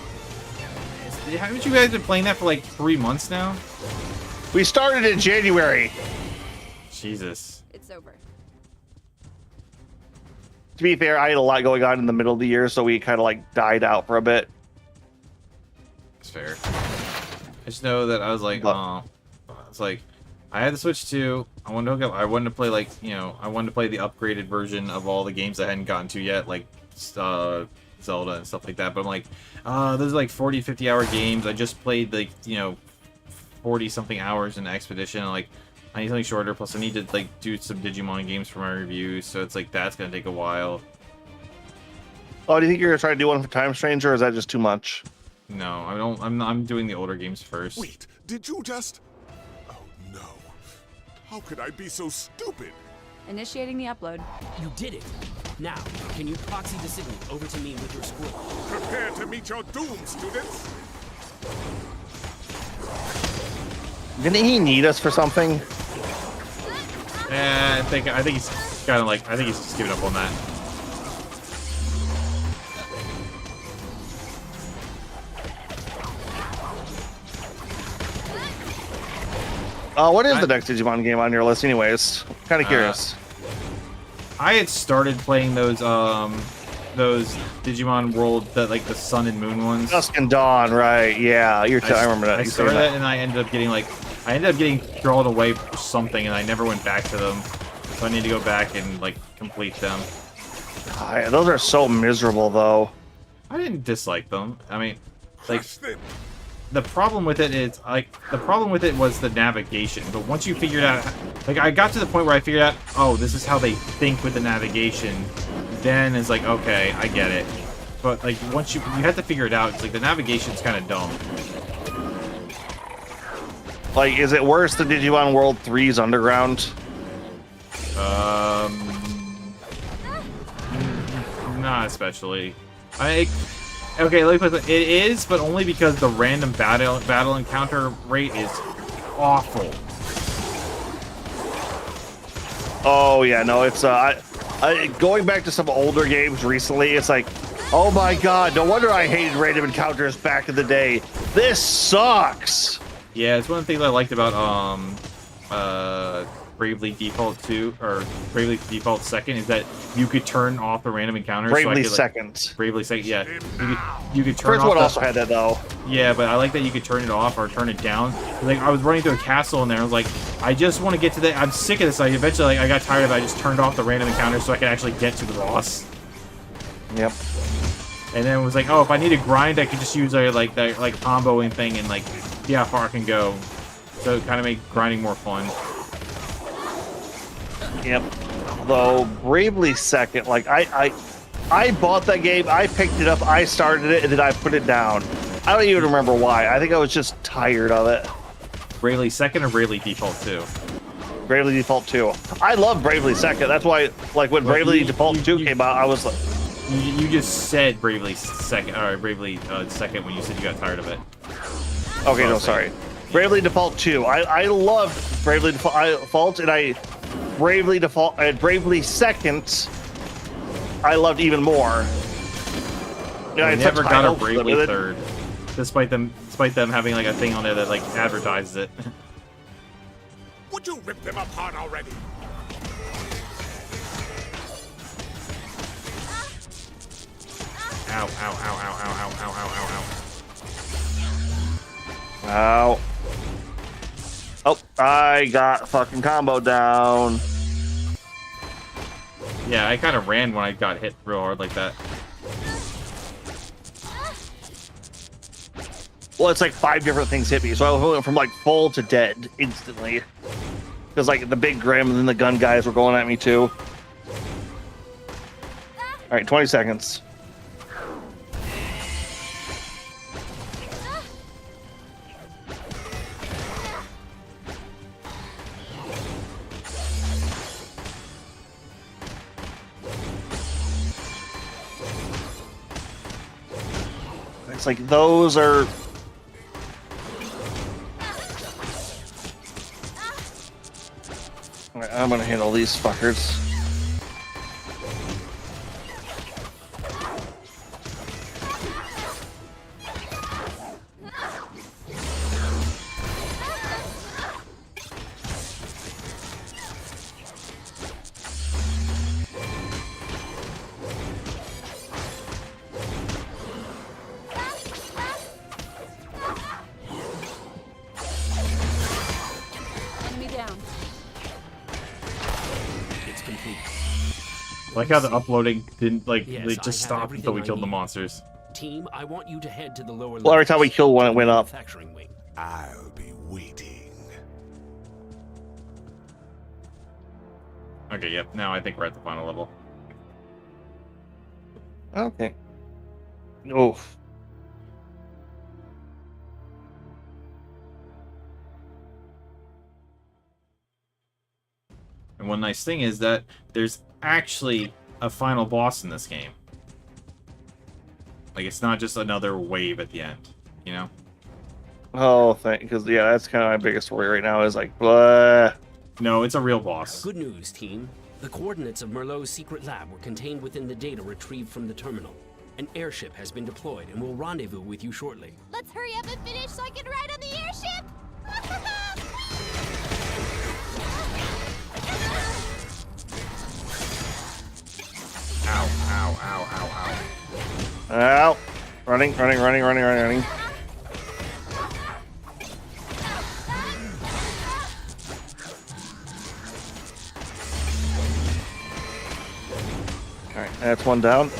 Haven't you guys been playing that for like 3 months now? We started in January. Jesus. It's over. To be fair, I had a lot going on in the middle of the year, so we kind of like died out for a bit. That's fair. I just know that I was like, oh, it's like I had the Switch 2. I wanted to hook up. I wanted to play like, I wanted to play the upgraded version of all the games I hadn't gotten to yet, like Zelda and stuff like that. But I'm like, those are like 40, 50-hour games. I just played like 40 something hours in Expedition. And, like, I need something shorter. Plus, I need to like do some Digimon games for my reviews. So it's like that's gonna take a while. Oh, do you think you're gonna try to do one for Time Stranger, or is that just too much? No, I don't. I'm doing the older games first. Wait, did you just? Oh no! How could I be so stupid? Initiating the upload. You did it. Now, can you proxy the signal over to me with your scroll? Prepare to meet your doom, students. Didn't he need us for something? I think he's kind of like, I think he's just giving up on that. What is the next Digimon game on your list, anyways? Kind of curious. I had started playing those Digimon World, that like the Sun and Moon ones. Dusk and Dawn, right? Yeah, I remember that. I started that, and I ended up getting drawn away for something, and I never went back to them. So I need to go back and like complete them. Those are so miserable, though. I didn't dislike them. I mean, like. The problem with it is, was the navigation. But once you figured out, like, I got to the point where I figured out, oh, this is how they think with the navigation. then it's like, okay, I get it. But like once you have to figure it out, it's like the navigation's kind of dumb. Like, is it worse than Digimon World 3's Underground? Not especially. Okay, let me put it is, but only because the random battle encounter rate is awful. Oh yeah, no, it's going back to some older games recently. It's like, oh my god, no wonder I hated random encounters back in the day. This sucks. Yeah, it's one of the things I liked about Bravely Default 2 or Bravely Default 2nd is that you could turn off the random encounters. Bravely so Second. Bravely Second, yeah. You could turn First off. one also had that though. Yeah, but I like that you could turn it off or turn it down. Like I was running through a castle in there, I was like, I just want to get to the. I'm sick of this. I eventually I got tired of it. I just turned off the random encounters so I could actually get to the boss. Yep. And then it was like, oh, if I need to grind, I could just use like comboing thing and like see how far I can go. So it kind of made grinding more fun. Yep. Though Bravely Second, like I bought that game, I picked it up, I started it, and then I put it down. I don't even remember why. I think I was just tired of it. Bravely Second or Bravely Default 2? Bravely Default 2. I love Bravely Second. That's why, like when Bravely Default 2 came out, I was like. You just said Bravely Second, or Bravely Second when you said you got tired of it. Okay, no, sorry. Bravely Default 2. I loved Bravely Default, and Bravely Default and Bravely Second, I loved even more. I never got a Bravely Third, despite them having like a thing on there that like advertises it. Would you rip them apart already? Ow, ow, ow, ow, ow, ow, ow, ow, ow, ow. Ow. Oh, I got fucking combo down. Yeah, I kind of ran when I got hit real hard like that. Well, it's like 5 different things hit me, so I went from like full to dead instantly. Because like the big Grimm and then the gun guys were going at me too. Alright, 20 seconds. It's like those are. Alright, I'm gonna handle these fuckers. I like how the uploading didn't like Yes, they just stopped until we killed the monsters. Team, I want you to head to the lower. Well, every time we killed one, it went up. Manufacturing wing. I'll be waiting. Okay, yep. Now I think we're at the final level. Okay. Oof. And one nice thing is that there's actually a final boss in this game. Like, it's not just another wave at the end, you know? Oh, because yeah, that's kind of my biggest worry right now is like, blah. No, it's a real boss. Good news, team. The coordinates of Merlot's secret lab were contained within the data retrieved from the terminal. An airship has been deployed and will rendezvous with you shortly. Let's hurry up and finish so I can ride on the airship. Ow, ow, ow, ow, ow. Ow. Running. Alright, that's one down.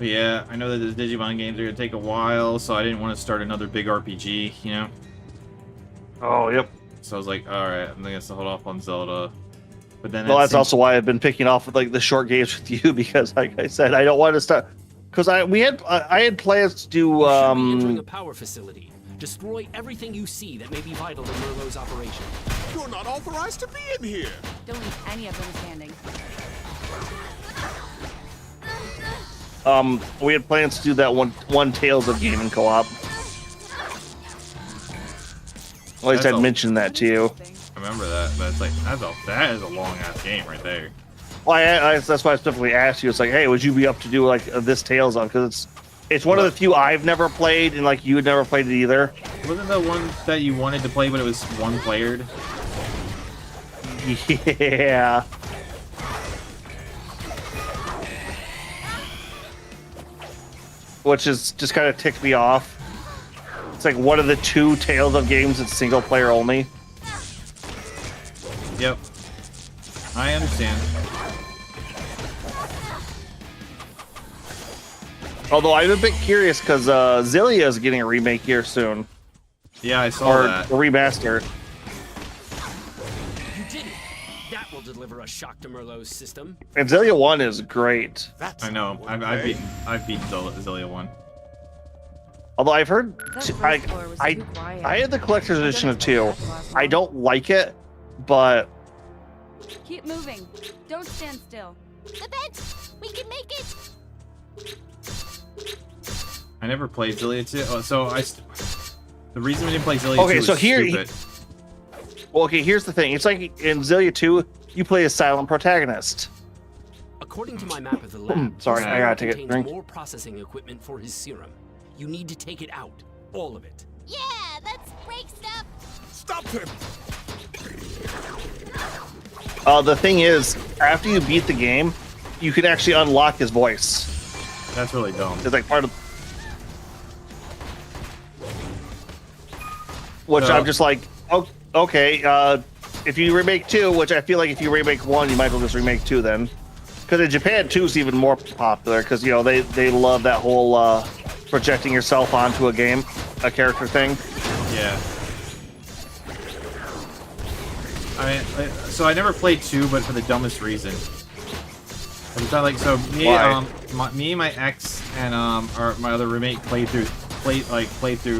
But yeah, I know that the Digimon games are gonna take a while, so I didn't want to start another big RPG, you know? Oh, yep. So I was like, alright, I'm gonna hold off on Zelda. But then Well, that's also why I've been picking off with like the short games with you, because like I said, I don't want to start because I had plans to do You should be entering a power facility. Destroy everything you see that may be vital to Merlot's operation. You're not authorized to be in here. Don't leave any of them standing. We had plans to do that one Tales of Gaming co-op. At least I'd mentioned that to you. I remember that, but it's like that is a long ass game right there. Well, that's why I specifically asked you. It's like, hey, would you be up to do like this Tales on? Because it's one of the few I've never played, and like you had never played it either. Wasn't the one that you wanted to play, but it was one playered? Yeah. Which is just kind of ticked me off. It's like one of the 2 Tales of games that's single player only. Yep. I understand. Although I'm a bit curious because Zillia is getting a remake here soon. Yeah, I saw that. A remaster. You did it. That will deliver a shock to Merlot's system. And Zillia 1 is great. I know. I've beaten Zillia 1. Although I've heard, I had the collector's edition of 2. I don't like it, but keep moving. Don't stand still. The bench! We can make it! I never played Zillia 2. Oh, so the reason we didn't play Zillia 2 is stupid. Well, okay, here's the thing. It's like in Zillia 2, you play a silent protagonist. According to my map of the lab, Sorry, I gotta take a contains drink. more processing equipment for his serum. You need to take it out. All of it. Yeah, let's break stuff! Stop him! The thing is, after you beat the game, you can actually unlock his voice. That's really dumb. It's like part of... Which I'm just like, oh, okay, if you remake 2, which I feel like if you remake 1, you might as well just remake 2 then. Because in Japan, 2 is even more popular, because, you know, they love that whole projecting yourself onto a character thing. Yeah. So I never played 2, but for the dumbest reason. It's not like, so me, me, my ex, and my other roommate played through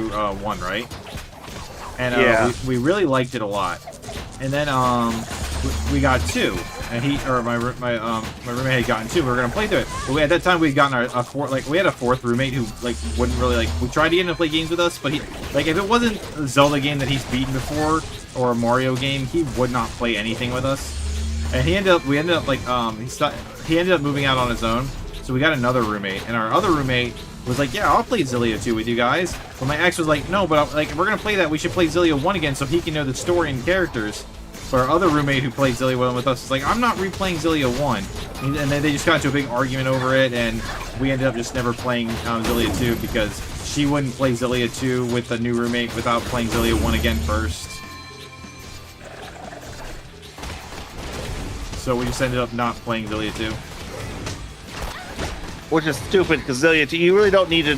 1, right? And we really liked it a lot. And then we got 2, and my roommate had gotten 2. We were gonna play through it, but at that time we had gotten we had a 4th roommate who like wouldn't really we tried to get him to play games with us, but he if it wasn't a Zelda game that he's beaten before or a Mario game, he would not play anything with us. And he ended up moving out on his own, so we got another roommate, and our other roommate was like, yeah, I'll play Zillia 2 with you guys. But my ex was like, no, but if we're gonna play that, we should play Zillia 1 again so he can know the story and characters. But our other roommate who played Zillia 1 with us was like, I'm not replaying Zillia 1. And then they just got into a big argument over it, and we ended up just never playing Zillia 2 because she wouldn't play Zillia 2 with the new roommate without playing Zillia 1 again first. So we just ended up not playing Zillia 2. Which is stupid, because Zillia 2, you really don't need to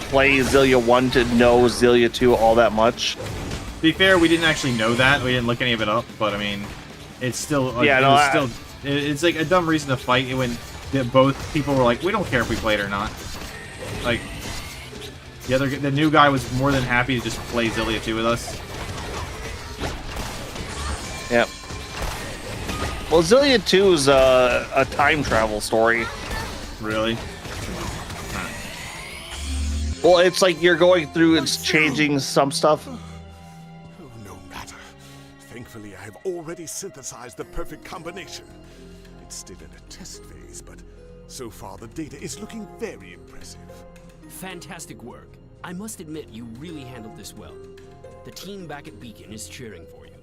play Zillia 1 to know Zillia 2 all that much. To be fair, we didn't actually know that. We didn't look any of it up, but I mean, it's still... it's like a dumb reason to fight when both people were like, we don't care if we play it or not. Like, the new guy was more than happy to just play Zillia 2 with us. Yep. Well, Zillia 2 is a time travel story. Really? Well, it's like you're going through, it's changing some stuff. Oh, no matter. Thankfully, I have already synthesized the perfect combination. It's still in a test phase, but so far the data is looking very impressive. Fantastic work. I must admit, you really handled this well. The team back at Beacon is cheering for you.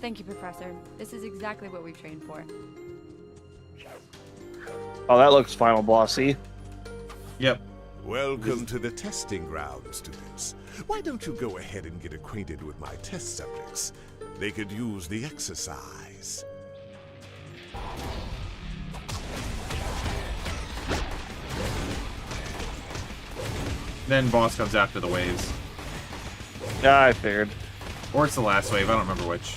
Thank you, Professor. This is exactly what we trained for. Oh, that looks final bossy. Yep. Welcome to the testing ground, students. Why don't you go ahead and get acquainted with my test subjects? They could use the exercise. then boss comes after the waves. Yeah, I figured. Or it's the last wave, I don't remember which.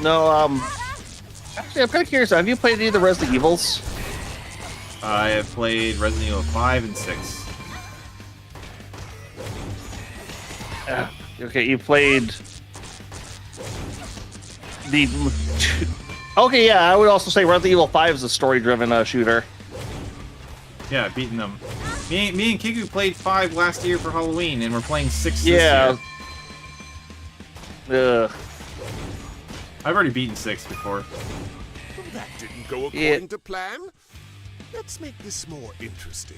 No, actually, I'm kind of curious. Have you played any of the Resident Evils? I have played Resident Evil 5 and 6. Okay, you played the... Okay, yeah, I would also say Resident Evil 5 is a story-driven shooter. Yeah, I've beaten them. Me and Kiku played 5 last year for Halloween, and we're playing 6 this Yeah. year. I've already beaten 6 before. Well, that didn't go according to plan. Let's make this more interesting.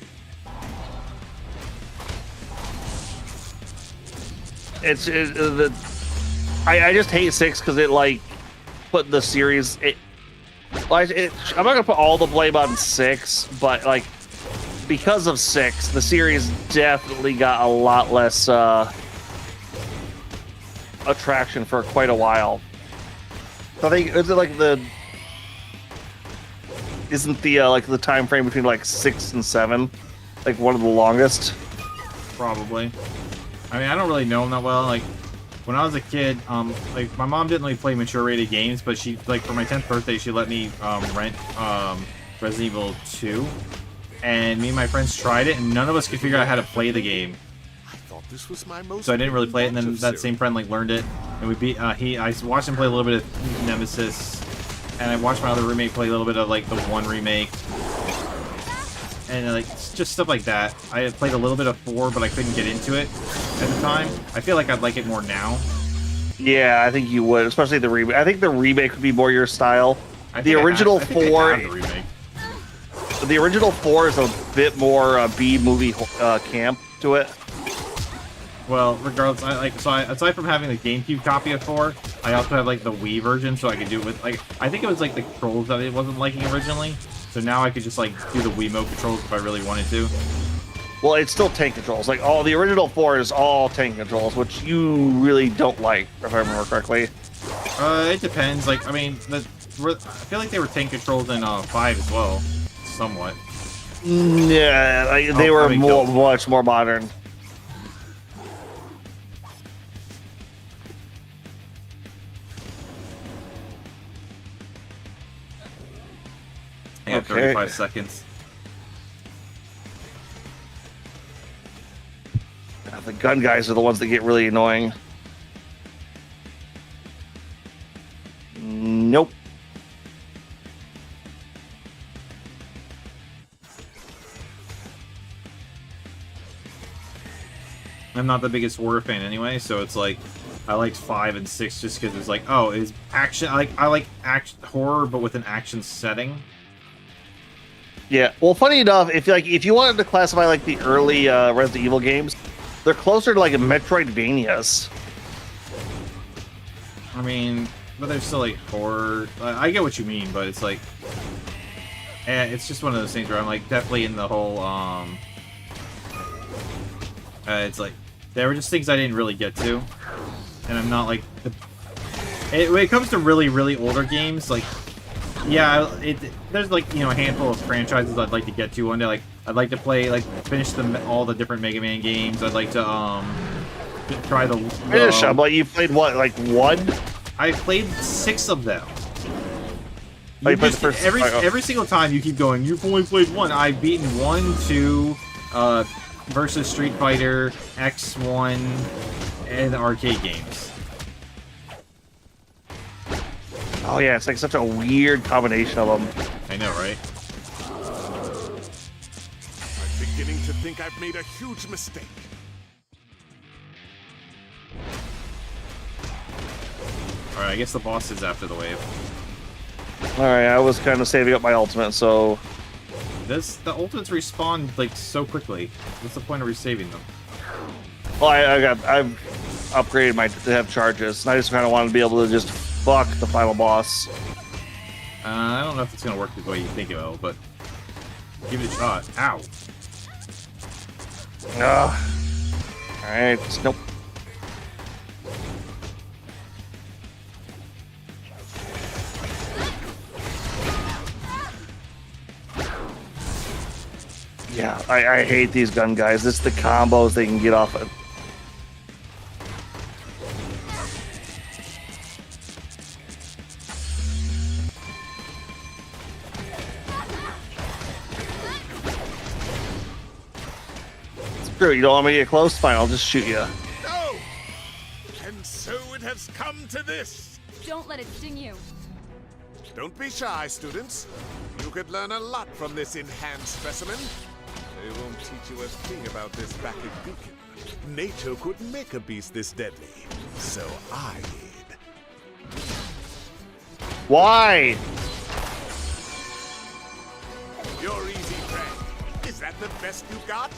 I just hate 6 because it like put the series. I'm not gonna put all the blame on 6, but like because of 6, the series definitely got a lot less attraction for quite a while. So I think is it like isn't the like the time frame between like 6 and 7 like one of the longest? Probably. I mean, I don't really know them that well. Like, when I was a kid, like, my mom didn't really play mature-rated games, but she, like, for my 10th birthday, she let me, rent, Resident Evil 2. And me and my friends tried it, and none of us could figure out how to play the game. I thought this was my most So I didn't really play it, and then that same friend, like, learned it. And we beat, I watched him play a little bit of Nemesis, and I watched my other roommate play a little bit of, like, the 1 remake. And like just stuff like that. I had played a little bit of 4, but I couldn't get into it at the time. I feel like I'd like it more now. Yeah, I think you would, especially the remake. I think the remake would be more your style. The original 4. The original 4 is a bit more B movie camp to it. Well, regardless, aside from having the GameCube copy of 4, I also have like the Wii version, so I could do it with like I think it was like the controls that it wasn't liking originally. So now I could just like do the Wiimote controls if I really wanted to. Well, it's still tank controls. Like all the original 4 is all tank controls, which you really don't like, if I remember correctly. It depends. Like I mean, I feel like they were tank controls in 5 as well, somewhat. Yeah, like, they were much more modern. I got 35 seconds. The gun guys are the ones that get really annoying. Nope. I'm not the biggest horror fan anyway, so it's like I liked 5 and 6 just because it's like, oh, it's action. I like action horror, but with an action setting. Yeah, well, funny enough, if you wanted to classify like the early Resident Evil games, they're closer to like Metroidvanias. I mean, but they're still like horror. I get what you mean, but it's like, it's just one of those things where I'm like definitely in the whole. It's like there were just things I didn't really get to, and I'm not like when it comes to really older games, like. Yeah, there's like, you know, a handful of franchises I'd like to get to one day. Like, I'd like to play, like, finish all the different Mega Man games. I'd like to, try the... Finish them, but you played what, like 1? I played 6 of them. First, every single time you keep going, you've only played 1. I've beaten 1, 2, versus Street Fighter, X1, and the arcade games. Oh yeah, it's like such a weird combination of them. I know, right? I'm beginning to think I've made a huge mistake. Alright, I guess the boss is after the wave. Alright, I was kind of saving up my ultimate, so... The ultimates respawn, like, so quickly. What's the point of resaving them? Well, I've upgraded to have charges, and I just kind of wanted to be able to just fuck the final boss. I don't know if it's gonna work the way you think it will, but give it a shot. Ow. Alright, nope. Yeah, I hate these gun guys. It's the combos they can get off of. Screw it, you don't want me to get close? Fine, I'll just shoot you. No! And so it has come to this. Don't let it sting you. Don't be shy, students. You could learn a lot from this enhanced specimen. They won't teach you a thing about this back in Beacon. Nature couldn't make a beast this deadly, so I did. Why? You're easy prey. Is that the best you got?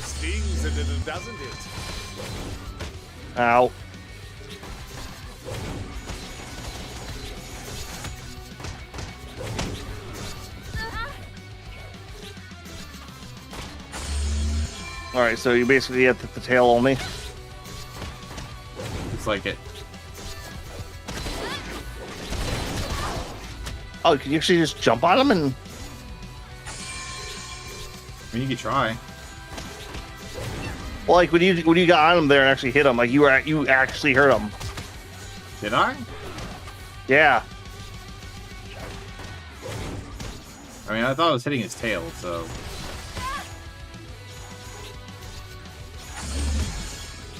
Stings a little, doesn't it? Ow. Alright, so you basically have the tail only. It's like it. Oh, can you actually just jump on him and... I mean, you could try. Well, like when you got on him there and actually hit him, like you actually hurt him. Did I? Yeah. I mean, I thought I was hitting his tail, so...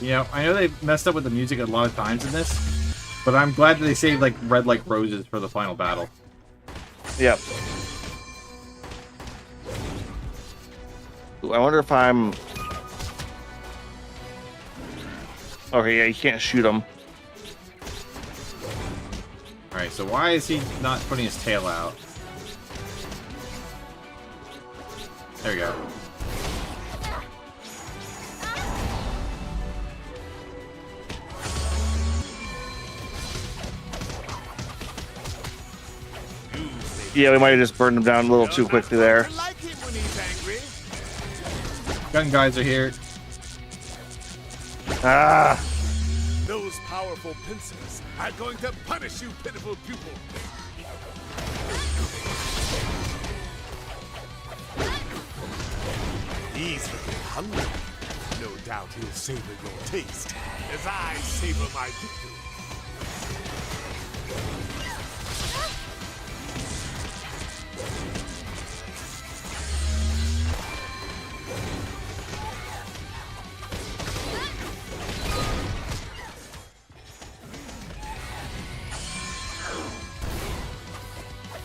You know, I know they messed up with the music a lot of times in this, but I'm glad that they saved, like, Red Like Roses for the final battle. Yep. Ooh, I wonder if I'm... Okay, yeah, you can't shoot him. Alright, so why is he not putting his tail out? There we go. Yeah, we might have just burned him down a little too quickly there. Gun guys are here. Ah! Those powerful pincers are going to punish you, pitiful pupil. He's looking hungry. No doubt he'll savor your taste as I savor my victory.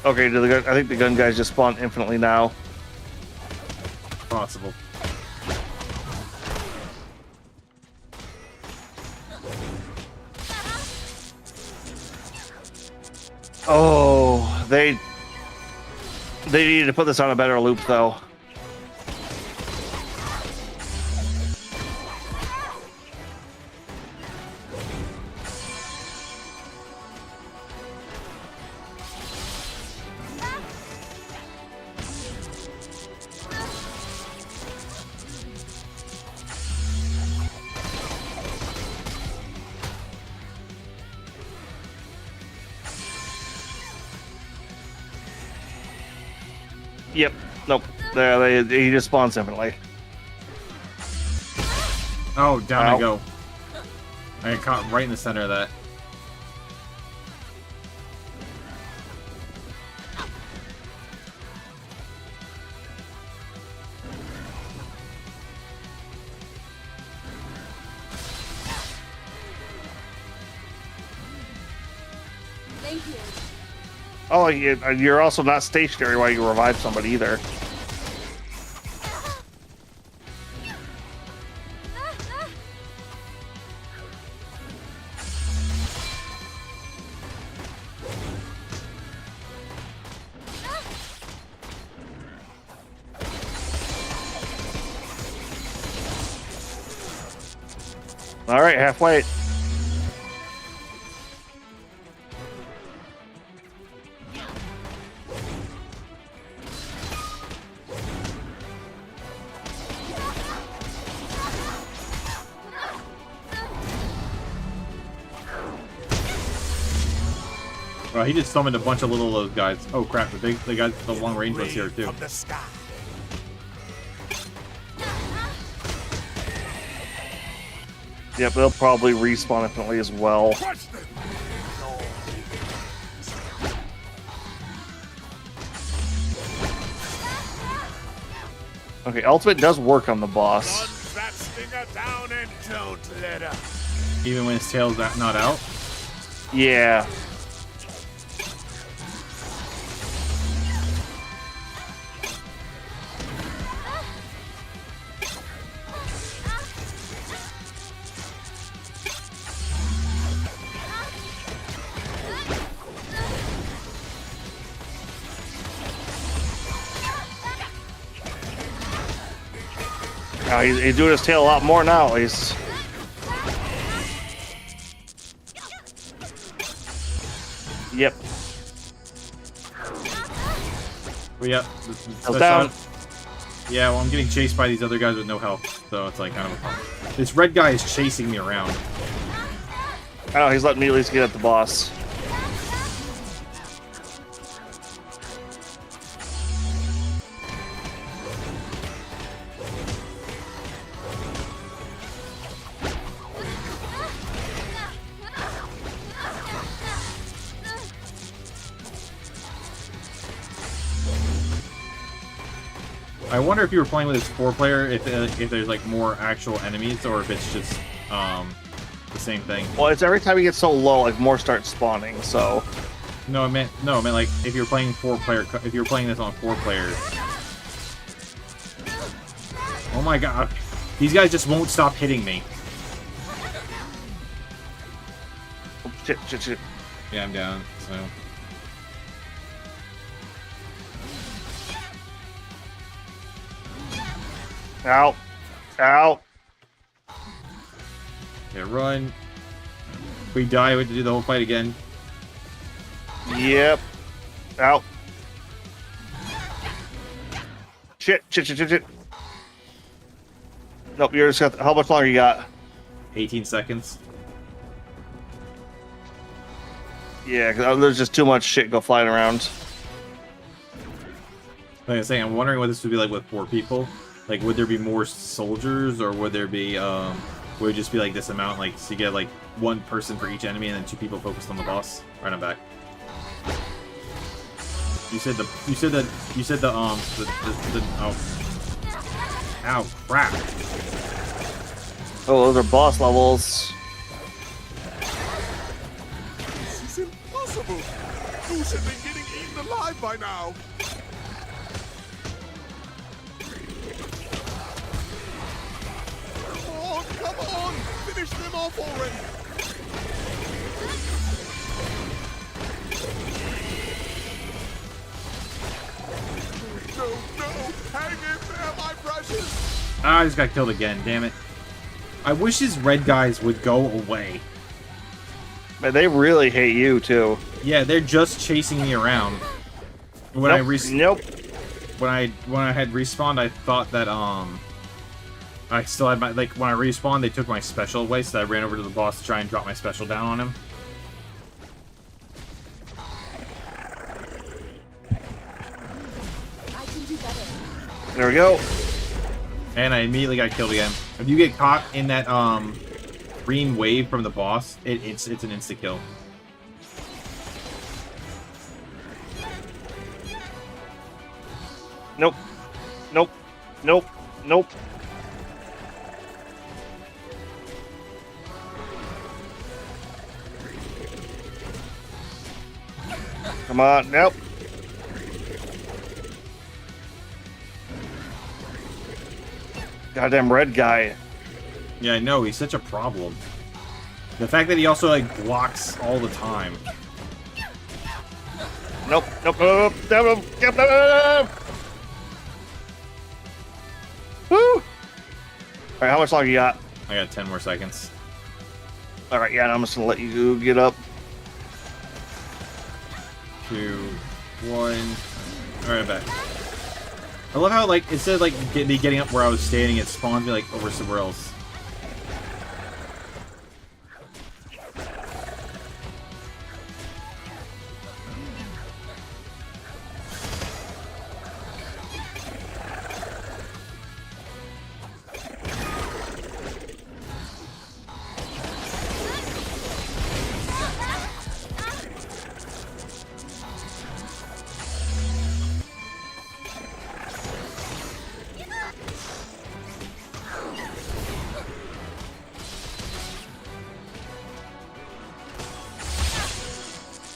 Okay, I think the gun guys just spawn infinitely now. Possible. Oh, they needed to put this on a better loop, though. Yep. Nope. There, he just spawns infinitely. Oh, down Ow. I go. I got caught right in the center of that. Thank you. Oh, you're also not stationary while you revive somebody either. All right, halfway. Well, he just summoned a bunch of little those guys. Oh crap! The guys, the long range ones here too. Yep, they'll probably respawn infinitely as well. Okay, ultimate does work on the boss. Even when his tail's not out? Yeah. Now he's doing his tail a lot more now, at least. Yep. Well, yep. Down. Yeah, well, I'm getting chased by these other guys with no health, so it's like kind of a problem. This red guy is chasing me around. Oh, he's letting me at least get at the boss. I wonder if you were playing with this 4-player, if there's like more actual enemies, or if it's just the same thing. Well, it's every time you get so low, like more start spawning. So. No, I meant like if you're playing 4-player, if you're playing this on 4-player. Oh my god, these guys just won't stop hitting me. Oh, shit. Yeah, I'm down. So. Ow. Ow. Yeah, run. If we die, we have to do the whole fight again. Yep. Ow. Shit. Nope, you're just got. How much longer you got? 18 seconds. Yeah, because there's just too much shit go flying around. Like I was saying, I'm wondering what this would be like with 4 people. Like, would there be more soldiers, or would there be, would it just be like this amount, like, so you get like 1 person for each enemy and then 2 people focused on the boss? Right, I'm back. Oh. Ow, crap. Oh, those are boss levels. This is impossible. You should be getting eaten alive by now. Come on! Finish them off already! No! Hang in there, my precious! Ah, I just got killed again, damn it. I wish these red guys would go away. Man, they really hate you, too. Yeah, they're just chasing me around. When Nope. When I had respawned, I thought that, I still had my, like, when I respawned, they took my special away, so I ran over to the boss to try and drop my special down on him. I can do better. There we go. And I immediately got killed again. If you get caught in that, green wave from the boss, it's an insta-kill. Nope. Come on, nope. Goddamn red guy. Yeah, I know, he's such a problem. The fact that he also, like, blocks all the time. Nope. Woo! Alright, how much longer you got? I got 10 more seconds. Alright, yeah, I'm just gonna let you get up. 2, 1. Alright, I'm back. I love how, like, instead of, like, me getting up where I was standing, it spawned me, like, over somewhere else.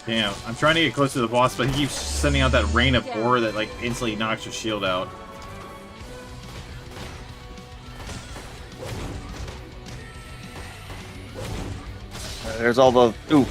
Damn, I'm trying to get close to the boss, but he keeps sending out that rain of ore that like instantly knocks your shield out. There's all the ooh.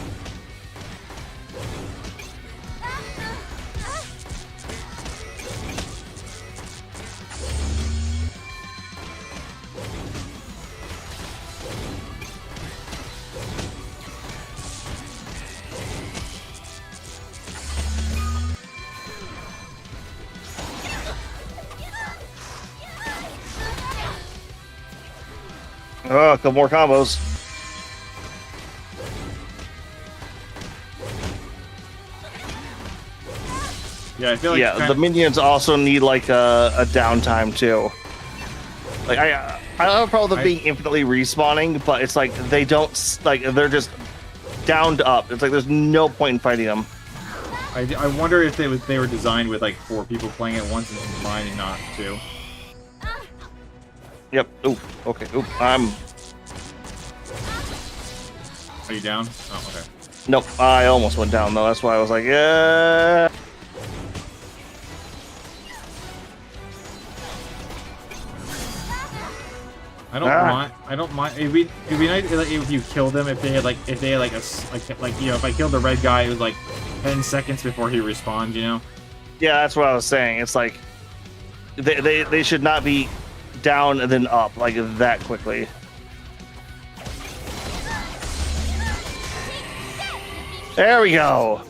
Oh, a couple more combos. Yeah, I feel like the minions also need like a downtime too. Like I don't have a problem with them being infinitely respawning, but it's like they don't like they're just downed up. It's like there's no point in fighting them. I wonder if they were designed with like 4 people playing at once and combining, not 2. Yep. Ooh. Okay. Ooh. Are you down? Oh, okay. Nope. I almost went down though. That's why I was like, yeah. I don't mind. It'd be nice if you kill them if they had like a you know, if I killed the red guy, it was like 10 seconds before he respawned. You know? Yeah, that's what I was saying. It's like they should not be down and then up like that quickly. There we go.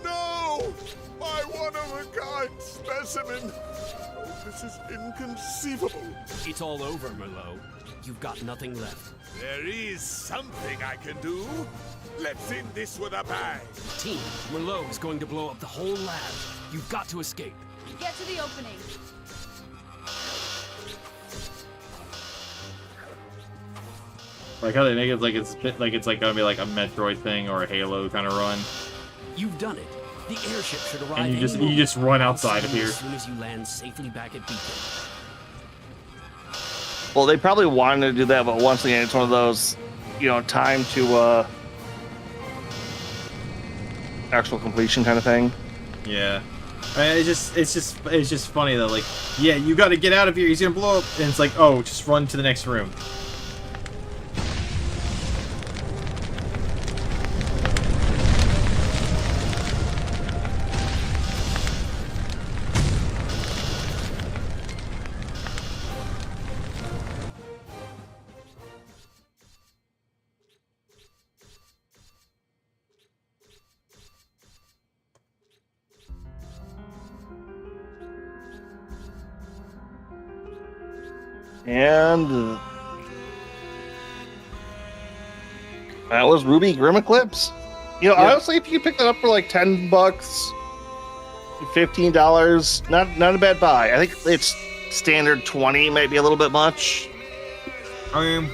No! My one-of-a-kind specimen! Oh, this is inconceivable. It's all over, Merlot. You've got nothing left. There is something I can do. Let's end this with a bang. Team, Merlot is going to blow up the whole lab. You've got to escape. Get to the opening. Like how they make it like it's gonna be like a Metroid thing or a Halo kind of run. You've done it. The airship should arrive. And you just run outside of here. As soon as you land safely back at Beacon. Well, they probably wanted to do that, but once again, it's one of those, you know, time to actual completion kind of thing. Yeah. It's just funny though. Like, yeah, you got to get out of here. He's gonna blow up, and it's like, oh, just run to the next room. And that was RWBY Grimm Eclipse. You know, honestly, if you pick that up for like $10, $15, not a bad buy. I think it's standard 20, might be a little bit much. I mean,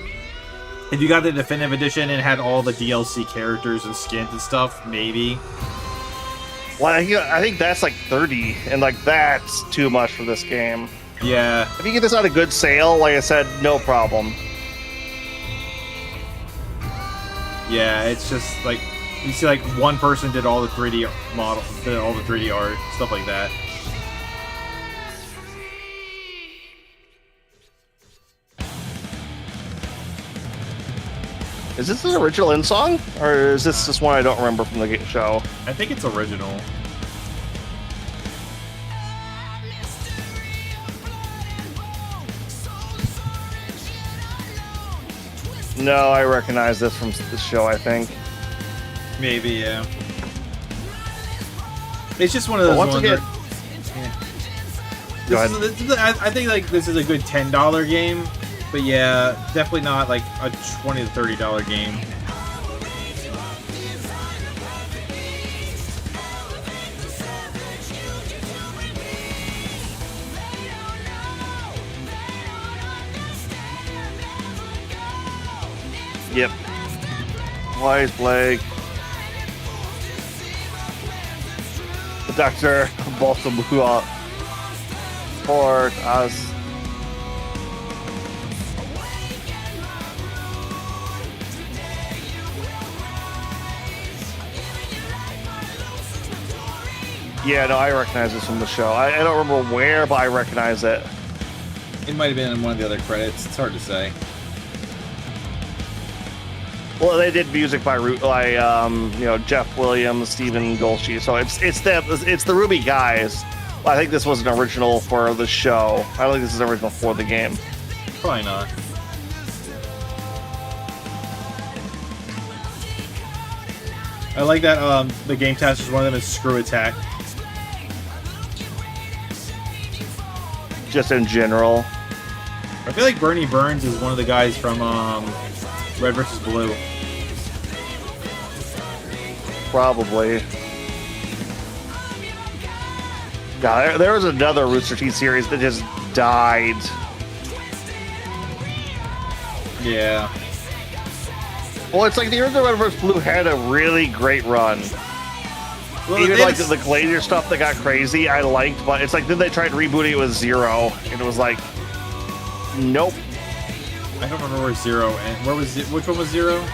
if you got the definitive edition and had all the DLC characters and skins and stuff, maybe. Well, I think that's like 30, and like that's too much for this game. Yeah. If you get this on a good sale, like I said, no problem. Yeah, it's just like you see, like one person did all the 3D models, did all the 3D art, stuff like that. Is this an original in song, or is this just one I don't remember from the show? I think it's original. No, I recognize this from the show, I think. Maybe, yeah. It's just one of those once ones again, Go ahead. I think like this is a good $10 game, but yeah, definitely not like a $20 to $30 game. Yep. Wise Blake. The Doctor Baltimore for us. Yeah, no, I recognize this from the show. I don't remember where, but I recognize it. It might have been in one of the other credits. It's hard to say. Well, they did music by Jeff Williams, Stephen Golschi. So it's the RWBY guys. I think this was an original for the show. I don't think this is original for the game. Probably not. I like that the game testers, one of them is Screw Attack. Just in general. I feel like Bernie Burns is one of the guys from Red vs. Blue. Probably. Yeah, there was another Rooster Teeth series that just died. Yeah. Well, it's like the original Red vs. Blue had a really great run. Well, even like the Glacier stuff that got crazy, I liked, but it's like then they tried rebooting it with Zero, and it was like, nope. I don't remember where Zero and where was it? Which one was Zero?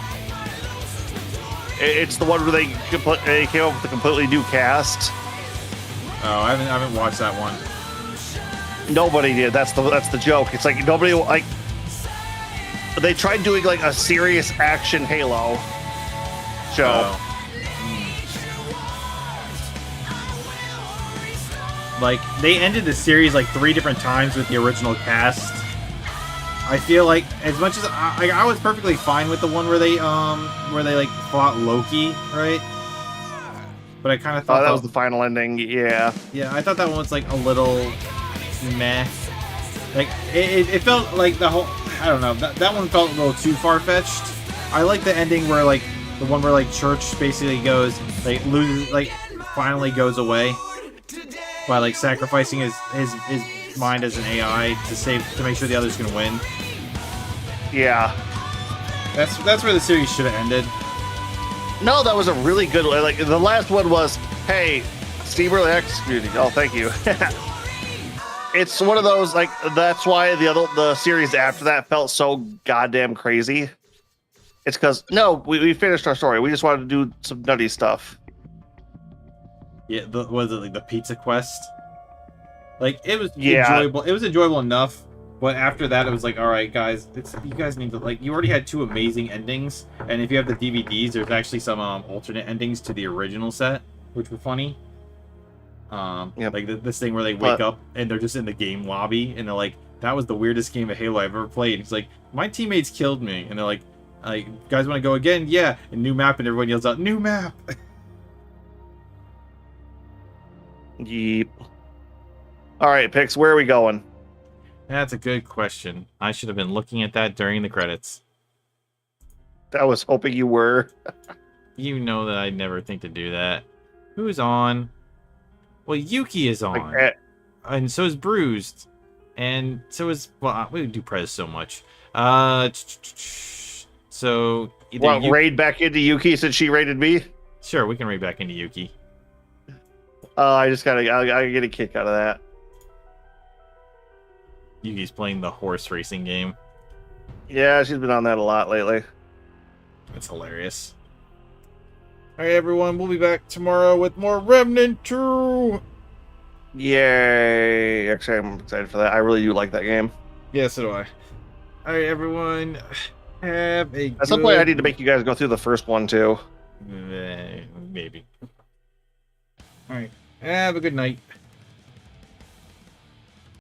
It's the one where they came up with a completely new cast. Oh, I haven't watched that one. Nobody did. That's the joke. It's like nobody like. They tried doing like a serious action Halo show. Oh. Like they ended the series like 3 different times with the original cast. I feel like as much as I was perfectly fine with the one where they like fought Loki, right? But I kind of thought that was the final ending. Yeah. Yeah, I thought that one was like a little meh. Like it felt like the whole. I don't know. That one felt a little too far-fetched. I like the ending where like the one where like Church basically goes like loses like finally goes away by like sacrificing his mind as an AI to make sure the others can win. Yeah. That's where the series should have ended. No, that was a really good one. Like the last one was, hey, Steve really executed. Oh, thank you. It's one of those like that's why the series after that felt so goddamn crazy. It's because we finished our story. We just wanted to do some nutty stuff. Yeah, was it like the Pizza Quest? Like it was enjoyable. It was enjoyable enough, but after that, it was like, all right, guys, you guys need to like. You already had 2 amazing endings, and if you have the DVDs, there's actually some alternate endings to the original set, which were funny. Like this thing where they wake up and they're just in the game lobby, and they're like, "That was the weirdest game of Halo I've ever played." He's like, "My teammates killed me," and they're like, "Guys, want to go again?" Yeah, and new map, and everyone yells out, "New map!" Yeep. All right, Pix, where are we going? That's a good question. I should have been looking at that during the credits. I was hoping you were. You know that I'd never think to do that. Who's on? Well, Yuki is on. And so is Bruised. And so is... Well, we do Prez so much. So... raid back into Yuki since she raided me? Sure, we can raid back into Yuki. I get a kick out of that. Yuki's playing the horse racing game. Yeah, she's been on that a lot lately. That's hilarious. Alright, everyone, we'll be back tomorrow with more Remnant 2! Yay! Actually, I'm excited for that. I really do like that game. Yeah, so do I. Alright, everyone, have a At some point, I need to make you guys go through the first one, too. Maybe. Alright, have a good night.